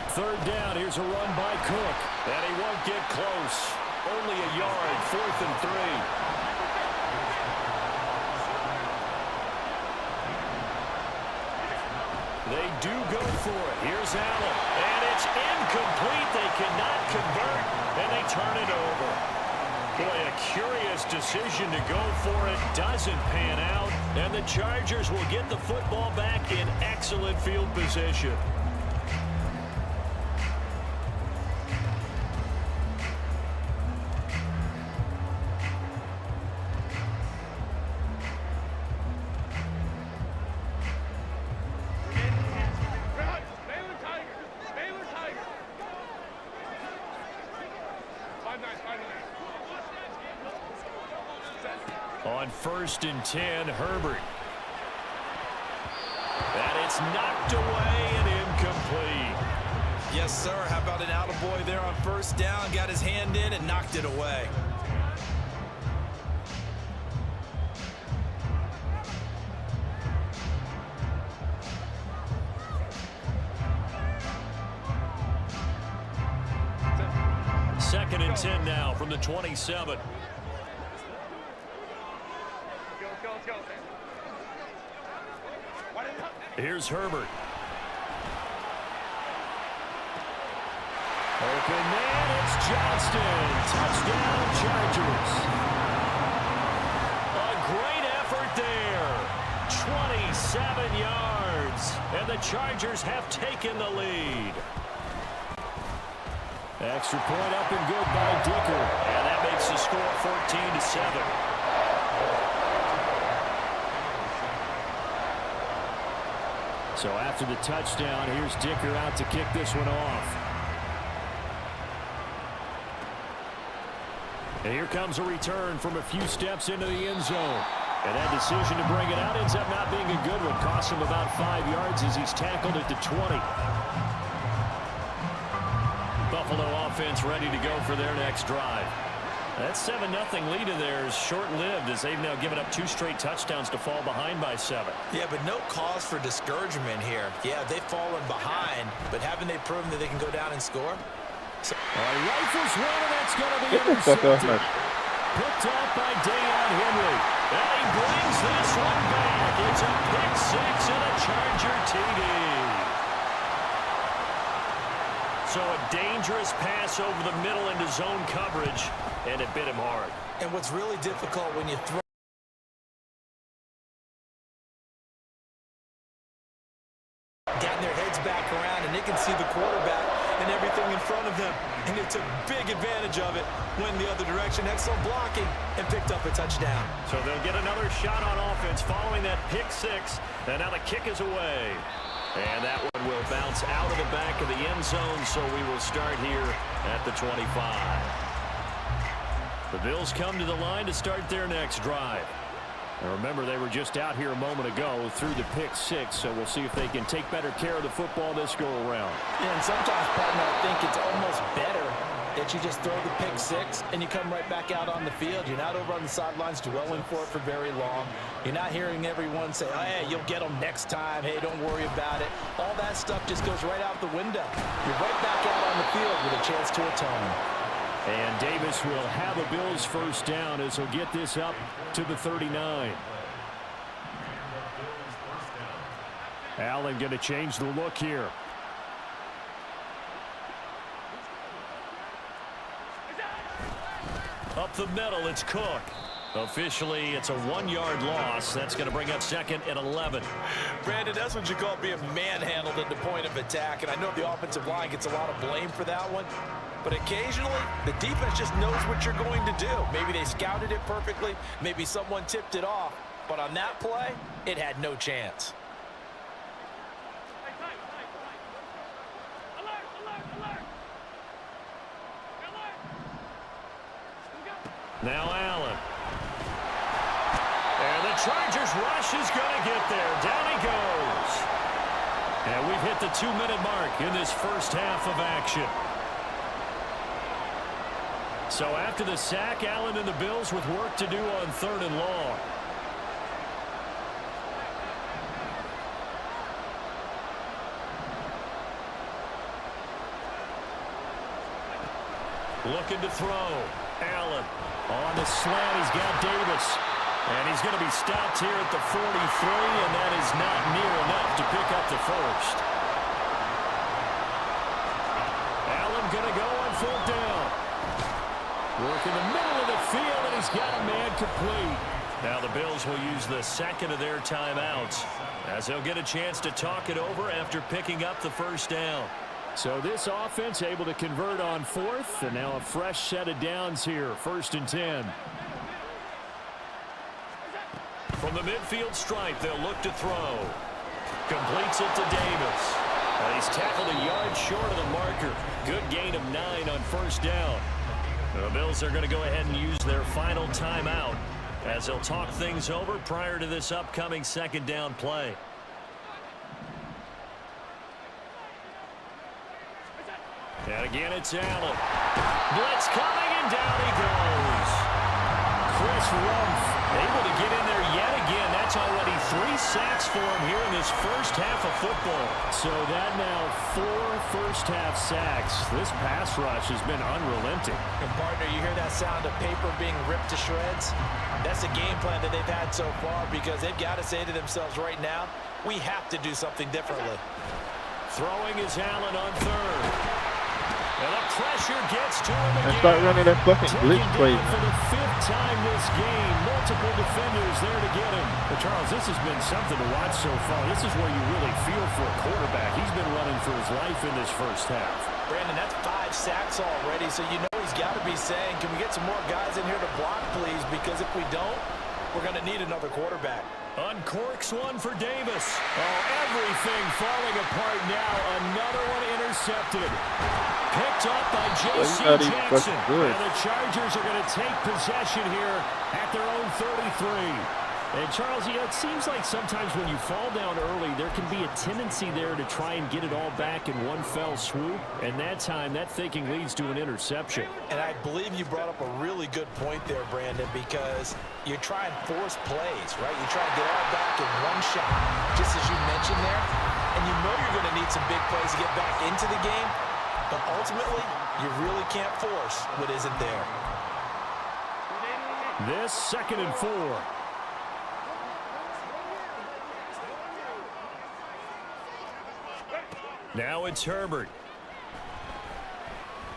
Third down, here's a run by Cook. And he won't get close. Only a yard, 4th and 3. They do go for it. Here's Allen. And it's incomplete. They cannot convert. And they turn it over. Boy, a curious decision to go for it. Doesn't pan out. And the Chargers will get the football back in excellent field position. On 1st and 10, Herbert. And it's knocked away and incomplete. Yes, sir. How about an attaboy there on 1st down? Got his hand in and knocked it away. 10 now from the 27. Let's go. Here's Herbert. Open man, it's Johnston. Touchdown, Chargers. A great effort there. 27 yards. And the Chargers have taken the lead. Extra point up and good by Dicker. And that makes the score 14-7. So after the touchdown, here's Dicker out to kick this one off. And here comes a return from a few steps into the end zone. And that decision to bring it out ends up not being a good one. Cost him about 5 yards as he's tackled at the 20. Buffalo offense ready to go for their next drive. That 7-0 lead of theirs short-lived as they've now given up 2 straight touchdowns to fall behind by 7. Yeah, but no cause for discouragement here. Yeah, they've fallen behind, but haven't they proven that they can go down and score? So, rifles one, and that's going to be Get the fuck off intercepted. my... Picked up by Dayon Henry. And he brings this one back. It's a pick 6 and a Charger TD. So a dangerous pass over the middle into zone coverage, and it bit him hard. And what's really difficult when you throw getting their heads back around and they can see the quarterback and everything in front of them, and they took big advantage of it, went the other direction, excellent blocking, and picked up a touchdown. So they'll get another shot on offense following that pick 6, and now the kick is away. And that one will bounce out of the back of the end zone, so we will start here at the 25. The Bills come to the line to start their next drive. And remember, they were just out here a moment ago through the pick 6, so we'll see if they can take better care of the football this go-around. Yeah, and sometimes, partner, I think it's almost better that you just throw the pick 6 and you come right back out on the field. You're not over on the sidelines dwelling for it for very long. You're not hearing everyone say, oh, hey, you'll get them next time. Hey, don't worry about it. All that stuff just goes right out the window. You're right back out on the field with a chance to atone. And Davis will have a Bills first down as he'll get this up to the 39. Allen going to change the look here. Up the middle, it's Cook. Officially, it's a 1-yard loss. That's going to bring up 2nd and 11. Brandon, that's what you call being manhandled at the point of attack, and I know the offensive line gets a lot of blame for that one, but occasionally the defense just knows what you're going to do. Maybe they scouted it perfectly, maybe someone tipped it off, but on that play, it had no chance. Now Allen. And the Chargers rush is going to get there. Down he goes. And we've hit the 2-minute mark in this first half of action. So after the sack, Allen and the Bills with work to do on 3rd and long. Looking to throw. Allen on the slant. He's got Davis. And he's going to be stopped here at the 43, and that is not near enough to pick up the first. Allen going to go on 4th down. Work in the middle of the field, and he's got a man complete. Now the Bills will use the 2nd of their timeouts as they'll get a chance to talk it over after picking up the first down. So this offense able to convert on 4th, and now a fresh set of downs here, 1st and 10. From the midfield stripe, they'll look to throw. Completes it to Davis. He's tackled a yard short of the marker. Good gain of 9 on 1st down. The Bills are going to go ahead and use their final timeout as they'll talk things over prior to this upcoming 2nd down play. And again, it's Allen. Blitz coming, and down he goes. Chris Rumph able to get in there yet again. That's already 3 sacks for him here in this first half of football. So that now 4 first-half sacks. This pass rush has been unrelenting. And partner, you hear that sound of paper being ripped to shreds? That's the game plan that they've had so far, because they've got to say to themselves right now, we have to do something differently. Throwing is Allen on third. And the pressure gets to him again. And start running that fucking blitz play. For the 5th time this game, multiple defenders there to get him. But Charles, this has been something to watch so far. This is where you really feel for a quarterback. He's been running for his life in this first half. Brandon, that's 5 sacks already, so you know he's got to be saying, can we get some more guys in here to block, please? Because if we don't, we're going to need another quarterback. Uncorks one for Davis. Oh, everything falling apart now. Another one intercepted. Picked up by J.C. Jackson. And the Chargers are going to take possession here at their own 33. And Charles, you know, it seems like sometimes when you fall down early, there can be a tendency there to try and get it all back in one fell swoop. And that time, that thinking leads to an interception. And I believe you brought up a really good point there, Brandon, because you try and force plays, right? You try to get all back in one shot, just as you mentioned there. And you know you're going to need some big plays to get back into the game. But ultimately, you really can't force what isn't there. This 2nd and 4. Now it's Herbert.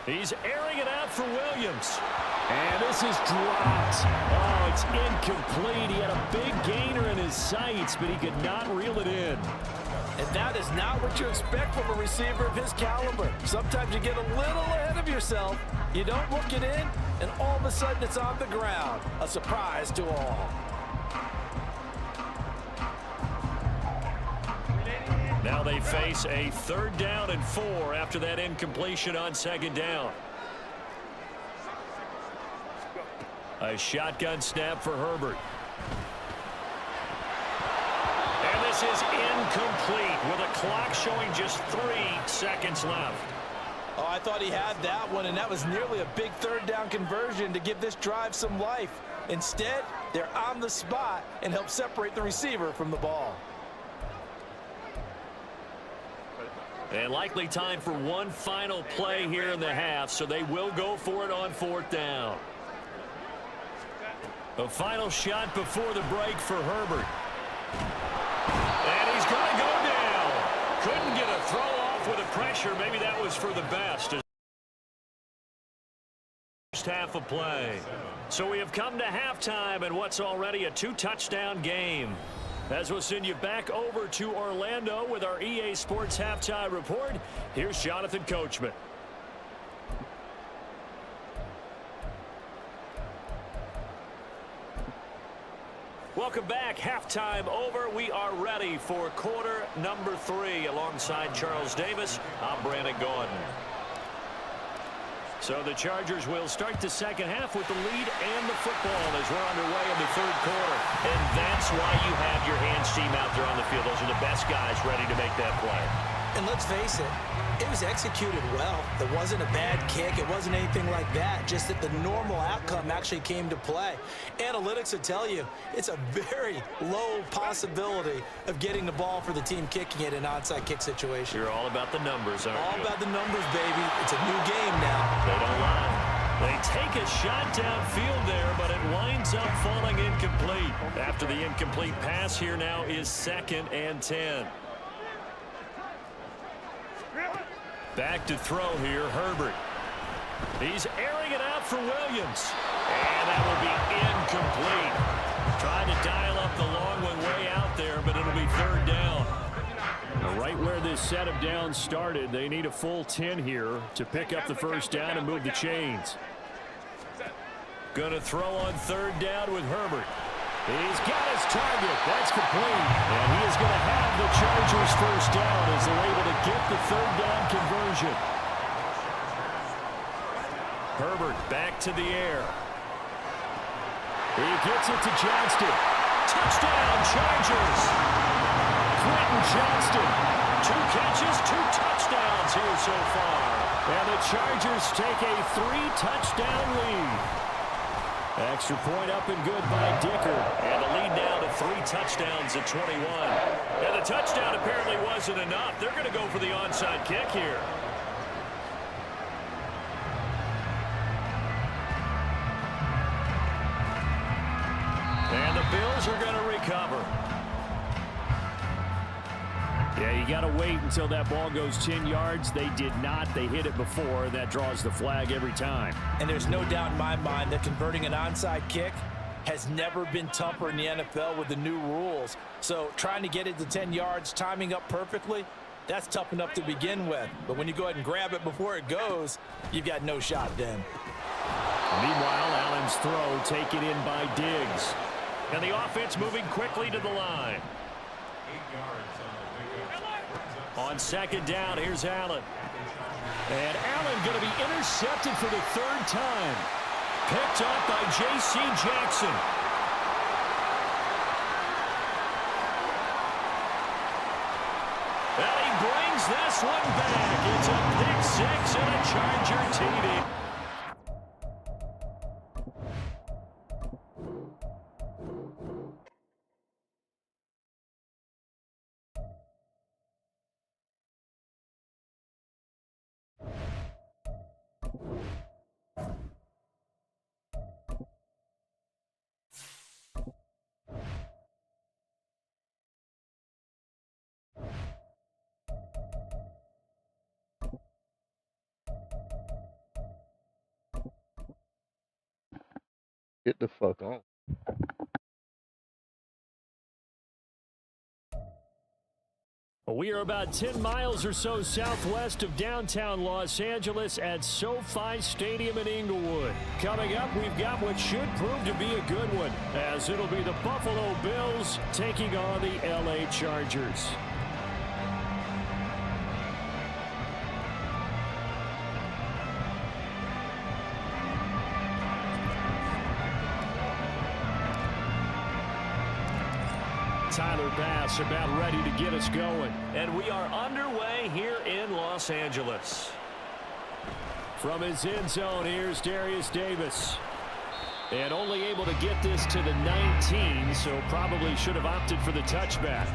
He's airing it out for Williams. And this is dropped. Oh, it's incomplete. He had a big gainer in his sights, but he could not reel it in. And that is not what you expect from a receiver of his caliber. Sometimes you get a little ahead of yourself. You don't look it in, and all of a sudden it's on the ground. A surprise to all. Now they face a 3rd down and 4 after that incompletion on 2nd down. A shotgun snap for Herbert. And this is incomplete with a clock showing just 3 seconds left. Oh, I thought he had that one, and that was nearly a big 3rd down conversion to give this drive some life. Instead, they're on the spot and help separate the receiver from the ball. And likely time for one final play here in the half, so they will go for it on 4th down. A final shot before the break for Herbert. And he's going to go down. Couldn't get a throw off with the pressure. Maybe that was for the best. First half of play. So we have come to halftime and what's already a 2-touchdown game. As we'll send you back over to Orlando with our EA Sports Halftime Report, here's Jonathan Coachman. Welcome back. Halftime over. We are ready for quarter number 3 alongside Charles Davis. I'm Brandon Gordon. So the Chargers will start the second half with the lead and the football as we're underway in the 3rd quarter. And that's why you have your hands team out there on the field. Those are the best guys ready to make that play. And let's face it, it was executed well. It wasn't a bad kick. It wasn't anything like that. Just that the normal outcome actually came to play. Analytics will tell you it's a very low possibility of getting the ball for the team kicking it in an onside kick situation. You're all about the numbers, aren't you? All about the numbers, baby. It's a new game now. They don't lie. They take a shot downfield there, but it winds up falling incomplete. After the incomplete pass, here now is 2nd and 10. Back to throw here, Herbert. He's airing it out for Williams. And that will be incomplete. Trying to dial up the long one way out there, but it'll be 3rd down. Now, right where this set of downs started, they need a full 10 here to pick up the 1st down and move the chains. Gonna throw on 3rd down with Herbert. He's got his target. That's complete. And he is going to have the Chargers 1st down as they're able to get the 3rd down conversion. Herbert back to the air. He gets it to Johnston. Touchdown, Chargers. Quentin Johnston. 2 catches, 2 touchdowns here so far. And the Chargers take a 3-touchdown lead. Extra point up and good by Dicker. And the lead now to 3 touchdowns at 21. And the touchdown apparently wasn't enough. They're going to go for the onside kick here. And the Bills are going to recover. Yeah, you got to wait until that ball goes 10 yards. They did not. They hit it before. That draws the flag every time. And there's no doubt in my mind that converting an onside kick has never been tougher in the NFL with the new rules. So trying to get it to 10 yards, timing up perfectly, that's tough enough to begin with. But when you go ahead and grab it before it goes, you've got no shot then. Meanwhile, Allen's throw taken in by Diggs. And the offense moving quickly to the line. 8 yards on the pickup. On second down, here's Allen. And Allen going to be intercepted for the third time. Picked up by J.C. Jackson. And he brings this one back. It's a pick six and a Charger TD. Get the fuck on. We are about 10 miles or so southwest of downtown Los Angeles at SoFi Stadium in Inglewood. Coming up, we've got what should prove to be a good one, as it'll be the Buffalo Bills taking on the LA Chargers. Tyler Bass about ready to get us going. And we are underway here in Los Angeles. From his end zone, here's Darius Davis. And only able to get this to the 19, so probably should have opted for the touchback.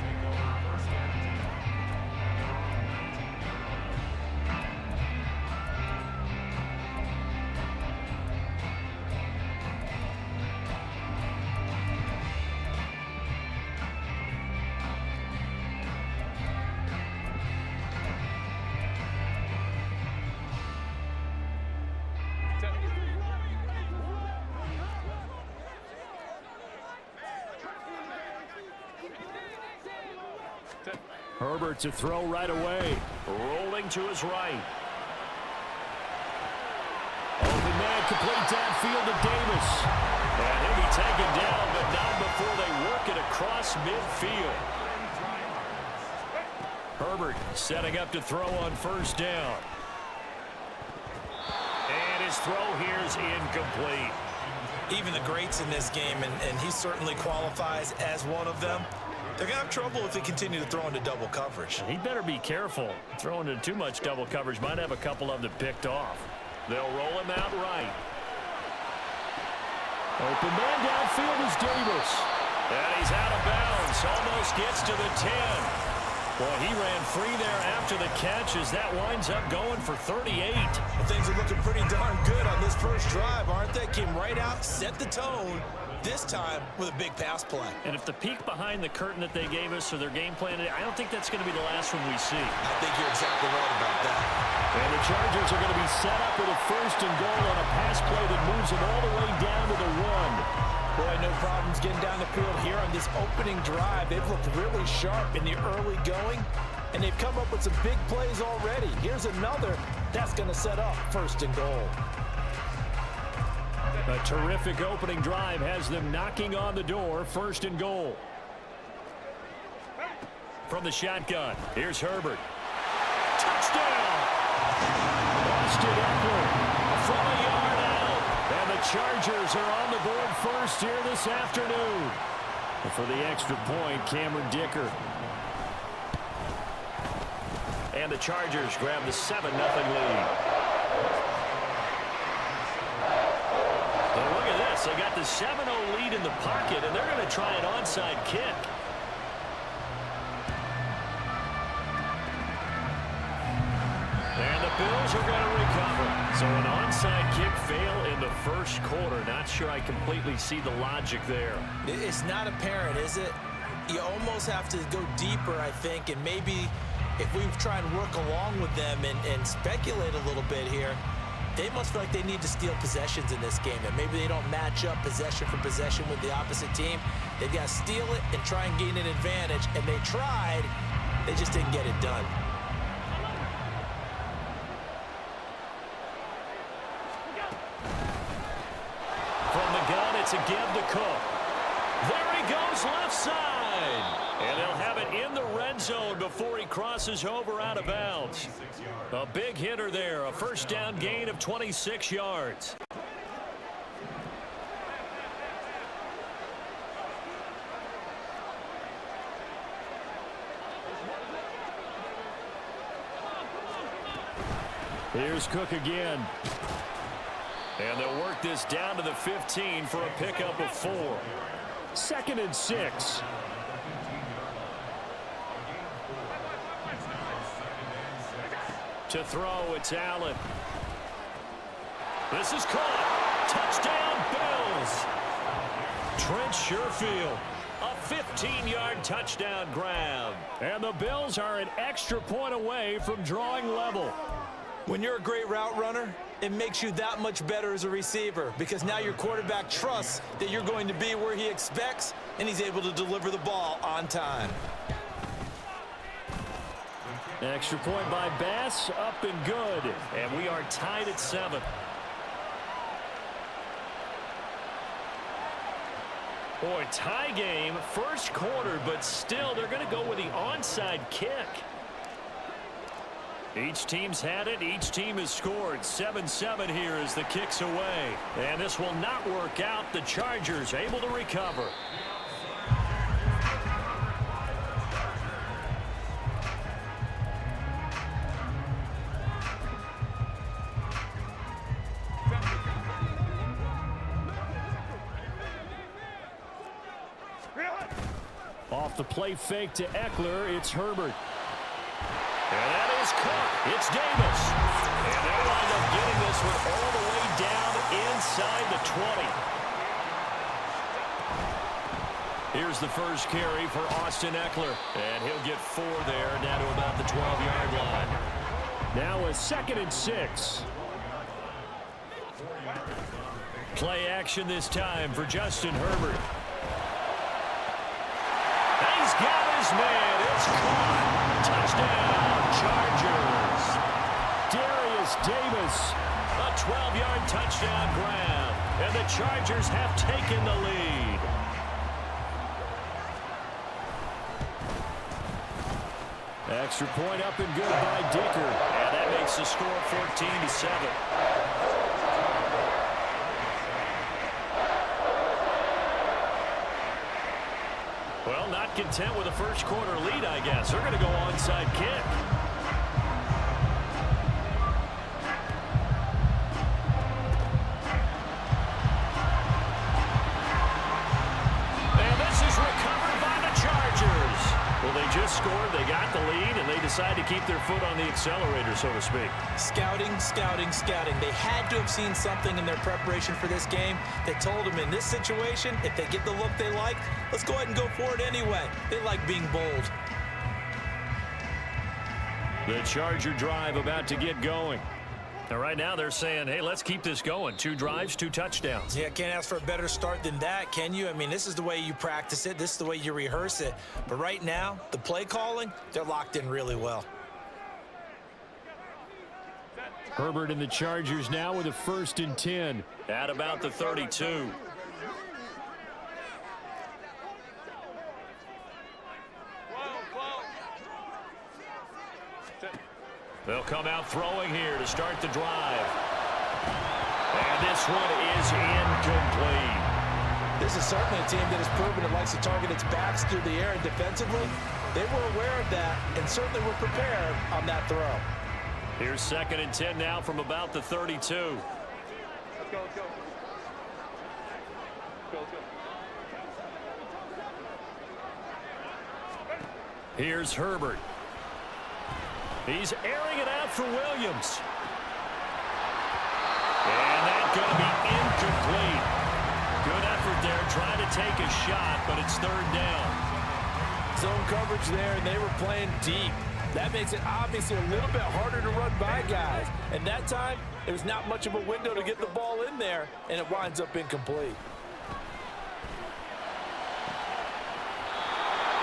Herbert to throw right away. Rolling to his right. Open man complete downfield to Davis. And he'll be taken down, but not before they work it across midfield. Herbert setting up to throw on first down. And his throw here is incomplete. Even the greats in this game, and he certainly qualifies as one of them, they're going to have trouble if they continue to throw into double coverage. He better be careful. Throwing into too much double coverage might have a couple of them picked off. They'll roll him out right. Open man downfield is Davis. And he's out of bounds. Almost gets to the 10. Boy, he ran free there after the catch as that winds up going for 38. Well, things are looking pretty darn good on this first drive, aren't they? Came right out, set the tone, this time with a big pass play. And if the peek behind the curtain that they gave us or their game plan, I don't think that's going to be the last one we see. I think you're exactly right about that. And the Chargers are going to be set up with a first and goal on a pass play that moves them all the way down to the 1. Boy, no problems getting down the field here on this opening drive. They've looked really sharp in the early going, and they've come up with some big plays already. Here's another that's going to set up first and goal. A terrific opening drive has them knocking on the door, first and goal. From the shotgun, here's Herbert. Touchdown! Austin Eckler from a yard out. And the Chargers are on the board first here this afternoon. And for the extra point, Cameron Dicker. And the Chargers grab the 7-0 lead. They got the 7-0 lead in the pocket, and they're going to try an onside onside kick. And the Bills are going to recover. So an onside kick fail in the first quarter. Not sure I completely see the logic there. It's not apparent, is it? You almost have to go deeper, I think, and maybe if we try and work along with them and speculate a little bit here, they must feel like they need to steal possessions in this game, and maybe they don't match up possession for possession with the opposite team. They've got to steal it and try and gain an advantage, and they tried. They just didn't get it done. From the gun, it's a give to Cook. There he goes left side. And they'll have it in the red zone before he crosses over out of bounds. A big hitter there, a first down gain of 26 yards. Here's Cook again. And they'll work this down to the 15 for a pickup of 4. 2nd and 6. To throw, it's Allen. This is caught. Touchdown, Bills. Trent Sherfield, a 15-yard touchdown grab. And the Bills are an extra point away from drawing level. When you're a great route runner, it makes you that much better as a receiver because now your quarterback trusts that you're going to be where he expects, and he's able to deliver the ball on time. Extra point by Bass, up and good. And we are tied at 7. Boy, tie game, first quarter, but still they're going to go with the onside kick. Each team's had it. Each team has scored. 7-7 here as the kick's away. And this will not work out. The Chargers able to recover. Off the play fake to Eckler, it's Herbert. And that is Cook. It's Davis. And they wind up getting this one all the way down inside the 20. Here's the first carry for Austin Eckler. And he'll get 4 there, down to about the 12-yard line. Now a 2nd and 6. Play action this time for Justin Herbert. He's got his man. It's caught. Touchdown, Chargers. Darius Davis. A 12-yard touchdown grab. And the Chargers have taken the lead. Extra point up and good by Dicker. And that makes the score 14-7. Well, not content with a first quarter lead, I guess. They're going to go onside kick. And this is recovered by the Chargers. Well, they just scored, they got the lead, and they decide to keep their foot on the accelerator, so to speak. Scouting, scouting, scouting. They had to have seen something in their preparation for this game that told them in this situation, if they get the look they like, let's go ahead and go for it anyway. They like being bold. The Charger drive about to get going. And right now they're saying, hey, let's keep this going. 2 drives, 2 touchdowns. Yeah, can't ask for a better start than that, can you? I mean, this is the way you practice it. This is the way you rehearse it. But right now, the play calling, they're locked in really well. Herbert and the Chargers now with a 1st and 10. At about the 32. They'll come out throwing here to start the drive. And this one is incomplete. This is certainly a team that has proven it likes to target its backs through the air, and defensively, they were aware of that and certainly were prepared on that throw. Here's 2nd and 10 now from about the 32. Let's go, let's go. Let's go, let's go. Here's Herbert. He's airing it out for Williams. And that's going to be incomplete. Good effort there, trying to take a shot, but it's third down. Zone coverage there, and they were playing deep. That makes it obviously a little bit harder to run by guys. And that time, there was not much of a window to get the ball in there, and it winds up incomplete.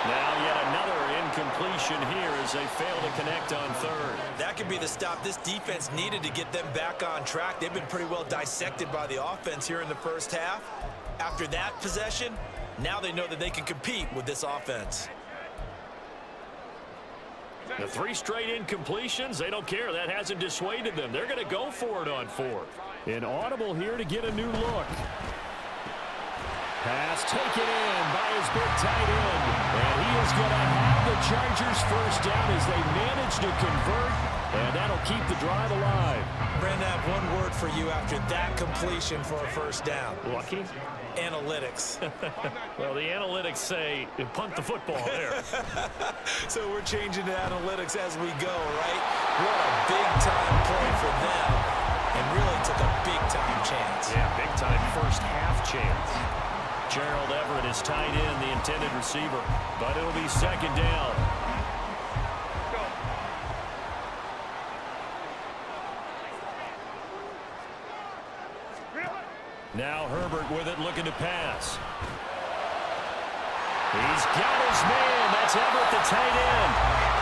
Now yet another incompletion here as they fail to connect on third. That could be the stop this defense needed to get them back on track. They've been pretty well dissected by the offense here in the first half. After that possession, now they know that they can compete with this offense. The 3 straight incompletions, they don't care. That hasn't dissuaded them. They're going to go for it on fourth. An audible here to get a new look. Pass taken in by his big tight end. And he is going to have the Chargers first down as they manage to convert. And that'll keep the drive alive. Brandon, I have one word for you after that completion for a first down. Lucky? Analytics. Well, the analytics say punt the football there. So we're changing to analytics as we go, right? What a big-time play for them. And really took a big-time chance. Yeah, big-time first half chance. Gerald Everett is tied in, the intended receiver, but it'll be second down. Now Herbert with it, looking to pass. He's got his man. That's Everett, the tight end.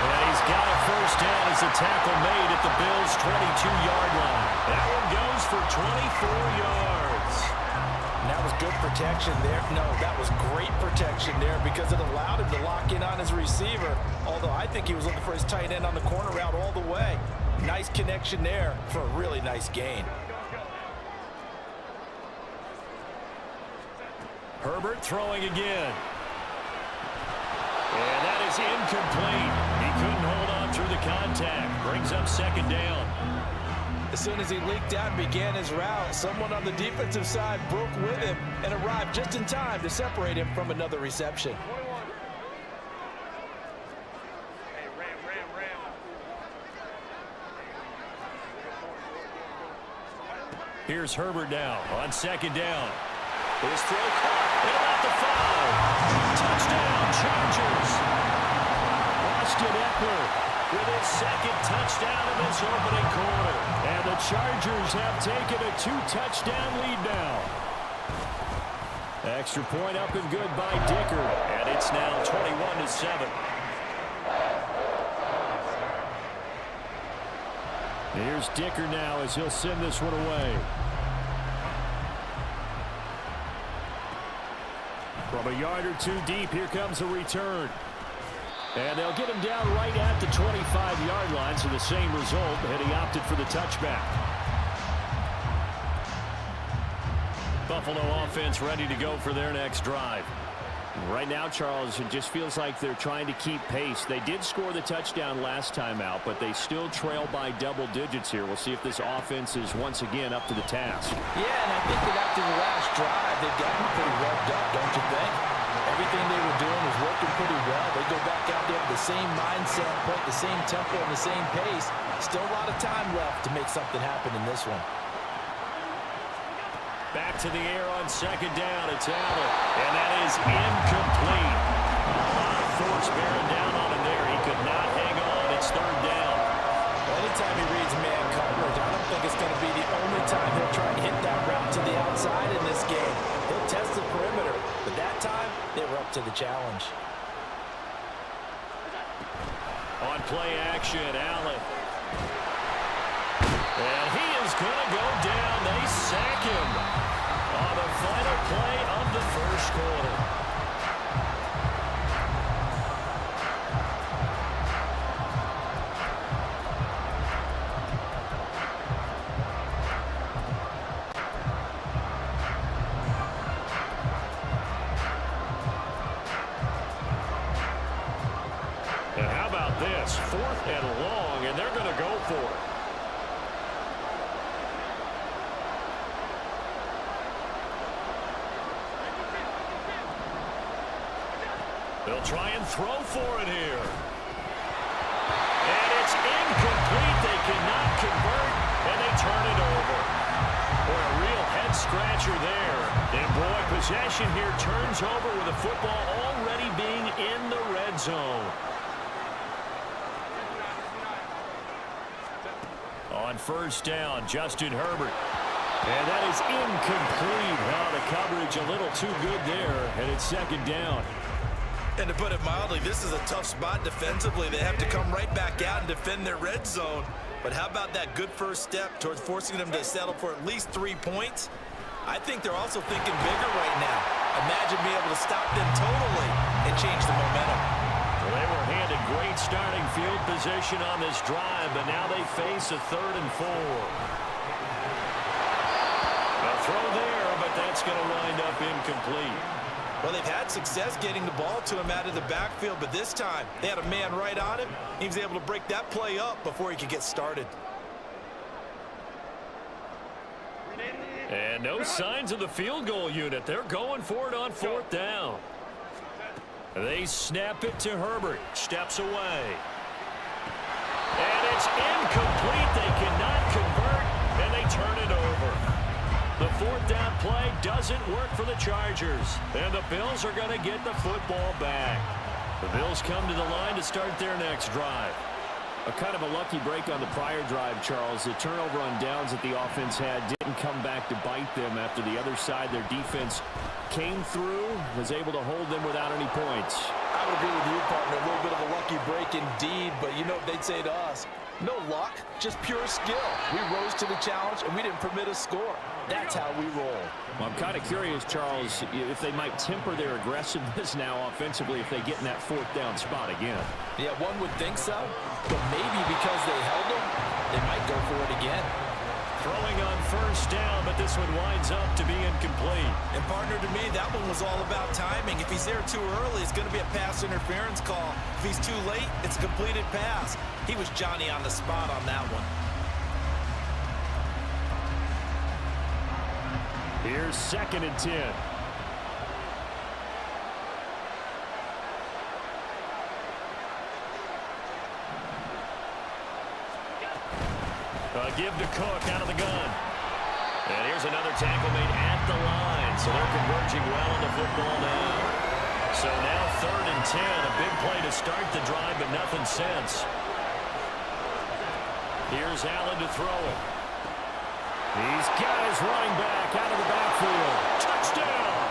And he's got a first down as the tackle made at the Bills' 22-yard line. That one goes for 24 yards. And that was good protection there. No, that was great protection there because it allowed him to lock in on his receiver. Although I think he was looking for his tight end on the corner route all the way. Nice connection there for a really nice gain. Herbert throwing again. And that is incomplete. He couldn't hold on through the contact. Brings up second down. As soon as he leaked out and began his route, someone on the defensive side broke with him and arrived just in time to separate him from another reception. Here's Herbert now on second down. His throw caught. And about the 5. Touchdown, Chargers. Austin Eckler with his second touchdown in this opening quarter. And the Chargers have taken a 2-touchdown lead now. Extra point up and good by Dicker. And it's now 21-7. Here's Dicker now as he'll send this one away. From a yard or two deep, here comes a return. And they'll get him down right at the 25-yard line, so the same result, and he opted for the touchback. Buffalo offense ready to go for their next drive. Right now, Charles, it just feels like they're trying to keep pace. They did score the touchdown last time out, but they still trail by double digits here. We'll see if this offense is once again up to the task. Yeah, and I think that after the last drive, they've gotten pretty revved up, don't you think? Everything they were doing was working pretty well. They go back out there with the same mindset, put the same tempo and the same pace. Still a lot of time left to make something happen in this one. Back to the air on second down. It's Allen. And that is incomplete. A lot of force bearing down on him there. He could not hang on. It's third down. Well, anytime he reads man coverage, I don't think it's going to be the only time he'll try and hit that route to the outside in this game. He'll test the perimeter. But that time, they were up to the challenge. On play action, Allen. And he is going to go down. They sack him on the final play of the first quarter. And how about this? 4th and long, and they're going to go for it. They'll try and throw for it here. And it's incomplete. They cannot convert, and they turn it over. Boy, a real head-scratcher there. And, boy, possession here turns over with the football already being in the red zone. On first down, Justin Herbert. And that is incomplete. Well, the coverage a little too good there, and it's second down. And to put it mildly, this is a tough spot defensively. They have to come right back out and defend their red zone. But how about that good first step towards forcing them to settle for at least 3 points? I think they're also thinking bigger right now. Imagine being able to stop them totally and change the momentum. Well, they were handed great starting field position on this drive, but now they face a 3rd and 4. A throw there, but that's going to wind up incomplete. Well, they've had success getting the ball to him out of the backfield, but this time they had a man right on him. He was able to break that play up before he could get started. And no signs of the field goal unit. They're going for it on 4th down. They snap it to Herbert. Steps away. And it's incomplete. They cannot convert, and they turn it over. The 4th down play doesn't work for the Chargers. And the Bills are going to get the football back. The Bills come to the line to start their next drive. A kind of a lucky break on the prior drive, Charles. The turnover on downs that the offense had didn't come back to bite them after the other side. Their defense came through, was able to hold them without any points. I would agree with you, partner. A little bit of a lucky break indeed, but you know what they'd say to us? No luck, just pure skill. We rose to the challenge, and we didn't permit a score. That's how we roll. Well, I'm kind of curious, Charles, if they might temper their aggressiveness now offensively if they get in that 4th down spot again. Yeah, one would think so, but maybe because they held them, they might go for it again. Throwing on first down, but this one winds up to be incomplete. And partner, to me, that one was all about timing. If he's there too early, it's going to be a pass interference call. If he's too late, it's a completed pass. He was Johnny on the spot on that one. Here's 2nd and 10. Give to Cook out of the gun. And here's another tackle made at the line. So they're converging well on the football now. So now 3rd and 10. A big play to start the drive, but nothing since. Here's Allen to throw it. He's got his running back out of the backfield. Touchdown!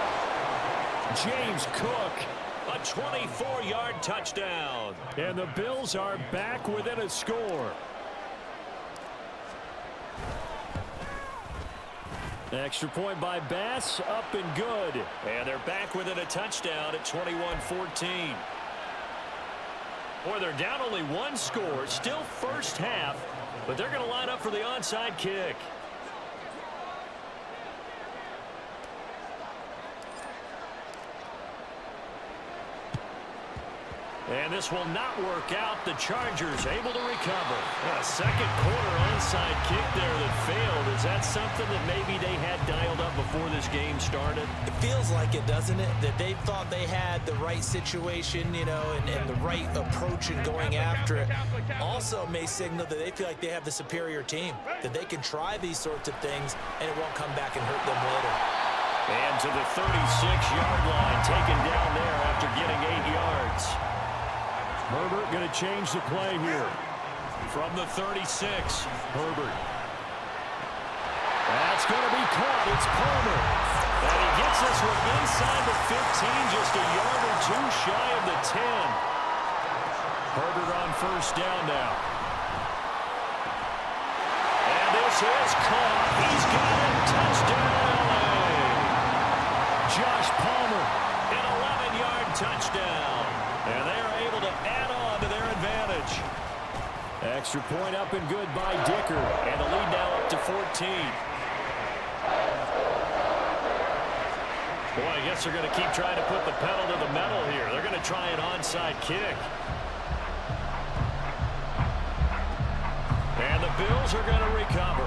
James Cook, a 24-yard touchdown. And the Bills are back within a score. Extra point by Bass, up and good. And they're back within a touchdown at 21-14. Boy, they're down only 1 score, still first half, but they're going to line up for the onside kick. And this will not work out. The Chargers able to recover. A second quarter onside kick there that failed. Is that something that maybe they had dialed up before this game started? It feels like it, doesn't it? That they thought they had the right situation, you know, and the right approach in going after it. Also may signal that they feel like they have the superior team, that they can try these sorts of things and it won't come back and hurt them later. And to the 36-yard line, taken down there after getting 8 yards. Herbert going to change the play here. From the 36, Herbert. That's going to be caught. It's Palmer. And he gets this one inside the 15, just a yard or 2 shy of the 10. Herbert on first down now. And this is caught. He's got it. Touchdown, LA. Josh Palmer, an 11-yard touchdown. And they are able to add on to their advantage. Extra point up and good by Dicker. And the lead now up to 14. Boy, I guess they're going to keep trying to put the pedal to the metal here. They're going to try an onside kick. And the Bills are going to recover.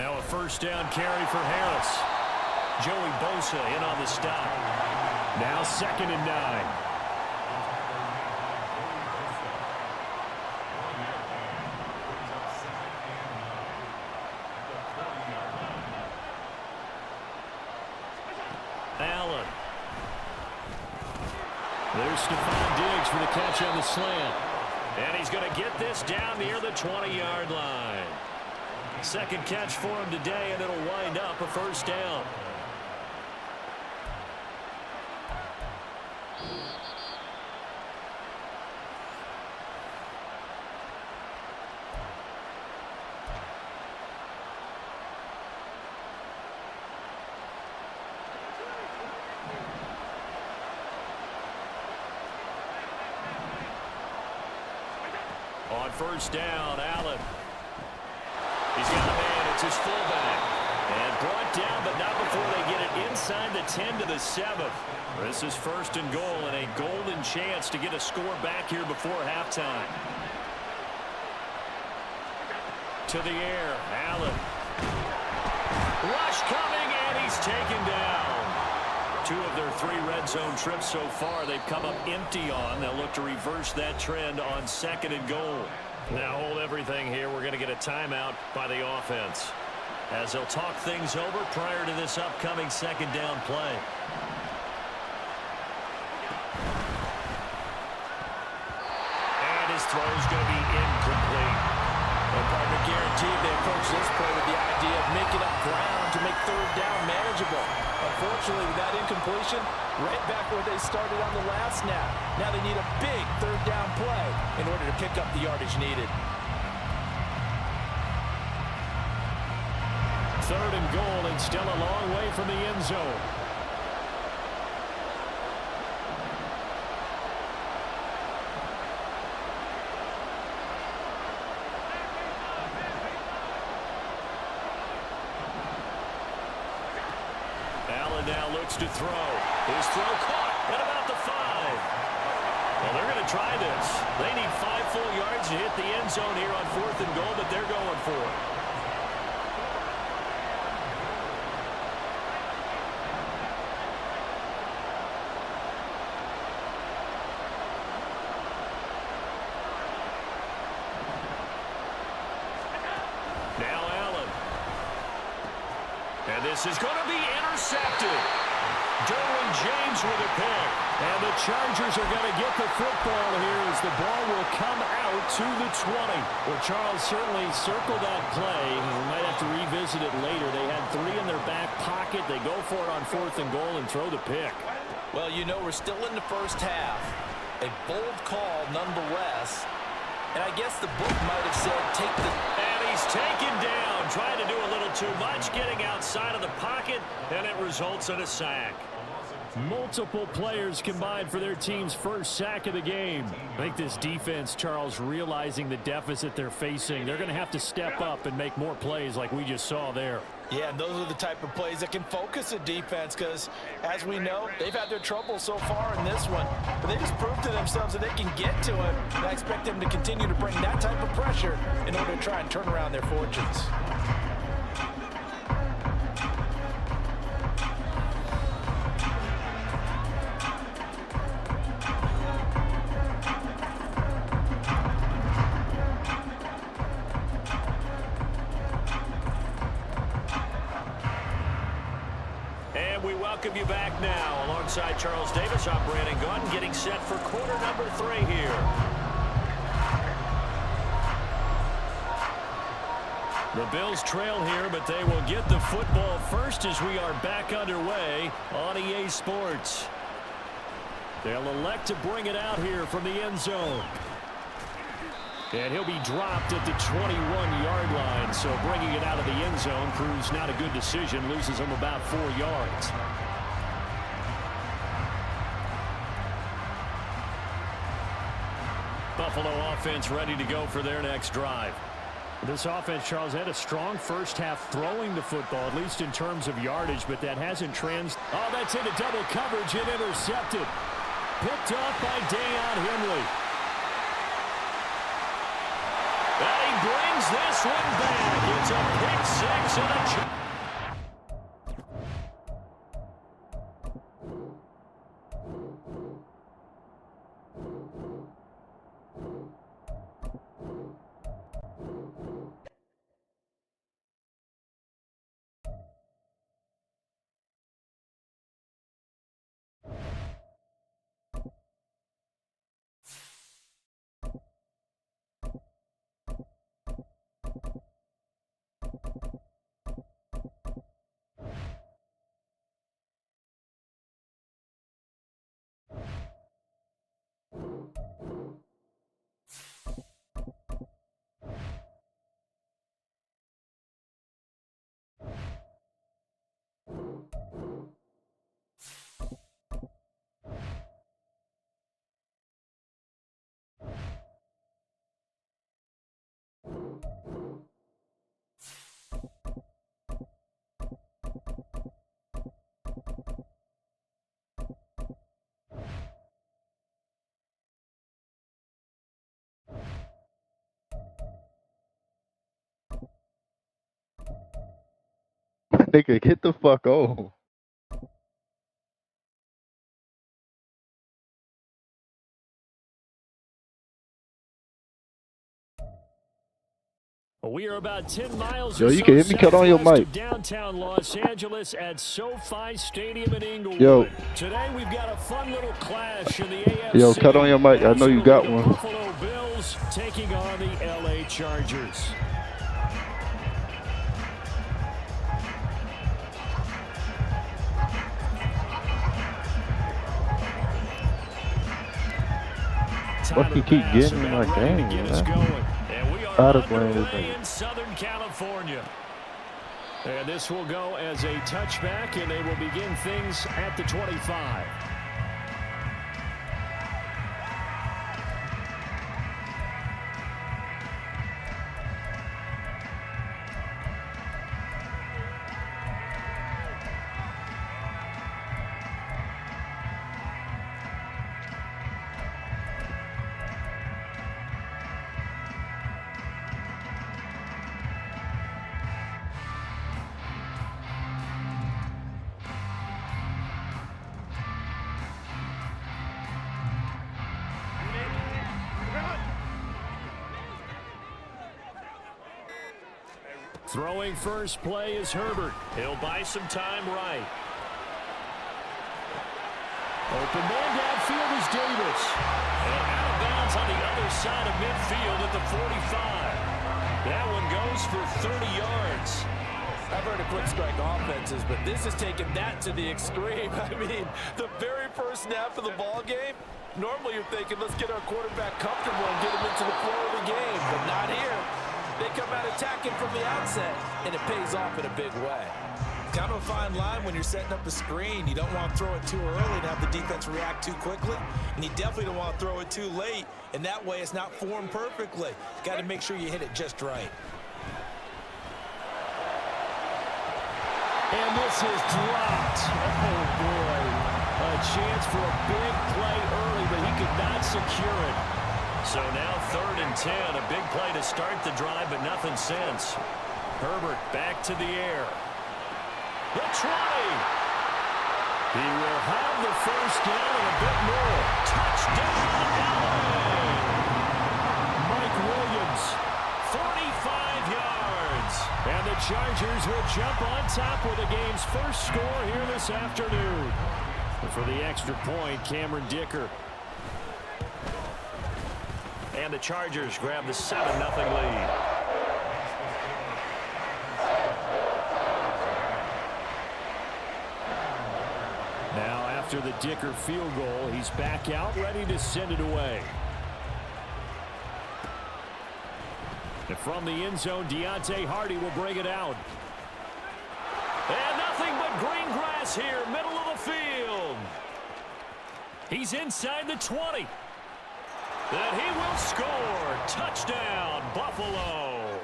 Now a first down carry for Harris. Joey Bosa in on the stop. Now 2nd and 9. Allen. There's Stephon Diggs for the catch on the slant. And he's going to get this down near the 20-yard line. Second catch for him today, and it'll wind up a first down. On first down, Allen. He's got a man. It's his fullback. And brought down, but not before they get it inside the 10 to the 7. This is 1st and goal, and a golden chance to get a score back here before halftime. To the air, Allen. Rush coming, and he's taken down. 2 of their 3 red zone trips so far they've come up empty on. They'll look to reverse that trend on 2nd and goal. Now hold everything here. We're going to get a timeout by the offense as they'll talk things over prior to this upcoming 2nd down play. And his throw is going to be incomplete. And partner, guaranteed they approach this play with the idea of making up ground to make 3rd down manageable. Unfortunately, with that incompletion, right back where they started on the last snap. Now they need a big 3rd down play in order to pick up the yardage needed. 3rd and goal, and still a long way from the end zone. Allen now looks to throw. His throw caught at about the 5. Well, they're going to try this. They need 5 full yards to hit the end zone here on 4th and goal, but they're going for it. Now Allen. And this is going to be intercepted. Derwin James with a pick. And the Chargers are going to get the football here as the ball will come out to the 20. Well, Charles certainly circled that play. We might have to revisit it later. They had 3 in their back pocket. They go for it on 4th and goal and throw the pick. Well, you know, we're still in the first half. A bold call nonetheless. And I guess the book might have said take the... And he's taken down, trying to do a little too much, getting outside of the pocket, and it results in a sack. Multiple players combined for their team's first sack of the game. I think this defense, Charles, realizing the deficit they're facing, they're going to have to step up and make more plays like we just saw there. Yeah, and those are the type of plays that can focus a defense because, as we know, they've had their trouble so far in this one. But they just proved to themselves that they can get to it, and I expect them to continue to bring that type of pressure in order to try and turn around their fortunes. Welcome you back now. Alongside Charles Davis, I'm Brandon Gaudin, getting set for quarter number 3 here. The Bills trail here, but they will get the football first as we are back underway on EA Sports. They'll elect to bring it out here from the end zone. And he'll be dropped at the 21-yard line, so bringing it out of the end zone proves not a good decision, loses him about 4 yards. Buffalo offense ready to go for their next drive. This offense, Charles, had a strong first half throwing the football, at least in terms of yardage, but that hasn't Oh, that's into double coverage and intercepted. Picked off by Dayon Henley. And he brings Swings this one back. It's a pick six and a... Nigga, get the fuck on. We are about 10 miles Yo, or you so can hear me? Cut on your southwest mic. of downtown Los Angeles at SoFi Stadium in Inglewood. Yo. Today we've got a fun little clash in the AFC. Yo, cut on your mic. I know you got The one. Buffalo Bills taking on the LA Chargers. Why you keep getting in my game, man? Out of playing this thing. In Southern California. And this will go as a touchback, and they will begin things at the 25. Throwing first play is Herbert. He'll buy some time right. Open man downfield is Davis. And out of bounds on the other side of midfield at the 45. That one goes for 30 yards. I've heard of quick strike offenses, but this has taken that to the extreme. I mean, the very first snap of the ball game, normally you're thinking, let's get our quarterback comfortable and get him into the flow of the game, but not here. They come out attacking from the outset, and it pays off in a big way. Kind of a fine line when you're setting up a screen. You don't want to throw it too early and have the defense react too quickly, and you definitely don't want to throw it too late, and that way it's not formed perfectly. Got to make sure you hit it just right. And this is dropped. Oh, boy. A chance for a big play early, but he could not secure it. So now 3rd and 10. A big play to start the drive, but nothing since. Herbert back to the air. The 20. He will have the first down and a bit more. Touchdown, LA. Mike Williams, 45 yards. And the Chargers will jump on top with the game's first score here this afternoon. And for the extra point, Cameron Dicker. And the Chargers grab the 7-0 lead. Now after the Dicker field goal, he's back out, ready to send it away. And from the end zone, Deontay Hardy will bring it out. And nothing but green grass here, middle of the field. He's inside the 20. And he will score. Touchdown, Buffalo.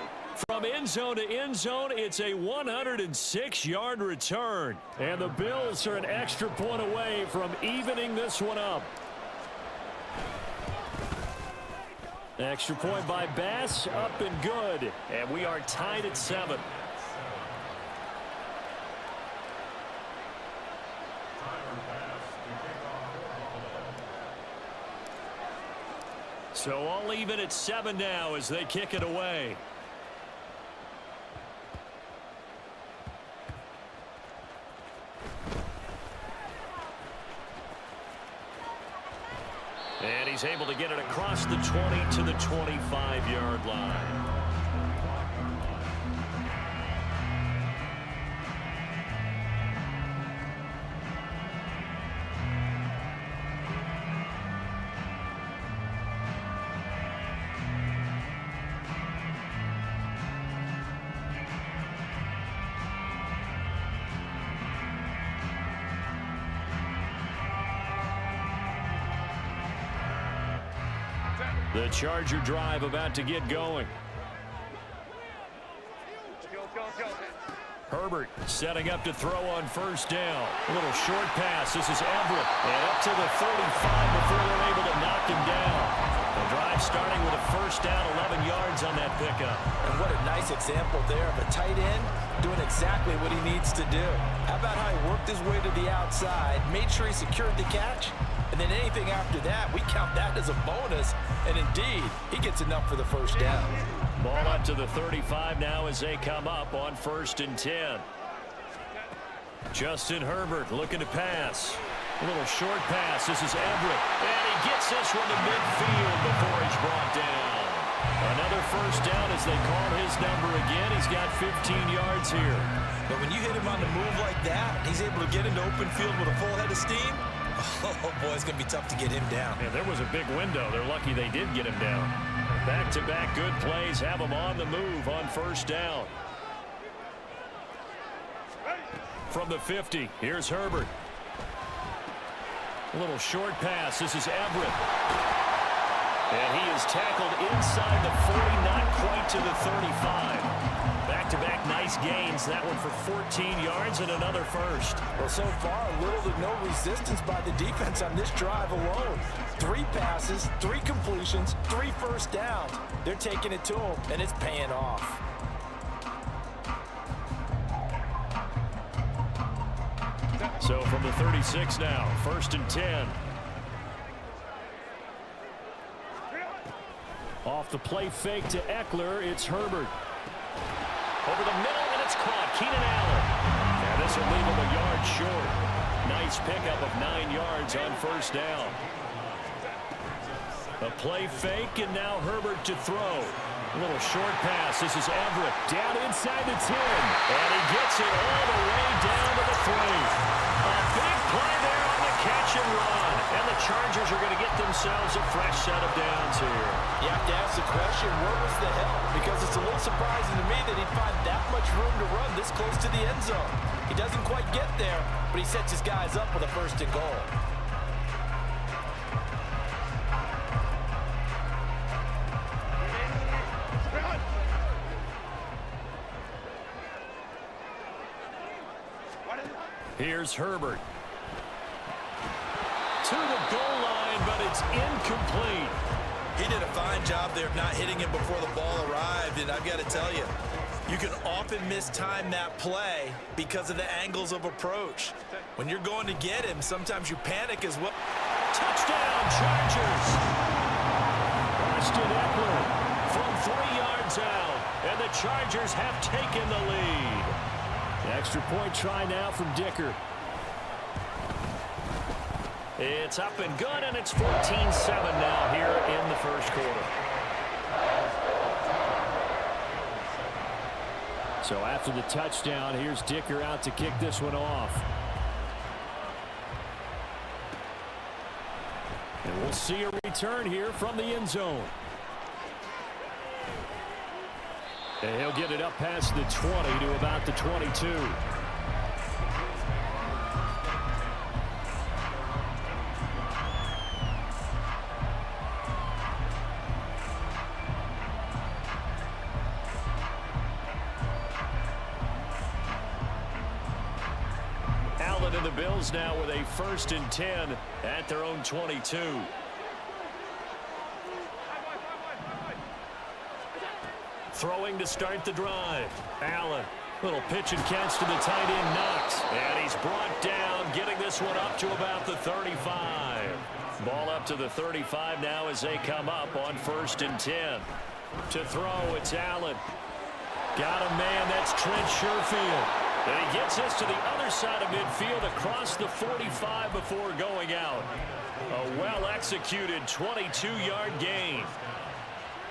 From end zone to end zone, it's a 106-yard return. And the Bills are an extra point away from evening this one up. Extra point by Bass, up and good. And we are tied at 7. So all even at 7 now as they kick it away. And he's able to get it across the 20 to the 25-yard line. The Charger drive about to get going. Herbert setting up to throw on first down. A little short pass. This is Everett. And up to the 35 before they're able to knock him down. The drive starting with a first down, 11 yards on that pickup. And what a nice example there of a tight end doing exactly what he needs to do. How about how he worked his way to the outside, made sure he secured the catch, and then anything after that, we count that as a bonus. And indeed, he gets enough for the first down. Ball up to the 35 now as they come up on 1st and 10. Justin Herbert looking to pass. A little short pass. This is Everett. And he gets this one to midfield before he's brought down. Another first down as they call his number again. He's got 15 yards here. But when you hit him on the move like that, he's able to get into open field with a full head of steam. Oh, boy, it's going to be tough to get him down. Yeah, there was a big window. They're lucky they did get him down. Back-to-back good plays have him on the move on first down. From the 50, here's Herbert. A little short pass. This is Everett. And he is tackled inside the 40, not quite to the 35. Back-to-back nice gains. That one for 14 yards and another first. Well, so far, little to no resistance by the defense on this drive alone. 3 passes, 3 completions, 3 first downs. They're taking it to him, and it's paying off. So from the 36 now, 1st and 10. Off the play fake to Eckler, it's Herbert. Over the middle, and it's caught. Keenan Allen. And this will leave him a yard short. Nice pickup of 9 yards on first down. A play fake, and now Herbert to throw. A little short pass. This is Everett. Down inside the 10. And he gets it all the way down to the 3. A big play there on the catch and run. And the Chargers are going to get themselves a fresh set of downs here. You have to ask the question, where was the help? Because it's a little surprising to me that he'd find that much room to run this close to the end zone. He doesn't quite get there, but he sets his guys up with a 1st and goal. Here's Herbert. To the goal line, but it's incomplete. He did a fine job there of not hitting him before the ball arrived, and I've got to tell you, you can often mistime that play because of the angles of approach. When you're going to get him, sometimes you panic as well. Touchdown, Chargers! Austin Eckler from 3 yards out, and the Chargers have taken the lead. Extra point try now from Dicker. It's up and good, and it's 14-7 now here in the first quarter. So after the touchdown, here's Dicker out to kick this one off. And we'll see a return here from the end zone. And he'll get it up past the 20 to about the 22. Allen and the Bills now with a 1st and 10 at their own 22. Throwing to start the drive. Allen. Little pitch and catch to the tight end, Knox. And he's brought down, getting this one up to about the 35. Ball up to the 35 now as they come up on 1st and 10. To throw, it's Allen. Got a man, that's Trent Sherfield. And he gets us to the other side of midfield across the 45 before going out. A well-executed 22-yard gain.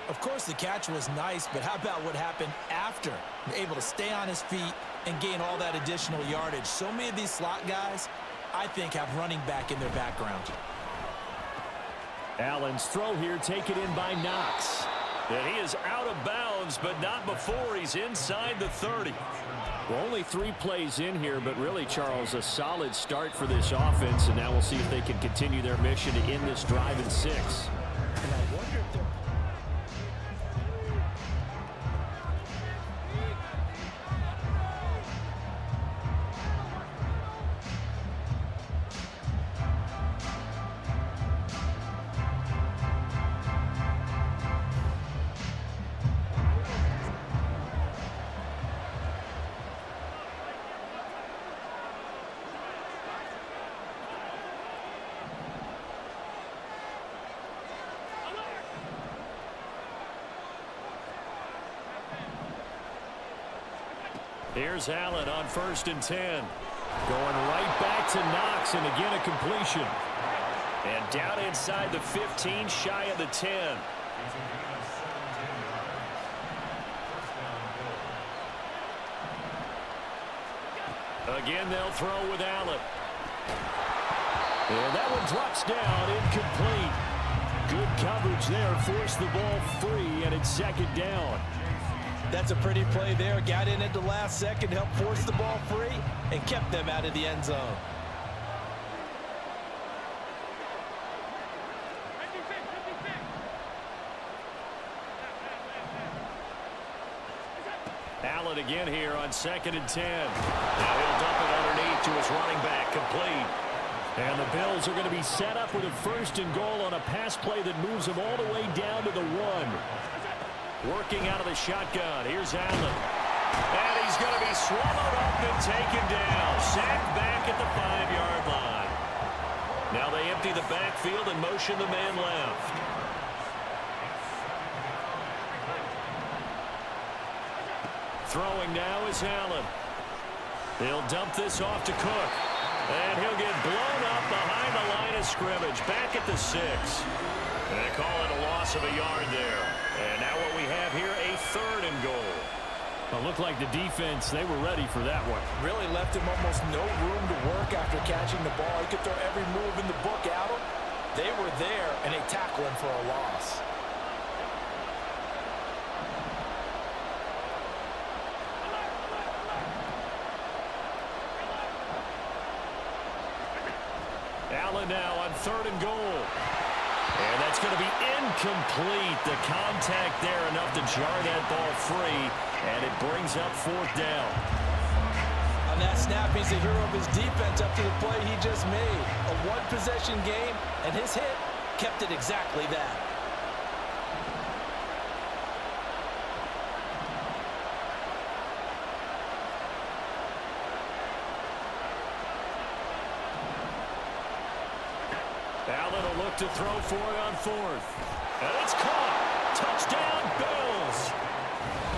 Of course, the catch was nice, but how about what happened after? Able to stay on his feet and gain all that additional yardage. So many of these slot guys, I think, have running back in their background. Allen's throw here taken in by Knox. And he is out of bounds, but not before he's inside the 30. Well, only 3 plays in here, but really, Charles, a solid start for this offense. And now we'll see if they can continue their mission to end this drive in 6. And I wonder if they're... Here's Allen on 1st and 10. Going right back to Knox, and again a completion. And down inside the 15, shy of the 10. Again, they'll throw with Allen. And that one drops down, incomplete. Good coverage there, forced the ball free, and it's 2nd down. That's a pretty play there. Got in at the last second, helped force the ball free, and kept them out of the end zone. Allen again here on 2nd and 10. Now he'll dump it underneath to his running back, complete. And the Bills are going to be set up with a 1st and goal on a pass play that moves them all the way down to the 1. Working out of the shotgun. Here's Allen. And he's going to be swallowed up and taken down. Sacked back at the 5-yard line. Now they empty the backfield and motion the man left. Throwing now is Allen. They'll dump this off to Cook. And he'll get blown up behind the line of scrimmage. Back at the 6. And they call it a loss of a yard there. And now what we have here, a 3rd and goal. It looked like the defense, they were ready for that one. Really left him almost no room to work after catching the ball. He could throw every move in the book at him. They were there, and they tackle him for a loss. Allen now on 3rd and goal. And that's going to be incomplete. The contact there enough to jar that ball free. And it brings up 4th down. On that snap, he's the hero of his defense up to the play he just made. A 1-possession game, and his hit kept it exactly that. Allen will look to throw for it on 4th. And it's caught. Touchdown, Bills.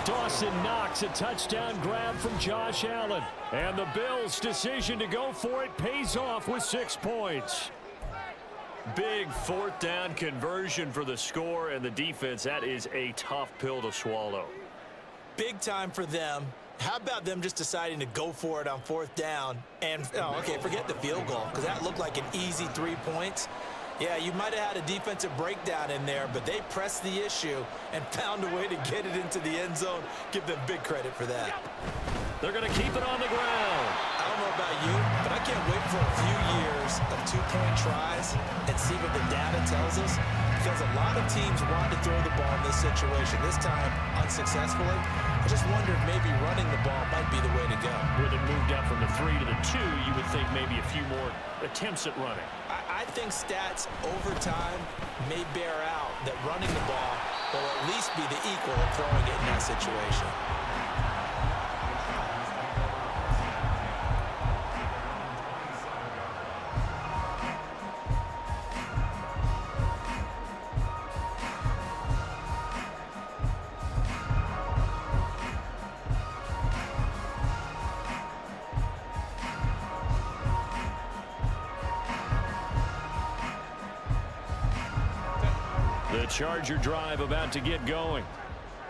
Dawson Knox, a touchdown grab from Josh Allen. And the Bills' decision to go for it pays off with 6 points. Big 4th down conversion for the score, and the defense, that is a tough pill to swallow. Big time for them. How about them just deciding to go for it on 4th down? And, oh, okay, forget the field goal, because that looked like an easy 3 points. Yeah, you might have had a defensive breakdown in there, but they pressed the issue and found a way to get it into the end zone. Give them big credit for that. They're going to keep it on the ground. I don't know about you, but I can't wait for a few years of 2-point tries and see what the data tells us, because a lot of teams want to throw the ball in this situation. This time, unsuccessfully. I just wonder if maybe running the ball might be the way to go. With it moved up from the 3 to the 2, you would think maybe a few more attempts at running. I think stats over time may bear out that running the ball they'll at least be the equal of throwing it in that situation. The Charger drive about to get going.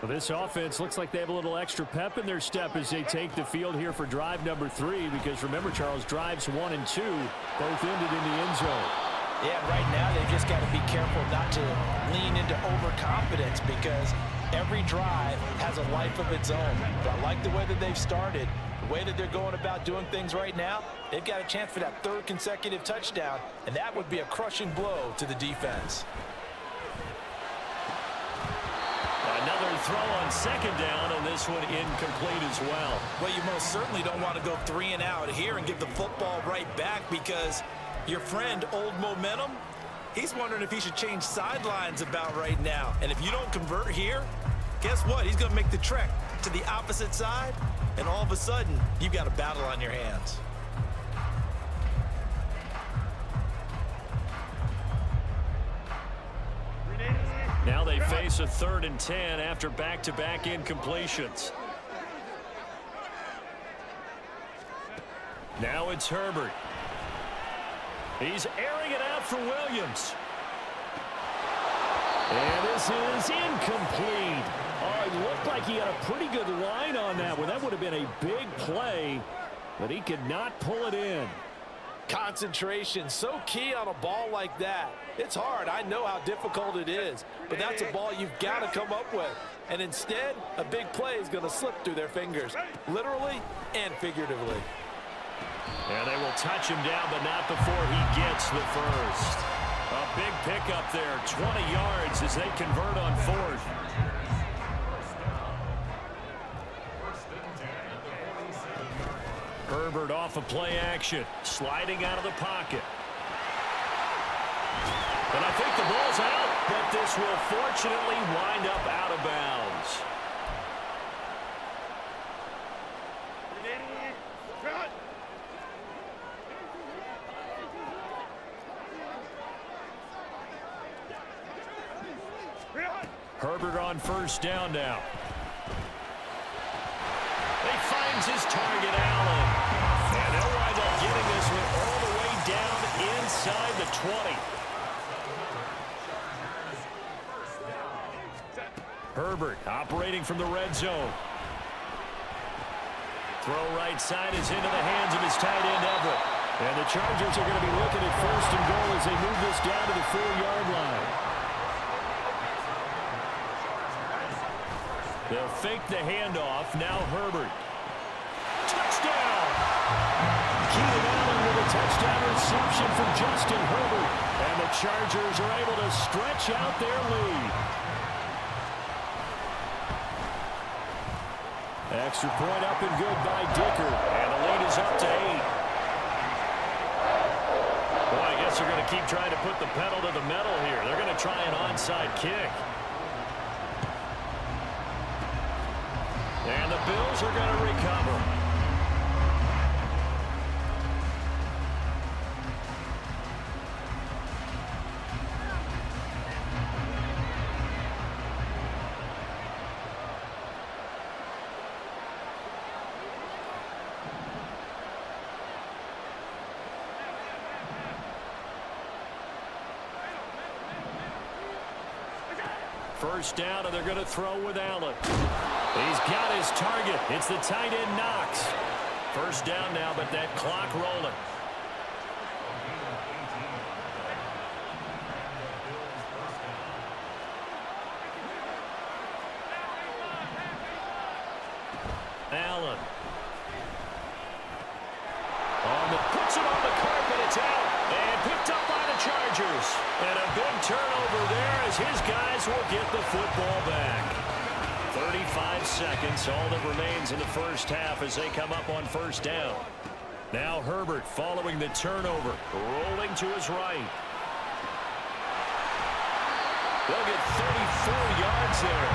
Well, this offense looks like they have a little extra pep in their step as they take the field here for drive number 3, because remember, Charles, drives 1 and 2 both ended in the end zone. Yeah, right now they've just got to be careful not to lean into overconfidence, because every drive has a life of its own. But I like the way that they've started, the way that they're going about doing things right now. They've got a chance for that 3rd consecutive touchdown, and that would be a crushing blow to the defense. Another throw on 2nd down, and this one incomplete as well. Well, you most certainly don't want to go 3 and out here and give the football right back, because your friend, Old Momentum, he's wondering if he should change sidelines about right now. And if you don't convert here, guess what? He's going to make the trek to the opposite side, and all of a sudden, you've got a battle on your hands. Now they face a 3rd and 10 after back-to-back incompletions. Now it's Herbert. He's airing it out for Williams. And this is incomplete. Oh, it looked like he had a pretty good line on that one. That would have been a big play, but he could not pull it in. Concentration, so key on a ball like that. It's hard. I know how difficult it is, but that's a ball you've got to come up with. And instead, a big play is going to slip through their fingers, literally and figuratively. And they will touch him down, but not before he gets the first. A big pickup there, 20 yards as they convert on 4th. Herbert off of play action, sliding out of the pocket. And I think the ball's out, but this will fortunately wind up out of bounds. Herbert on 1st down now. He finds his target, Allen. And they'll wind up getting this one all the way down inside the 20. Herbert operating from the red zone. Throw right side is into the hands of his tight end, Everett. And the Chargers are going to be looking at 1st and goal as they move this down to the 4-yard line. They'll fake the handoff. Now Herbert. Touchdown! Keenan Allen with a touchdown reception from Justin Herbert. And the Chargers are able to stretch out their lead. Extra point up and good by Dicker. And the lead is up to 8. Well, I guess they're going to keep trying to put the pedal to the metal here. They're going to try an onside kick. And the Bills are going to recover. First down, and they're going to throw with Allen. He's got his target. It's the tight end, Knox. First down now, but that clock rolling. Allen. Puts it on the carpet. It's out. And picked up by the Chargers. And a big turnover there as his guys will get the football back. 35 seconds, all that remains in the first half as they come up on first down. Now Herbert following the turnover, rolling to his right. They'll get 34 yards there.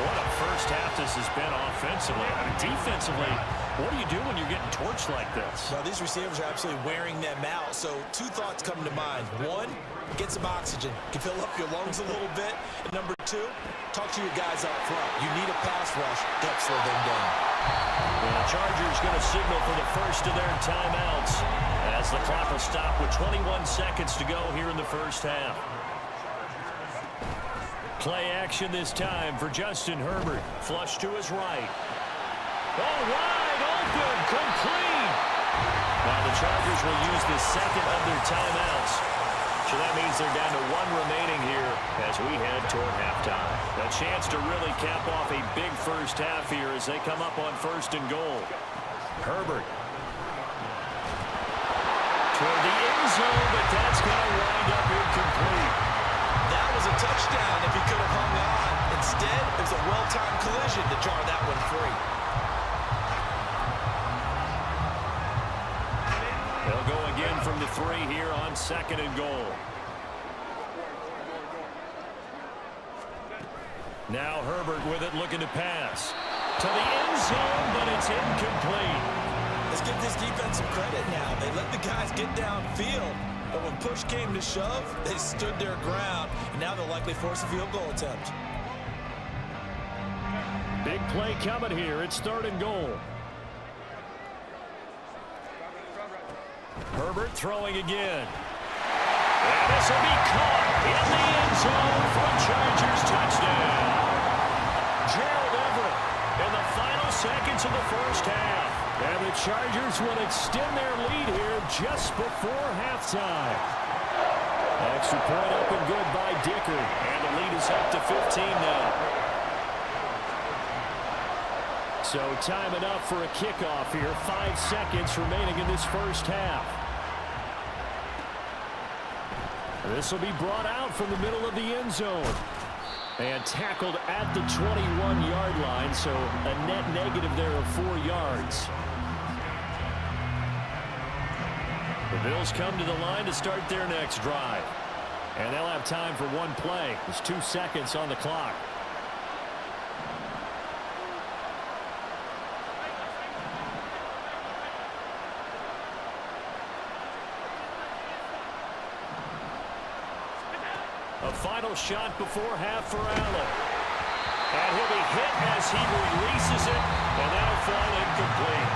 What a first half this has been offensively. I mean, defensively, what do you do when you're getting torched like this? Well, these receivers are absolutely wearing them out. So two thoughts come to mind. One, get some oxygen. You can fill up your lungs a little bit. And number two, talk to your guys up front. You need a pass rush to help slow them down. And the Chargers going to signal for the first of their timeouts as the clock will stop with 21 seconds to go here in the first half. Play action this time for Justin Herbert. Flush to his right. Oh, wide open, complete. Now the Chargers will use the second of their timeouts. So that means they're down to one remaining here as we head toward halftime. A chance to really cap off a big first half here as they come up on first and goal. Herbert. Toward the end zone, but that's going to wind up incomplete. That was a touchdown if he could have hung on. Instead, it was a well-timed collision to jar that one free. They'll go again from the 3 here on second and goal. Now Herbert with it, looking to pass. To the end zone, but it's incomplete. Let's give this defense some credit now. They let the guys get downfield. But when push came to shove, they stood their ground. And now they'll likely force a field goal attempt. Big play coming here. It's third and goal. Herbert throwing again. And this will be caught in the end zone for a Chargers touchdown. Gerald Everett in the final seconds of the first half. And the Chargers will extend their lead here just before halftime. Extra point up and good by Dicker. And the lead is up to 15 now. So time enough for a kickoff here. 5 seconds remaining in this first half. This will be brought out from the middle of the end zone. And tackled at the 21-yard line, so a net negative there of 4 yards. The Bills come to the line to start their next drive. And they'll have time for one play. There's 2 seconds on the clock. A final shot before half for Allen. And he'll be hit as he releases it, and that'll fall incomplete.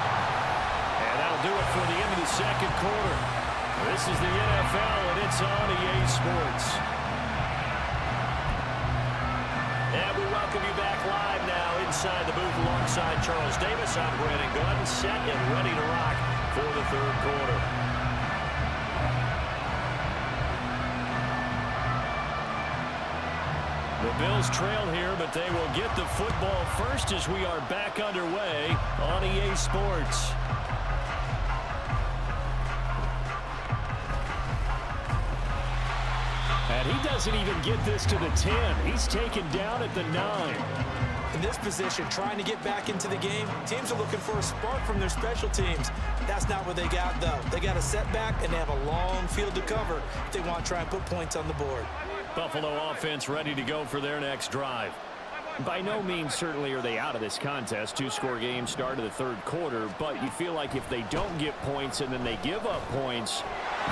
And that'll do it for the end of the second quarter. This is the NFL, and it's on EA Sports. And we welcome you back live now inside the booth alongside Charles Davis. I'm Brandon Gunn, set and ready to rock for the third quarter. The Bills trail here, but they will get the football first as we are back underway on EA Sports. And he doesn't even get this to the 10. He's taken down at the 9. In this position, trying to get back into the game, teams are looking for a spark from their special teams. That's not what they got, though. They got a setback, and they have a long field to cover if they want to try and put points on the board. Buffalo offense ready to go for their next drive. By no means certainly are they out of this contest. 2-score game start of the third quarter, but you feel like if they don't get points and then they give up points,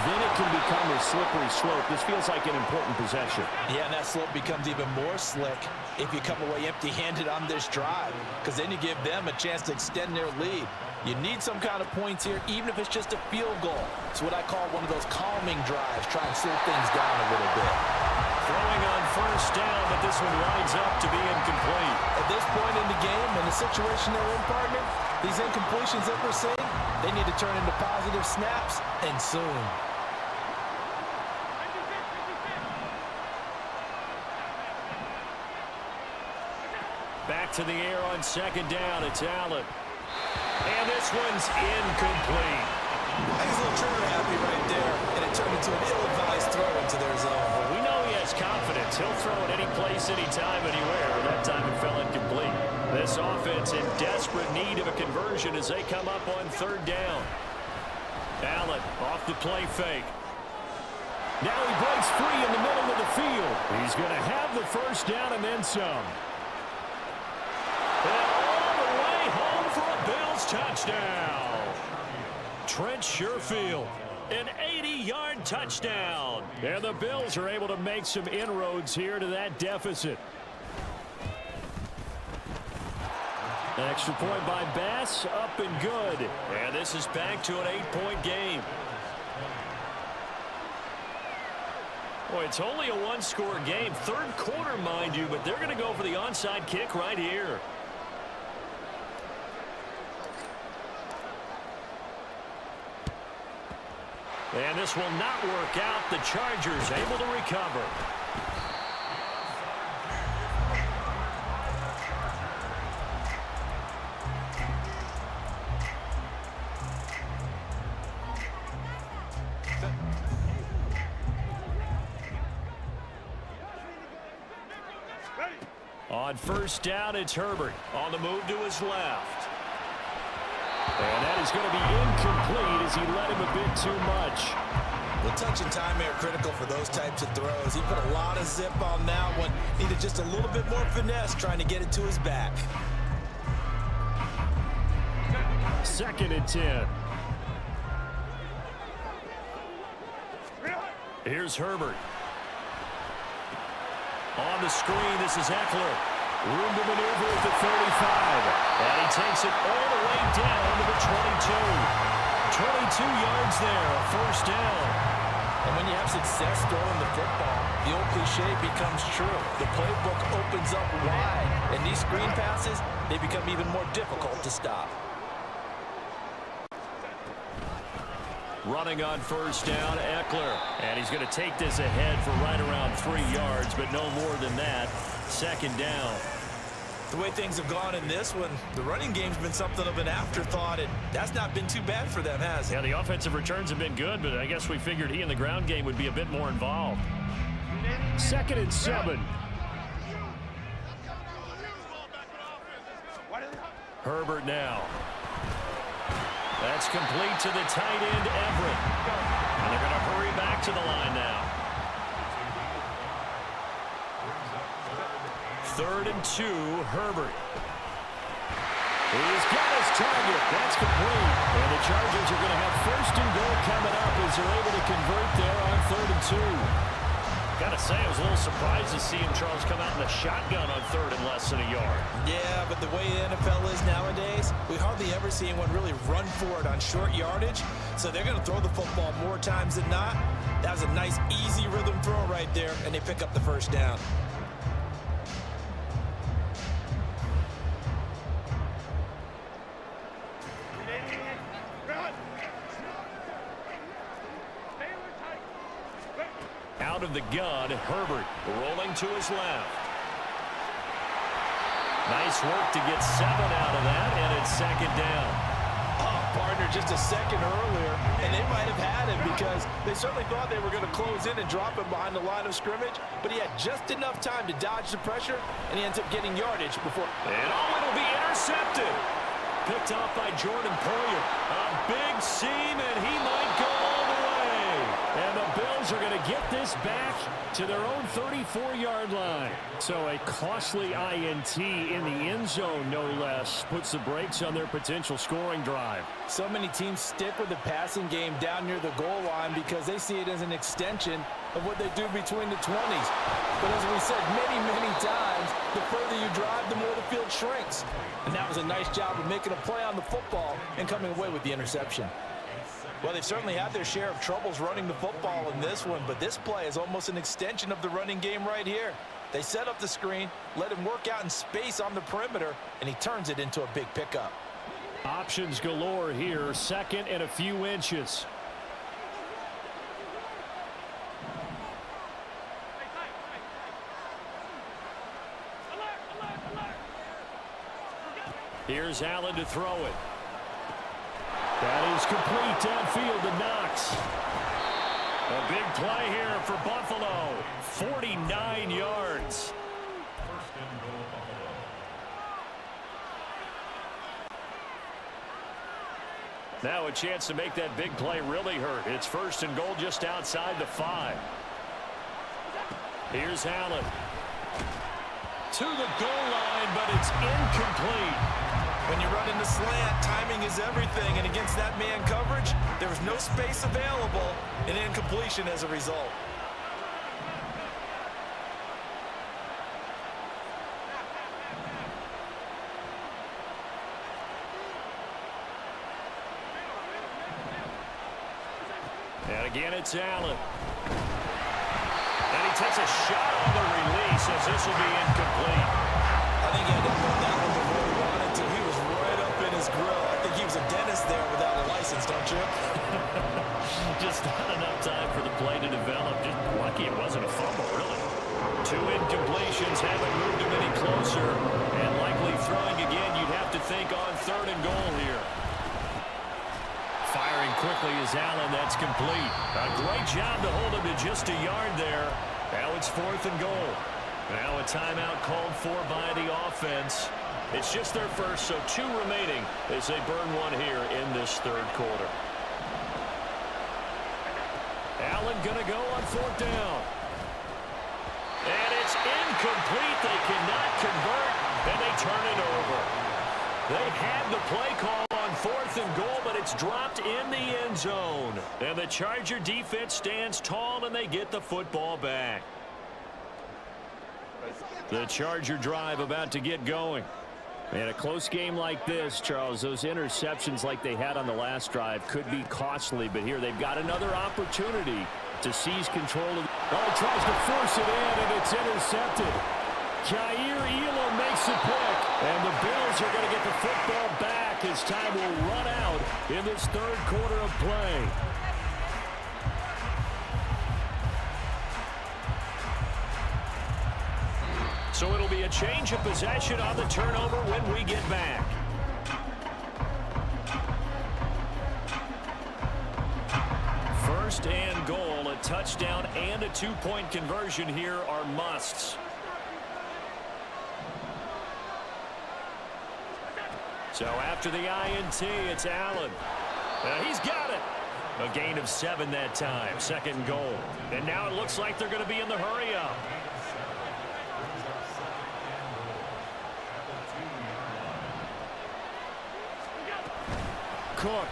then it can become a slippery slope. This feels like an important possession. Yeah, and that slope becomes even more slick if you come away empty-handed on this drive, because then you give them a chance to extend their lead. You need some kind of points here, even if it's just a field goal. It's what I call one of those calming drives, try and slow things down a little bit. Throwing on first down, but this one winds up to be incomplete. At this point in the game, in the situation they're in, partner, these incompletions that we're seeing, they need to turn into positive snaps, and soon. Back to the air on second down. It's Allen. And this one's incomplete. I was a little trigger happy right there, and it turned into an ill-advised throw into their zone. Well, we know he has confidence. He'll throw it any place, anytime, anywhere. That time it fell incomplete. This offense in desperate need of a conversion as they come up on third down. Allen off the play fake. Now he breaks free in the middle of the field. He's going to have the first down and then some. And all the way home for a Bills touchdown. Trent Sherfield, an 80-yard touchdown. And the Bills are able to make some inroads here to that deficit. Extra point by Bass, up and good. And this is back to an 8-point game. Boy, it's only a one-score game. Third quarter, mind you, but they're going to go for the onside kick right here. And this will not work out. The Chargers able to recover. On first down, it's Herbert on the move to his left. And that is going to be incomplete as he led him a bit too much. The touch and time are critical for those types of throws. He put a lot of zip on that one. Needed just a little bit more finesse trying to get it to his back. 2nd and 10. Here's Herbert. On the screen, this is Eckler. Room to maneuver at the 35. And he takes it all the way down to the 22. 22 yards there, a first down. And when you have success throwing the football, the old cliche becomes true. The playbook opens up wide. And these screen passes, they become even more difficult to stop. Running on first down, Eckler. And he's going to take this ahead for right around 3 yards, but no more than that. 2nd down. The way things have gone in this one, the running game's been something of an afterthought, and that's not been too bad for them, has it? Yeah, the offensive returns have been good, but I guess we figured he in the ground game would be a bit more involved. 2nd and 7. Herbert now. That's complete to the tight end, Everett. And they're going to hurry back to the line now. 3rd and 2, Herbert. He's got his target. That's complete. And the Chargers are going to have 1st and goal coming up as they're able to convert there on 3rd and 2. Got to say, I was a little surprised to see him, Charles, come out in a shotgun on 3rd and less than a yard. Yeah, but the way the NFL is nowadays, we hardly ever see anyone really run for it on short yardage. So they're going to throw the football more times than not. That was a nice, easy rhythm throw right there, and they pick up the first down. Out of the gun, Herbert rolling to his left. Nice work to get 7 out of that, and it's 2nd down. Oh, partner, just a second earlier, and they might have had him because they certainly thought they were going to close in and drop him behind the line of scrimmage, but he had just enough time to dodge the pressure, and he ends up getting yardage before. And it'll be intercepted. Picked off by Jordan Poyer. A big seam, and he might go all the way. And the Bills are going to get this back to their own 34-yard line. So a costly INT in the end zone, no less, puts the brakes on their potential scoring drive. So many teams stick with the passing game down near the goal line because they see it as an extension of what they do between the 20s. But as we said many, many times, the further you drive, the more the field shrinks. And that was a nice job of making a play on the football and coming away with the interception. Well, they've certainly had their share of troubles running the football in this one, but this play is almost an extension of the running game right here. They set up the screen, let him work out in space on the perimeter, and he turns it into a big pickup. Options galore here, 2nd and a few inches. Here's Allen to throw it. That is complete downfield to Knox. A big play here for Buffalo. 49 yards. Now a chance to make that big play really hurt. It's 1st and goal just outside the 5. Here's Allen. To the goal line, but it's incomplete. When you run in the slant, timing is everything, and against that man coverage, there was no space available, and incompletion as a result. And again, it's Allen. And he takes a shot on the release as this will be incomplete. I think he had to put that one before he wanted to. He was right up in his grill. I think he was a dentist there without a license, don't you? Just not enough time for the play to develop. Just lucky it wasn't a fumble, really. 2 incompletions haven't moved him any closer. And likely throwing again, you'd have to think on 3rd and goal here. Firing quickly is Allen. That's complete. A great job to hold him to just a yard there. Now it's 4th and goal. Now a timeout called for by the offense. It's just their first, so 2 remaining as they burn one here in this 3rd quarter. Allen going to go on 4th down. And it's incomplete. They cannot convert, and they turn it over. They had the play call on 4th and goal, but it's dropped in the end zone. And the Charger defense stands tall, and they get the football back. The Charger drive about to get going. And a close game like this, Charles, those interceptions like they had on the last drive could be costly, but here they've got another opportunity to seize control of. Oh, tries to force it in, and it's intercepted. Jair Elam makes the pick, and the Bills are going to get the football back as time will run out in this 3rd quarter of play. So it'll be a change of possession on the turnover when we get back. First and goal, a touchdown and a 2-point conversion here are musts. So after the INT, it's Allen. He's got it. A gain of 7 that time, 2nd goal. And now it looks like they're going to be in the hurry up. Cook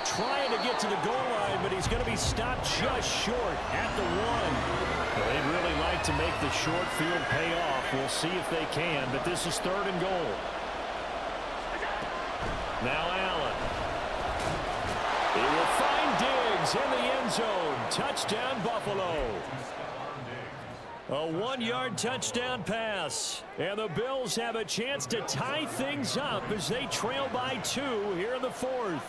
trying to get to the goal line, but he's going to be stopped just short at the 1. Well, they'd really like to make the short field pay off. We'll see if they can, but this is 3rd and goal. Now Allen. He will find Diggs in the end zone. Touchdown, Buffalo. A 1-yard touchdown pass. And the Bills have a chance to tie things up as they trail by 2 here in the 4th.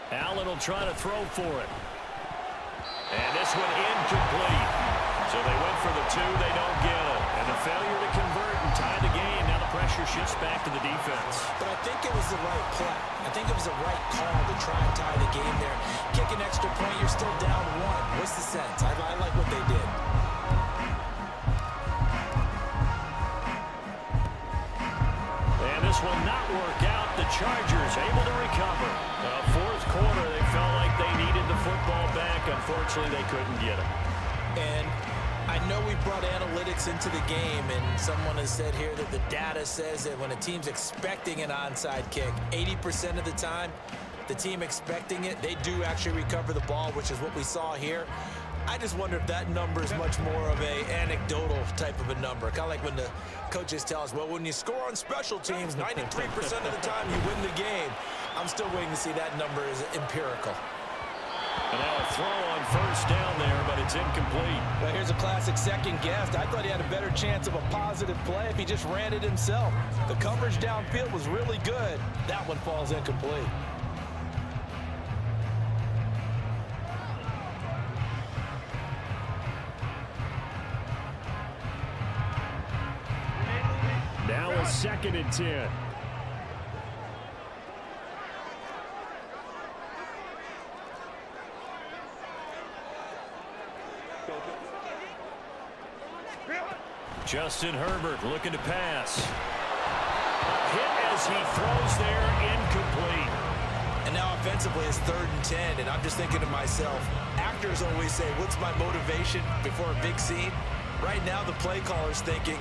Allen will try to throw for it. And this one incomplete. So they went for the 2. They don't get it. And the failure to convert and tie the game. Now the pressure shifts back to the defense. But I think it was the right play. I think it was the right call to try and tie the game there. Kick an extra point, you're still down 1. What's the sense? I like what they did. And this will not work out. The Chargers able to recover. 4th quarter, they felt like they needed the football back. Unfortunately, they couldn't get it. And I know we brought analytics into the game, and someone has said here that the data says that when a team's expecting an onside kick, 80% of the time, the team expecting it, they do actually recover the ball, which is what we saw here. I just wonder if that number is much more of a anecdotal type of a number. Kind of like when the coaches tell us, well, when you score on special teams, 93% of the time you win the game. I'm still waiting to see that number is empirical. And now a throw on 1st down there, but it's incomplete. Well, here's a classic second guess. I thought he had a better chance of a positive play if he just ran it himself. The coverage downfield was really good. That one falls incomplete. Now a 2nd and 10. Justin Herbert looking to pass. Hit as he throws there, incomplete. And now offensively it's 3rd and 10, and I'm just thinking to myself, actors always say, what's my motivation before a big scene? Right now the play caller's thinking,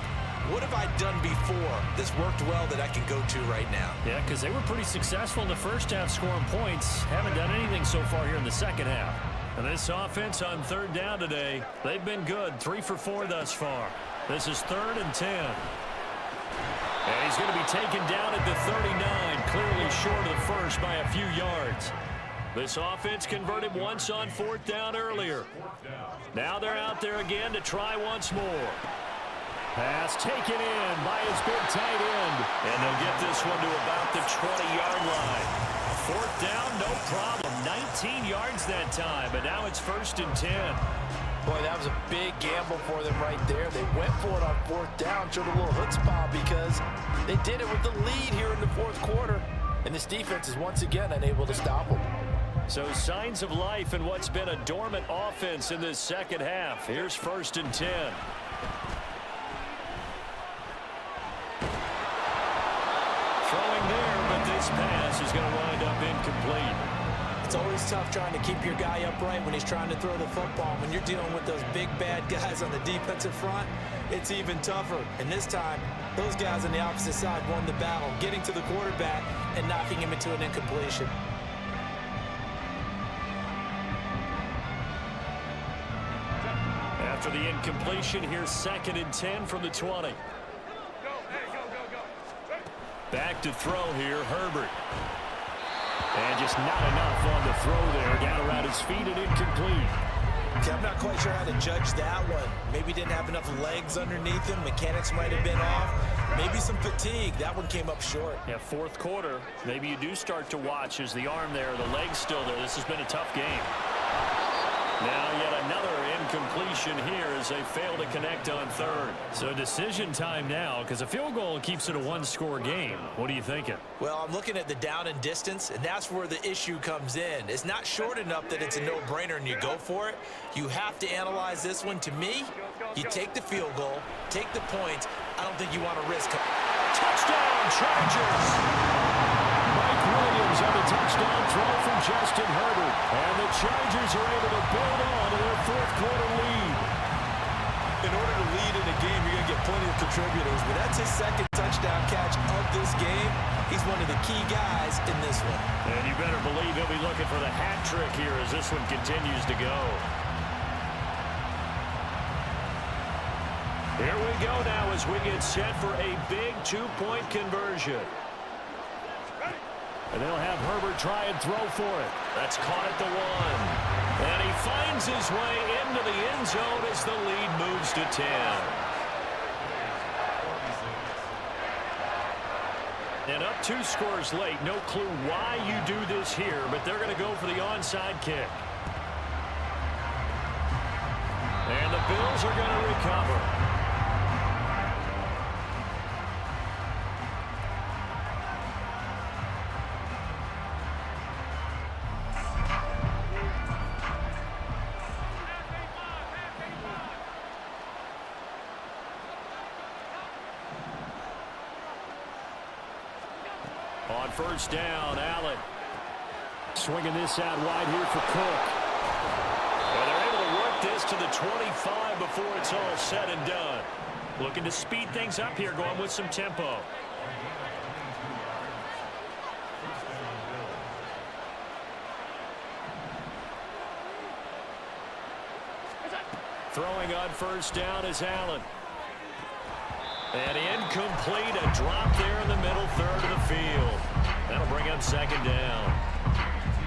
what have I done before that's worked well that I can go to right now? Yeah, because they were pretty successful in the first half scoring points. Haven't done anything so far here in the second half. And this offense on 3rd down today, they've been good. 3 for 4 thus far. This is 3rd and 10. And he's going to be taken down at the 39, clearly short of the first by a few yards. This offense converted once on 4th down earlier. Now they're out there again to try once more. Pass taken in by his big tight end. And they'll get this one to about the 20-yard line. 4th down, no problem. 19 yards that time, but now it's 1st and 10. Boy, that was a big gamble for them right there. They went for it on 4th down, showed a little chutzpah because they did it with the lead here in the 4th quarter. And this defense is once again unable to stop them. So signs of life in what's been a dormant offense in this second half. Here's 1st and 10. Throwing there, but this pass is going to wind up incomplete. It's always tough trying to keep your guy upright when he's trying to throw the football. When you're dealing with those big, bad guys on the defensive front, it's even tougher. And this time, those guys on the opposite side won the battle, getting to the quarterback and knocking him into an incompletion. After the incompletion, here's 2nd and 10 from the 20. Back to throw here, Herbert. And just not enough on the throw there. Down around his feet and incomplete. Okay, I'm not quite sure how to judge that one. Maybe didn't have enough legs underneath him. Mechanics might have been off. Maybe some fatigue. That one came up short. Yeah, 4th quarter. Maybe you do start to watch as the arm there, the leg's still there. This has been a tough game. Now yet another incompletion here as they fail to connect on 3rd. So decision time now because a field goal keeps it a 1-score game. What are you thinking? Well, I'm looking at the down and distance, and that's where the issue comes in. It's not short enough that it's a no-brainer and you go for it. You have to analyze this one. To me, you take the field goal, take the points. I don't think you want to risk it. Touchdown, Chargers! Mike Williams on the touchdown throw from Justin Herbert. And the Chargers are able to build on to their 4th quarter lead. In order to lead in a game, you're going to get plenty of contributors, but that's his 2nd touchdown catch of this game. He's one of the key guys in this one. And you better believe he'll be looking for the hat trick here as this one continues to go. Here we go now as we get set for a big 2-point conversion. And they'll have Herbert try and throw for it. That's caught at the 1. And he finds his way into the end zone as the lead moves to 10. And up 2 scores late. No clue why you do this here, but they're going to go for the onside kick. And the Bills are going to recover. On 1st down, Allen swinging this out wide here for Cook. And they're able to work this to the 25 before it's all said and done. Looking to speed things up here, going with some tempo. Throwing on 1st down is Allen. And incomplete, a drop there in the middle 3rd of the field. That'll bring up 2nd down.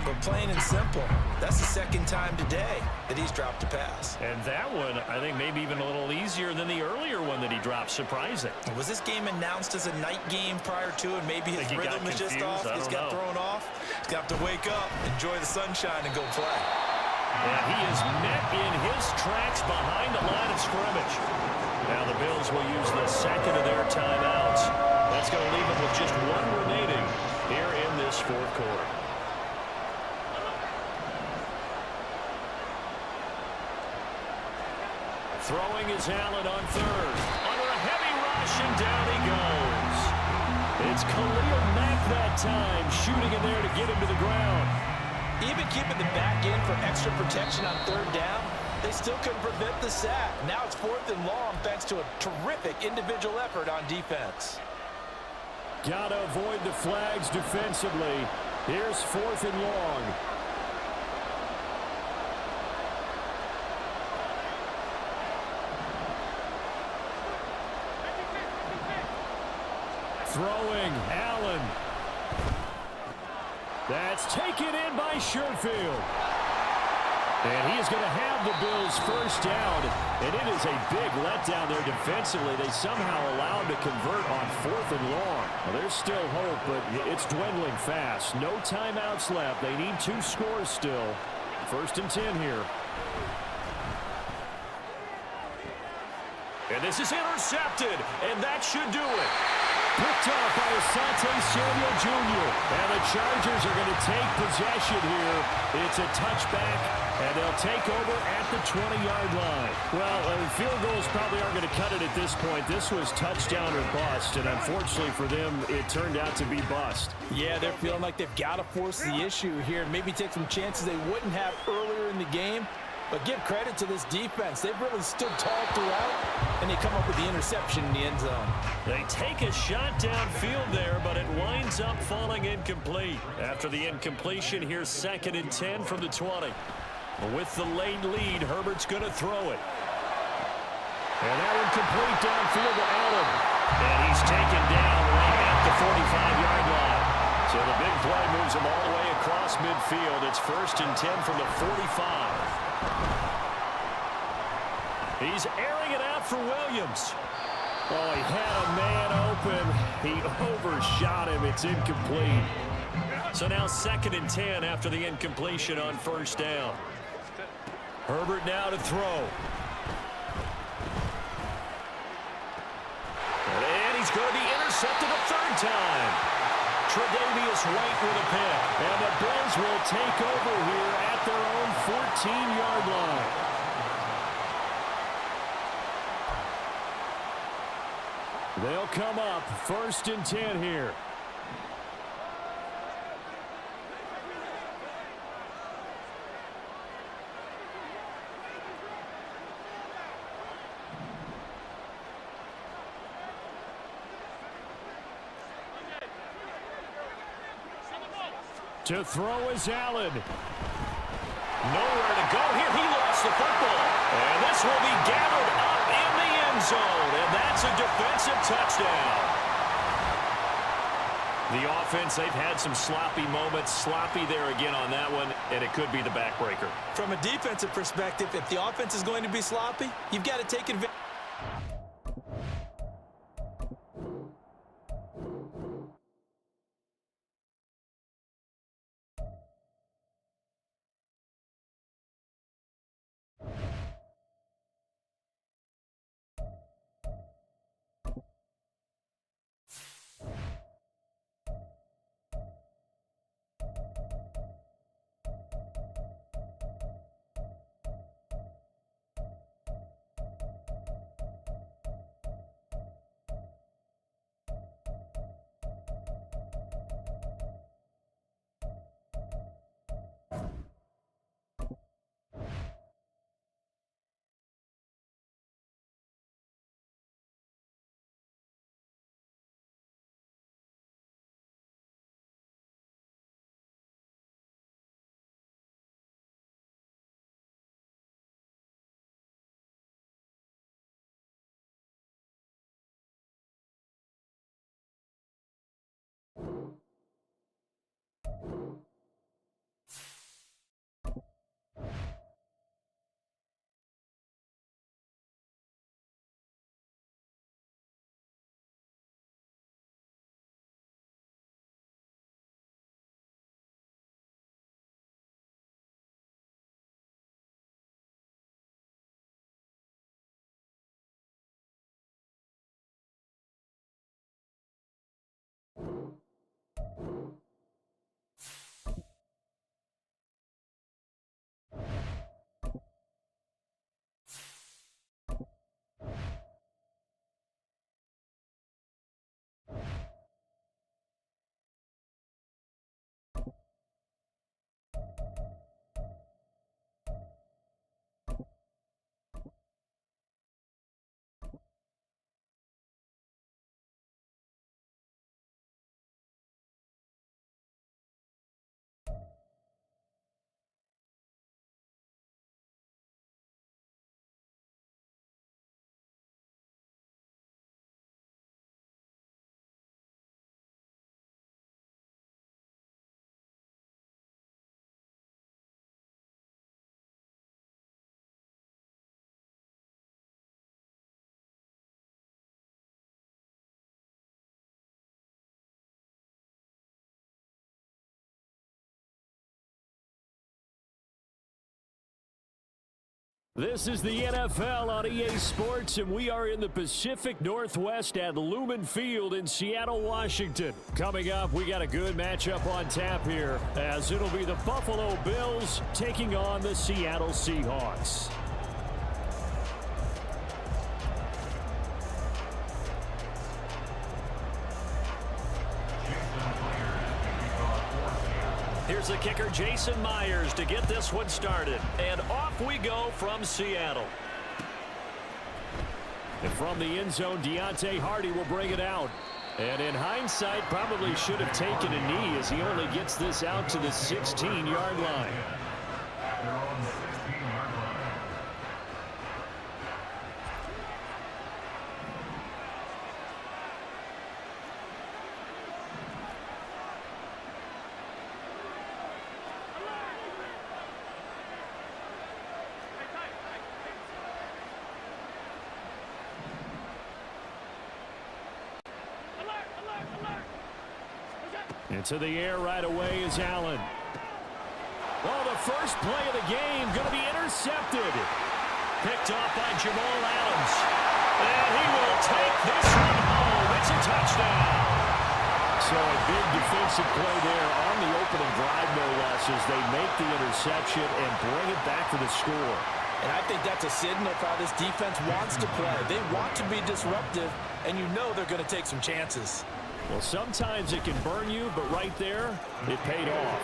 But plain and simple, that's the 2nd time today that he's dropped a pass. And that one, I think, maybe even a little easier than the earlier one that he dropped. Surprising. Was this game announced as a night game prior to, and maybe his rhythm is just off? He's got thrown off. He's got to wake up, enjoy the sunshine, and go play. And he is met in his tracks behind the line of scrimmage. Now the Bills will use the 2nd of their timeouts. That's going to leave them with just 1 remaining here in this 4th quarter. Throwing is Allen on 3rd. Under a heavy rush, and down he goes. It's Khalil Mack that time, shooting in there to get him to the ground. Even keeping the back in for extra protection on third down, they still couldn't prevent the sack. Now it's 4th and long thanks to a terrific individual effort on defense. Gotta avoid the flags defensively. Here's 4th and long. Throwing, Allen. That's taken in by Sherfield. And he is going to have the Bills first down. And it is a big letdown there defensively. They somehow allowed to convert on 4th and long. Well, there's still hope, but it's dwindling fast. No timeouts left. They need 2 scores still. 1st and 10 here. And this is intercepted, and that should do it. Picked off by Asante Samuel Jr. And the Chargers are going to take possession here. It's a touchback, and they'll take over at the 20-yard line. Well, field goals probably aren't going to cut it at this point. This was touchdown or bust, and unfortunately for them, it turned out to be bust. Yeah, they're feeling like they've got to force the issue here and maybe take some chances they wouldn't have earlier in the game. But give credit to this defense. They've really stood tall throughout, and they come up with the interception in the end zone. They take a shot downfield there, but it winds up falling incomplete. After the incompletion, here's 2nd and 10 from the 20. With the late lead, Herbert's going to throw it. And that one complete downfield to Allen. And he's taken down right at the 45-yard line. So the big play moves him all the way across midfield. It's 1st and 10 from the 45. He's airing it out for Williams. Oh, he had a man open. He overshot him. It's incomplete. So now 2nd and 10 after the incompletion on 1st down. Herbert now to throw. And he's going to be intercepted a 3rd time. Tre'Davious White with a pick. And the Bills will take over here at their own 14-yard line. They'll come up 1st and 10 here. To throw is Allen. Nowhere to go here. He lost the football. And this will be gathered up in the end zone. And that's a defensive touchdown. The offense, they've had some sloppy moments. Sloppy there again on that one. And it could be the backbreaker. From a defensive perspective, if the offense is going to be sloppy, you've got to take advantage. This is the NFL on EA Sports, and we are in the Pacific Northwest at Lumen Field in Seattle, Washington. Coming up, we got a good matchup on tap here, as it'll be the Buffalo Bills taking on the Seattle Seahawks. Here's the kicker, Jason Myers, to get this one started. And off we go from Seattle. And from the end zone, Deontay Hardy will bring it out. And in hindsight, probably should have taken a knee as he only gets this out to the 16-yard line. They're on the 16-yard line. Into the air right away is Allen. Well, the first play of the game going to be intercepted. Picked off by Jamal Adams. And he will take this one home. It's a touchdown. So a big defensive play there on the opening drive, no less, as they make the interception and bring it back for the score. And I think that's a signal for how this defense wants to play. They want to be disruptive, and you know they're going to take some chances. Well, sometimes it can burn you, but right there, it paid off.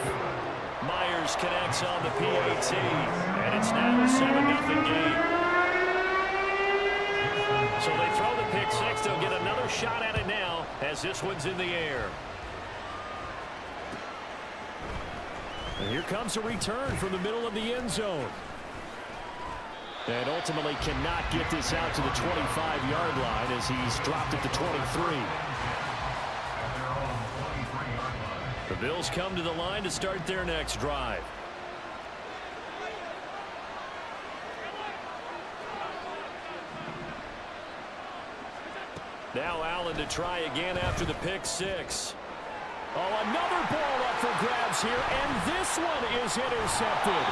Myers connects on the PAT, and it's now a 7-0 game. So they throw the pick six. They'll get another shot at it now as this one's in the air. And here comes a return from the middle of the end zone. And ultimately cannot get this out to the 25-yard line as he's dropped at the 23. The Bills come to the line to start their next drive. Now Allen to try again after the pick six. Oh, another ball up for grabs here, and this one is intercepted.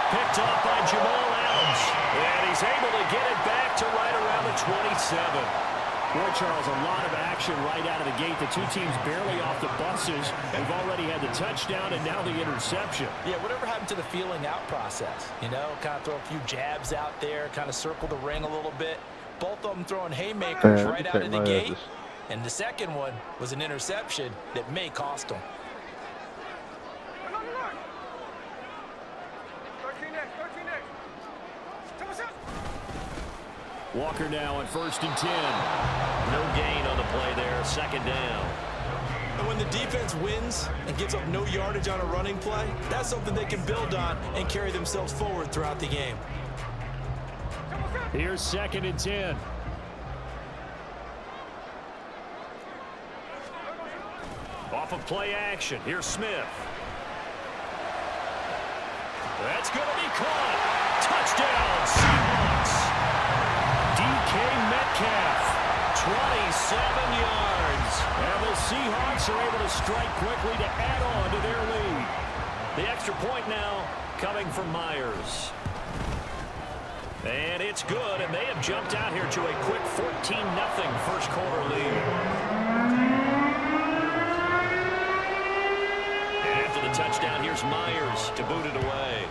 Picked off by Jamal Adams, and he's able to get it back to right around the 27. Boy, Charles, a lot of action right out of the gate. The two teams barely off the buses. They've already had the touchdown and now the interception. Yeah, whatever happened to the feeling out process? You know, kind of throw a few jabs out there, kind of circle the ring a little bit. Both of them throwing haymakers right out of the gate. And the second one was an interception that may cost them. 13 next. Walker now on 1st and 10. No gain on the play there, second down. And when the defense wins and gives up no yardage on a running play, that's something they can build on and carry themselves forward throughout the game. Here's 2nd and 10. Off of play action, here's Smith. That's going to be caught. Touchdown, Seahawks. DK Metcalf, 27 yards. And the Seahawks are able to strike quickly to add on to their lead. The extra point now coming from Myers. And it's good, and they have jumped out here to a quick 14-0 first quarter lead. And after the touchdown, here's Myers to boot it away.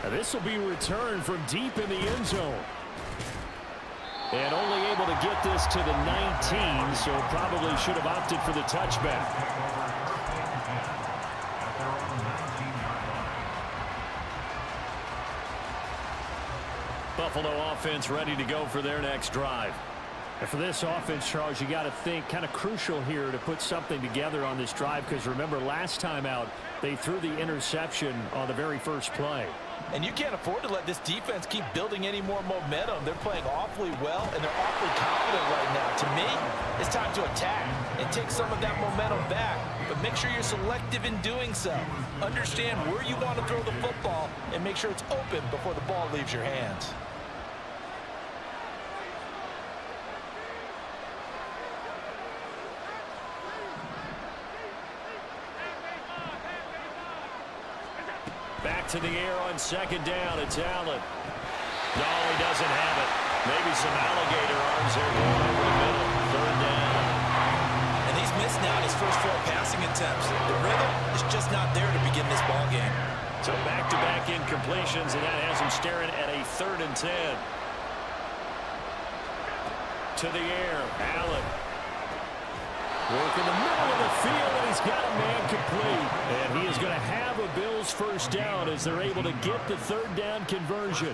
And this will be returned from deep in the end zone. And only able to get this to the 19, so probably should have opted for the touchback. Buffalo offense ready to go for their next drive. And for this offense, Charles, you got to think kind of crucial here to put something together on this drive, because remember last time out they threw the interception on the very first play. And you can't afford to let this defense keep building any more momentum. They're playing awfully well, and they're awfully confident right now. To me, it's time to attack and take some of that momentum back. But make sure you're selective in doing so. Understand where you want to throw the football and make sure it's open before the ball leaves your hands. Back to the air on second down. It's Allen. No, he doesn't have it. Maybe some alligator arms there going over the middle. Third down. And he's missed now his first 4 passing attempts. The rhythm is just not there to begin this ball game. So back-to-back incompletions, and that has him staring at a 3rd and 10. To the air, Allen. Work in the middle of the field, and he's got a man complete. And he is going to have a Bills first down as they're able to get the 3rd down conversion.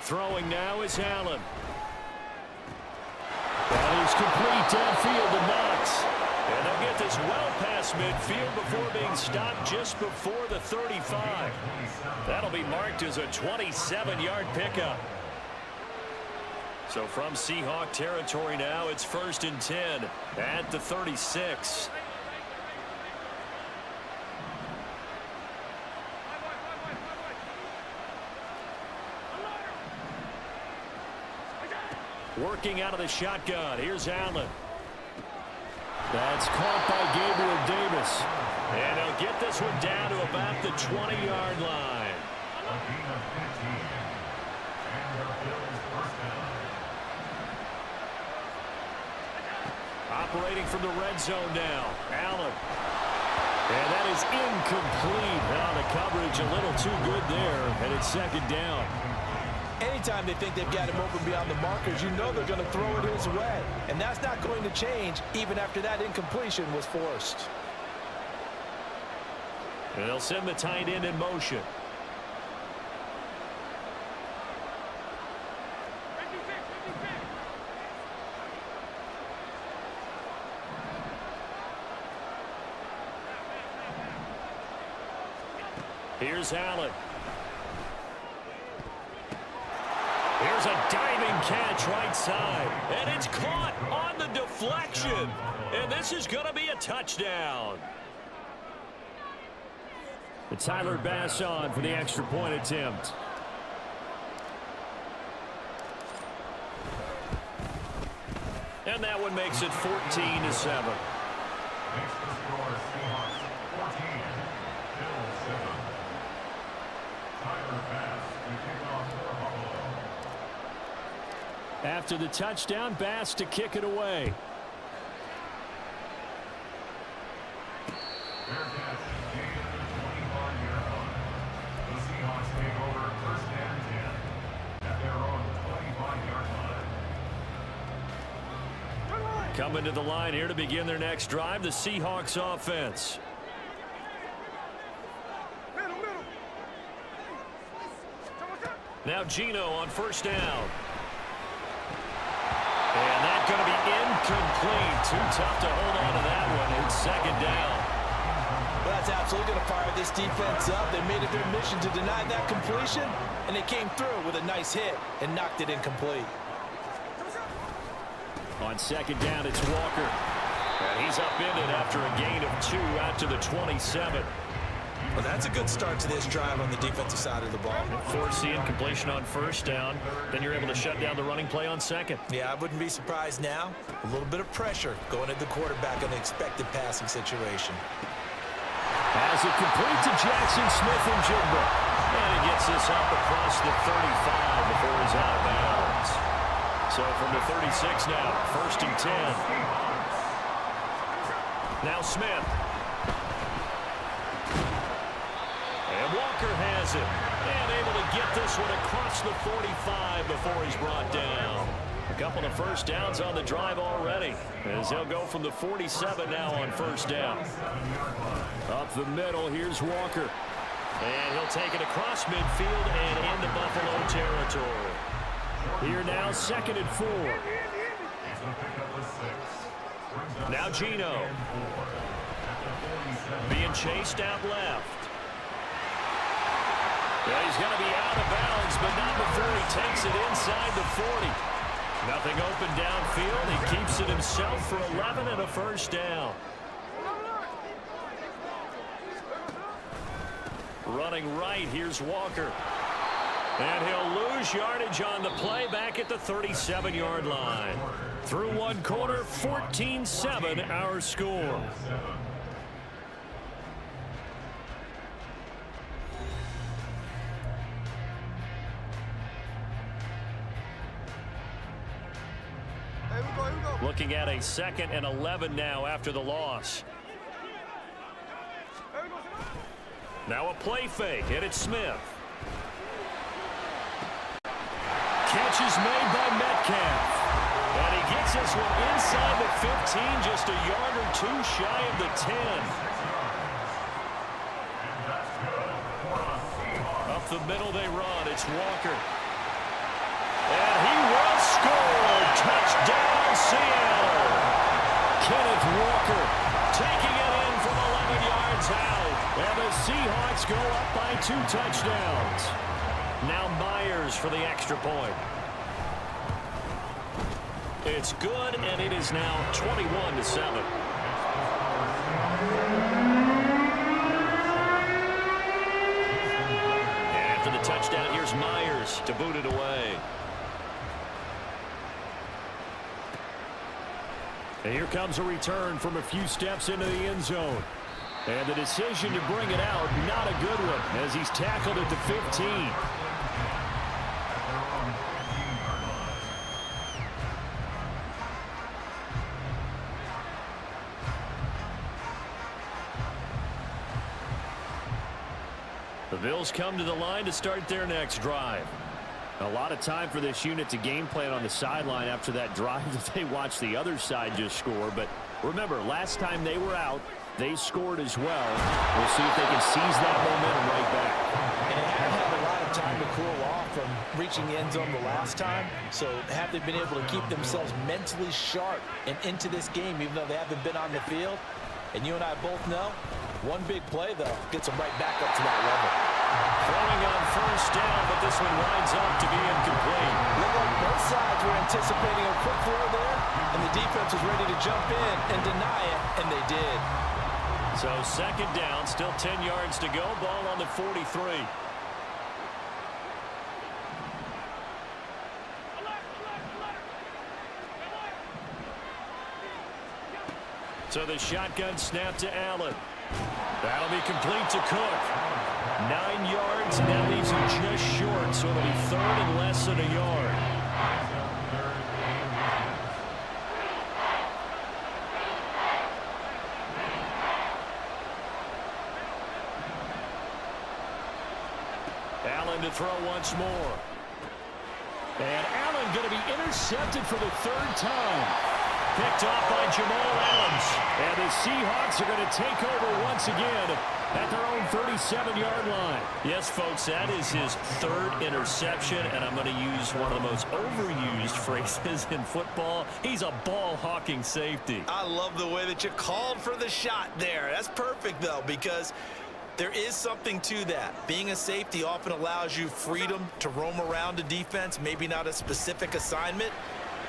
Throwing now is Allen. That is complete downfield to Knox. And they'll get this well past midfield before being stopped just before the 35. That'll be marked as a 27-yard pickup. So from Seahawk territory now, it's 1st and 10 at the 36. Working out of the shotgun. Here's Allen. That's caught by Gabriel Davis. And they'll get this one down to about the 20-yard line. Operating from the red zone now. Allen. And that is incomplete. Now the coverage a little too good there. And it's 2nd down. Anytime they think they've got him open beyond the markers, you know they're going to throw it his way. And that's not going to change even after that incompletion was forced. And they'll send the tight end in motion. Here's Allen. Here's a diving catch right side. And it's caught on the deflection. And this is going to be a touchdown. And Tyler Bass on for the extra point attempt. And that one makes it 14-7. After the touchdown, Bass to kick it away. Coming to the line here to begin their next drive, the Seahawks offense. Now Geno on 1st down. And that's going to be incomplete. Too tough to hold on to that one. It's 2nd down. Well, that's absolutely going to fire this defense up. They made it their mission to deny that completion, and they came through with a nice hit and knocked it incomplete. On 2nd down, it's Walker. And he's upended after a gain of 2 out to the 27. Well, that's a good start to this drive on the defensive side of the ball. Force the incompletion on 1st down. Then you're able to shut down the running play on 2nd. Yeah, I wouldn't be surprised now. A little bit of pressure going at the quarterback on the expected passing situation. Has it complete to Jackson Smith and Jigba. And he gets this up across the 35 before he's out of bounds. So from the 36 now, 1st and 10. Now Smith. And Walker has it. And able to get this one across the 45 before he's brought down. A couple of 1st downs on the drive already, as they'll go from the 47 now on 1st down. Up the middle, here's Walker. And he'll take it across midfield and into Buffalo territory. Here now, 2nd and 4. Now Geno. Being chased out left. Yeah, he's going to be out of bounds, but not before he takes it inside the 40. Nothing open downfield. He keeps it himself for 11 and a 1st down. Running right, here's Walker. And he'll lose yardage on the play back at the 37-yard line. Through one quarter, 14-7 our score. Looking at a 2nd and 11 now after the loss. Now a play fake, and it's Smith. Catch is made by Metcalf. And he gets this one inside the 15, just a yard or two shy of the 10. Up the middle they run. It's Walker. And he will score. Touchdown, Seattle. Kenneth Walker taking it in from 11 yards out. And the Seahawks go up by 2 touchdowns. Now Myers for the extra point. It's good, and it is now 21-7. After the touchdown, here's Myers to boot it away. And here comes a return from a few steps into the end zone. And the decision to bring it out, not a good one, as he's tackled at the 15. The Bills come to the line to start their next drive. A lot of time for this unit to game plan on the sideline after that drive that they watched the other side just score. But remember, last time they were out, they scored as well. We'll see if they can seize that momentum right back. And they haven't had a lot of time to cool off from reaching the end zone the last time. So have they been able to keep themselves mentally sharp and into this game, even though they haven't been on the field? And you and I both know, one big play, though, gets them right back up to that level. Throwing on first down, but this one winds up to be incomplete. Looked like both sides were anticipating a quick throw there, and the defense was ready to jump in and deny it, and they did. So 2nd down, still 10 yards to go, ball on the 43. So the shotgun snap to Allen. That'll be complete to Cook. 9 yards, and that leaves him just short, so it'll be 3rd and less than a yard. Allen to throw once more. And Allen going to be intercepted for the 3rd time. Picked off by Jamal Adams. And the Seahawks are going to take over once again at their own 37-yard line. Yes, folks, that is his 3rd interception, and I'm going to use one of the most overused phrases in football. He's a ball-hawking safety. I love the way that you called for the shot there. That's perfect, though, because there is something to that. Being a safety often allows you freedom to roam around a defense, maybe not a specific assignment.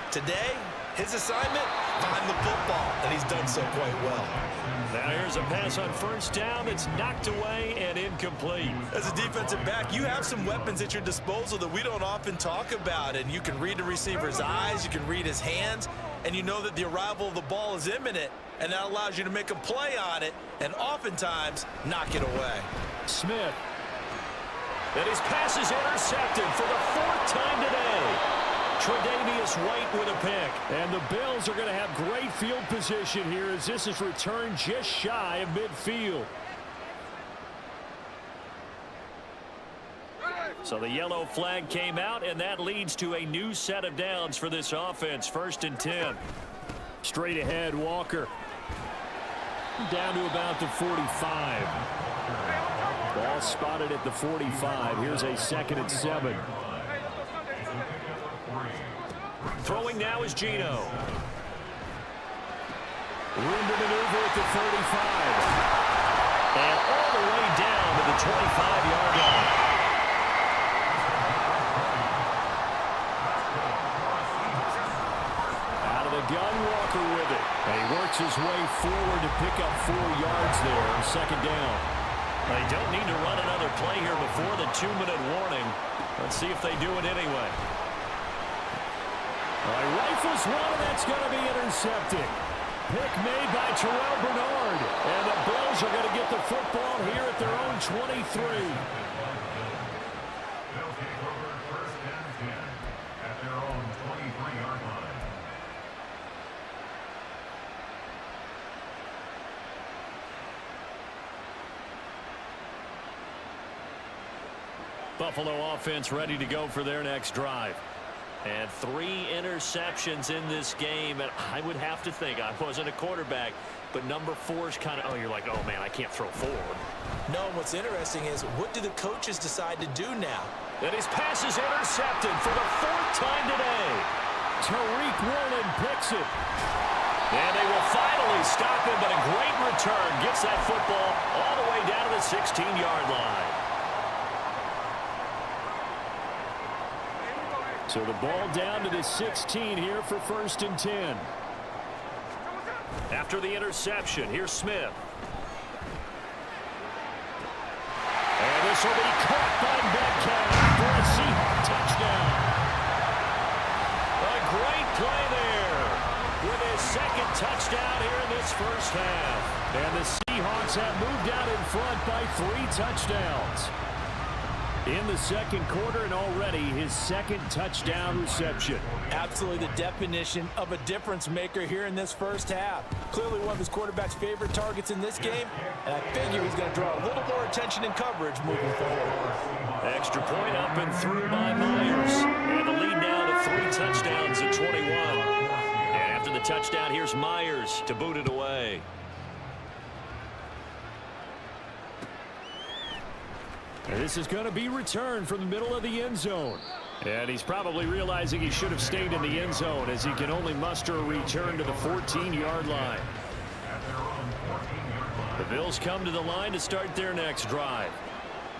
Today, his assignment, find the football, and he's done so quite well. Now here's a pass on first down that's knocked away and incomplete. As a defensive back, you have some weapons at your disposal that we don't often talk about, and you can read the receiver's eyes, you can read his hands, and you know that the arrival of the ball is imminent, and that allows you to make a play on it and oftentimes knock it away. Smith. And his pass is intercepted for the 4th time today. Tre'Davious White with a pick. And the Bills are going to have great field position here as this is returned just shy of midfield. So the yellow flag came out, and that leads to a new set of downs for this offense. 1st and 10. Straight ahead, Walker. Down to about the 45. Ball spotted at the 45. Here's a 2nd and 7. Throwing now is Geno. Room to maneuver at the 35. And all the way down to the 25-yard line. Out of the gun, Walker with it. And he works his way forward to pick up 4 yards there on 2nd down. They don't need to run another play here before the 2-minute warning. Let's see if they do it anyway. Rifles one, and that's going to be intercepted. Pick made by Terrell Bernard. And the Bills are going to get the football here at their own 23. They'll take over first and 10 at their own 23-yard line. Buffalo offense ready to go for their next drive. And 3 interceptions in this game. And I would have to think, I wasn't a quarterback, but number 4 is kind of, oh, you're like, oh, man, I can't throw forward. No, what's interesting is, what do the coaches decide to do now? And his pass is intercepted for the 4th time today. Tariq Woolen picks it. And they will finally stop him, but a great return gets that football all the way down to the 16-yard line. So the ball down to the 16 here for 1st and 10. After the interception, here's Smith. And this will be caught by Metcalf for a Seahawks touchdown. A great play there with his 2nd touchdown here in this first half. And the Seahawks have moved out in front by 3 touchdowns. In the 2nd quarter, and already his 2nd touchdown reception. Absolutely the definition of a difference maker here in this first half. Clearly one of his quarterback's favorite targets in this game, and I figure he's going to draw a little more attention and coverage moving forward. Extra point up and through by Myers. And the lead now to 3 touchdowns at 21. And after the touchdown, here's Myers to boot it away. And this is going to be returned from the middle of the end zone. And he's probably realizing he should have stayed in the end zone, as he can only muster a return to the 14-yard line. The Bills come to the line to start their next drive.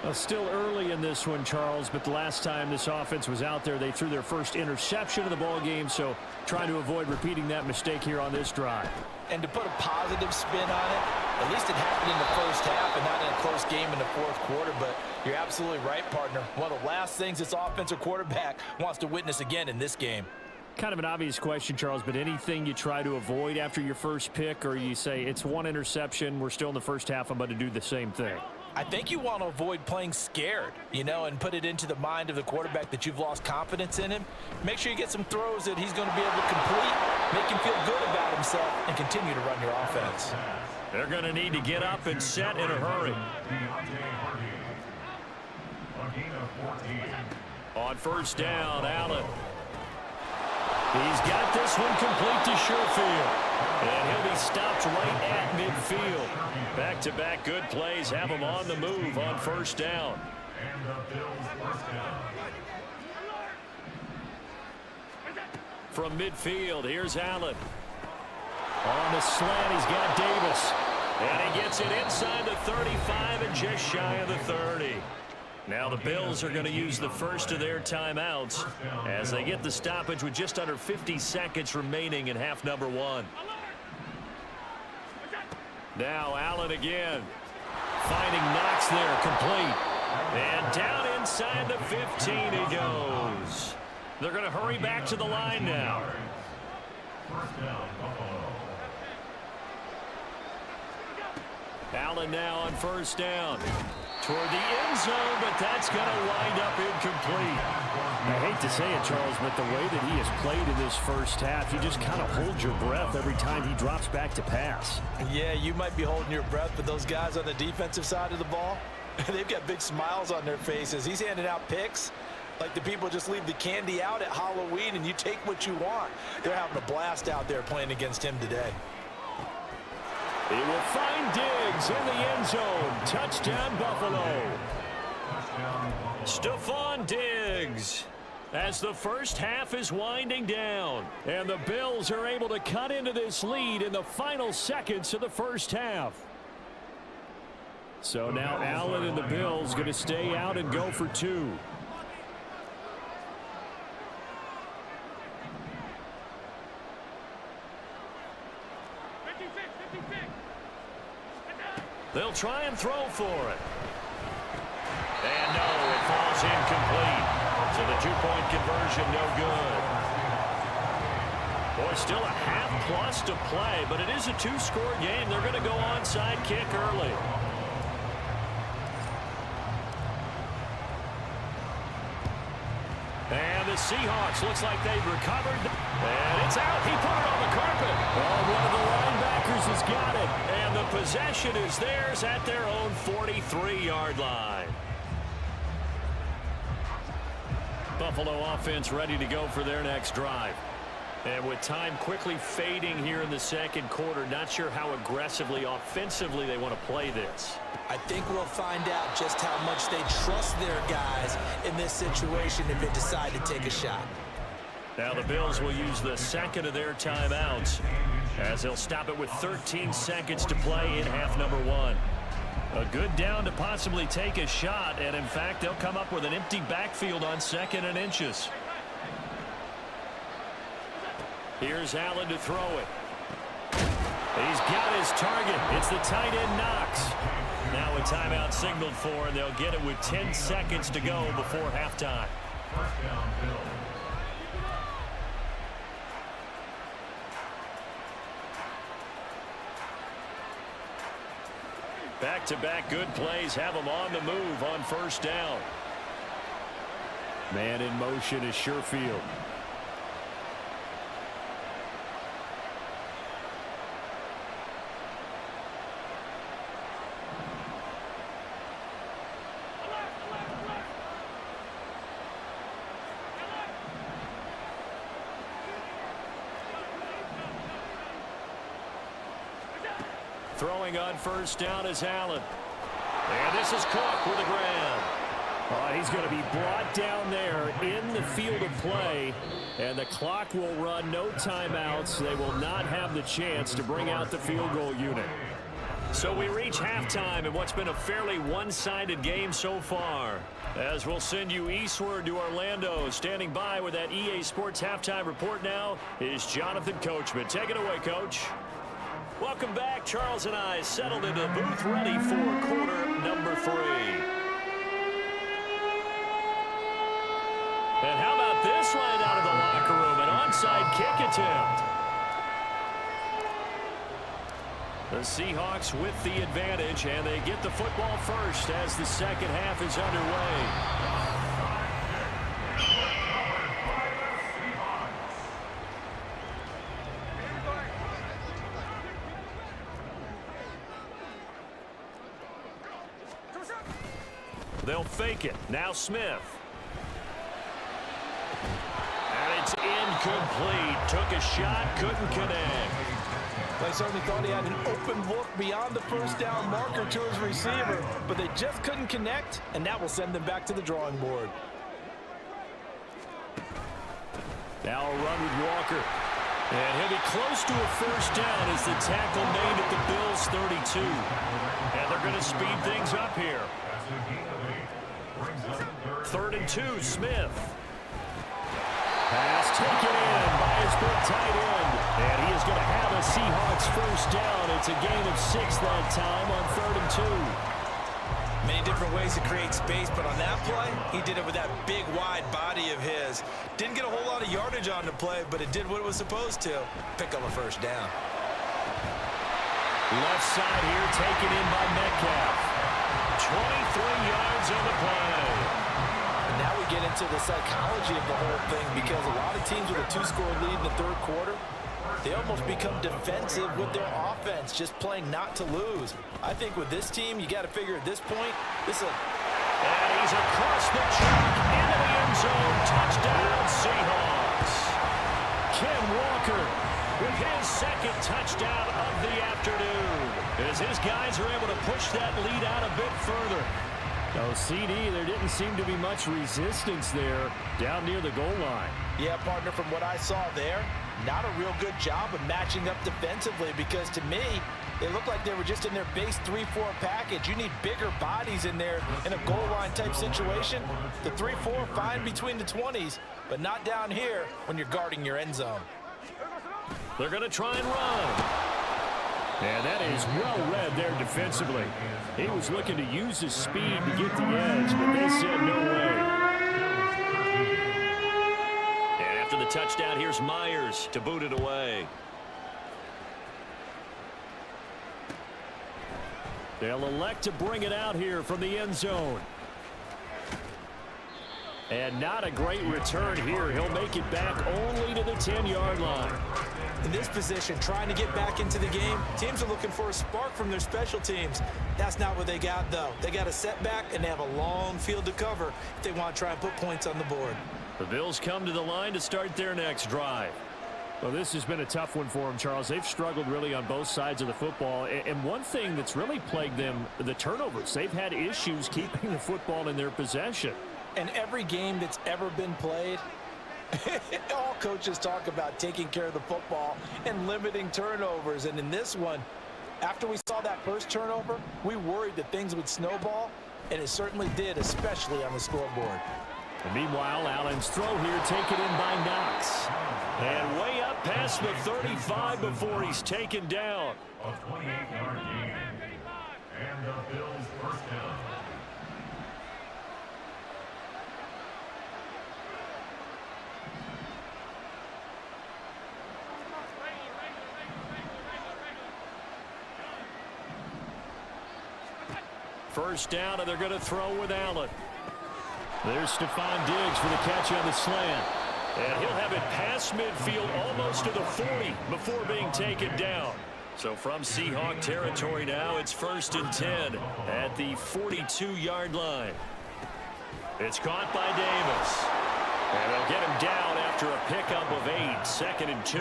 Well, still early in this one, Charles, but the last time this offense was out there, they threw their first interception of the ball game, so trying to avoid repeating that mistake here on this drive. And to put a positive spin on it, at least it happened in the first half and not in a close game in the 4th quarter, but you're absolutely right, partner. One of the last things this offensive quarterback wants to witness again in this game. Kind of an obvious question, Charles, but anything you try to avoid after your first pick, or you say it's 1 interception, we're still in the first half, I'm going to do the same thing? I think you want to avoid playing scared, you know, and put it into the mind of the quarterback that you've lost confidence in him. Make sure you get some throws that he's going to be able to complete, make him feel good about himself, and continue to run your offense. They're going to need to get up and set in a hurry. On 1st down, Allen. He's got this one complete to Sherfield. And he'll be stopped right at midfield. Back-to-back good plays have him on the move on 1st down. And the Bills first down. From midfield, here's Allen. On the slant, he's got Davis. And he gets it inside the 35 and just shy of the 30. Now the Bills are going to use the first of their timeouts as they get the stoppage with just under 50 seconds remaining in half number 1. Now Allen again. Finding Knox there, complete. And down inside the 15 he goes. They're going to hurry back to the line now. First down, Buffalo. Allen now on 1st down. Toward the end zone, but that's going to wind up incomplete. I hate to say it, Charles, but the way that he has played in this first half, you just kind of hold your breath every time he drops back to pass. Yeah, you might be holding your breath, but those guys on the defensive side of the ball, they've got big smiles on their faces. He's handing out picks like the people just leave the candy out at Halloween and you take what you want. They're having a blast out there playing against him today. He will find Diggs in the end zone. Touchdown, Buffalo. Stephon Diggs as the first half is winding down. And the Bills are able to cut into this lead in the final seconds of the first half. So now Allen and the Bills going to stay out and go for 2. They'll try and throw for it. And no, it falls incomplete. So the two-point conversion no good. Boy, still a half-plus to play, but it is a two-score game. They're going to go onside kick early. And the Seahawks looks like they've recovered. And it's out. He put it on the carpet. Oh, one of the linebackers has got it. And the possession is theirs at their own 43-yard line. Buffalo offense ready to go for their next drive. And with time quickly fading here in the second quarter, not sure how aggressively, offensively they want to play this. I think we'll find out just how much they trust their guys in this situation if they decide to take a shot. Now the Bills will use the second of their timeouts as they'll stop it with 13 seconds to play in half number one. A good down to possibly take a shot, and in fact, they'll come up with an empty backfield on 2nd and inches. Here's Allen to throw it. He's got his target. It's the tight end Knox. Now a timeout signaled for, and they'll get it with 10 seconds to go before halftime. First down, Bills. Back-to-back good plays have them on the move on first down. Man in motion is Sherfield. Throwing on first down is Allen. And this is Cook with the ground. He's going to be brought down there in the field of play. And the clock will run, no timeouts. They will not have the chance to bring out the field goal unit. So we reach halftime in what's been a fairly one-sided game so far. As we'll send you eastward to Orlando. Standing by with that EA Sports halftime report now is Jonathan Coachman. Take it away, Coach. Welcome back. Charles and I settled into the booth ready for quarter number 3. And how about this right out of the locker room? An onside kick attempt. The Seahawks with the advantage, and they get the football first as the second half is underway. They'll fake it. Now Smith. And it's incomplete. Took a shot, couldn't connect. They certainly thought he had an open look beyond the first down marker to his receiver, but they just couldn't connect, and that will send them back to the drawing board. Now a run with Walker. And he'll be close to a first down as the tackle made at the Bills' 32. And they're going to speed things up here. 3rd and 2, Smith. Pass taken in by his big tight end. And he is going to have a Seahawks first down. It's a gain of 6 that time on 3rd and 2. Many different ways to create space, but on that play, he did it with that big, wide body of his. Didn't get a whole lot of yardage on the play, but it did what it was supposed to. Pick up a first down. Left side here taken in by Metcalf. 23 yards on the play. And now we get into the psychology of the whole thing, because a lot of teams with a 2-score lead in the third quarter, they almost become defensive with their offense, just playing not to lose. I think with this team, you got to figure at this point, this is a... And he's across the track into the end zone. Touchdown, Seahawks. Ken Walker with his second touchdown of the afternoon, as his guys are able to push that lead out a bit further. No, CD, there didn't seem to be much resistance there down near the goal line. Yeah, partner, from what I saw there, not a real good job of matching up defensively, because to me, they looked like they were just in their base 3-4 package. You need bigger bodies in there in a goal line type situation. The 3-4, fine between the 20s, but not down here when you're guarding your end zone. They're going to try and run. And that is well read there defensively. He was looking to use his speed to get the edge, but they said no way. And after the touchdown, here's Myers to boot it away. They'll elect to bring it out here from the end zone. And not a great return here. He'll make it back only to the 10-yard line. In this position, trying to get back into the game, teams are looking for a spark from their special teams. That's not what they got, though. They got a setback, and they have a long field to cover if they want to try and put points on the board. The Bills come to the line to start their next drive. Well, this has been a tough one for them, Charles. They've struggled really on both sides of the football. And one thing that's really plagued them, the turnovers. They've had issues keeping the football in their possession. And every game that's ever been played, all coaches talk about taking care of the football and limiting turnovers. And in this one, after we saw that first turnover, we worried that things would snowball, and it certainly did, especially on the scoreboard. And meanwhile, Allen's throw here taken in by Knox. And way up past the 35 before he's taken down. A 28-yard gain. And the Bills first down. First down, and they're going to throw with Allen. There's Stephon Diggs for the catch on the slant. And he'll have it past midfield almost to the 40 before being taken down. So from Seahawk territory now, it's 1st and 10 at the 42-yard line. It's caught by Davis. And they'll get him down after a pickup of 8, 2nd and 2.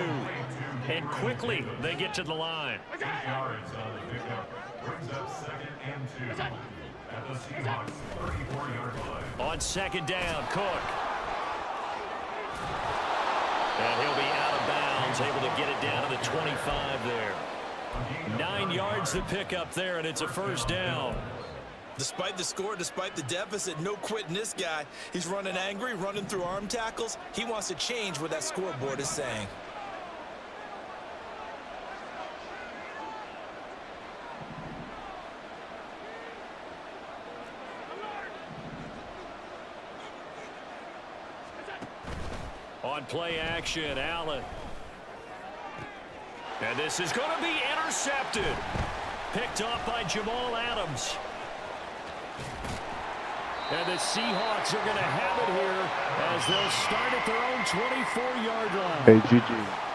And quickly they get to the line. 8 yards on the pickup. Brings up 2nd and 2 at the Seahawks 34-yard line. On 2nd down, Cook. And he'll be out of bounds, able to get it down to the 25 there. 9 yards to pick up there, and it's a first down. Despite the score, despite the deficit, no quitting this guy. He's running angry, running through arm tackles. He wants to change what that scoreboard is saying. On play action, Allen. And this is going to be intercepted. Picked off by Jamal Adams. And the Seahawks are going to have it here as they'll start at their own 24-yard line. Hey, GG.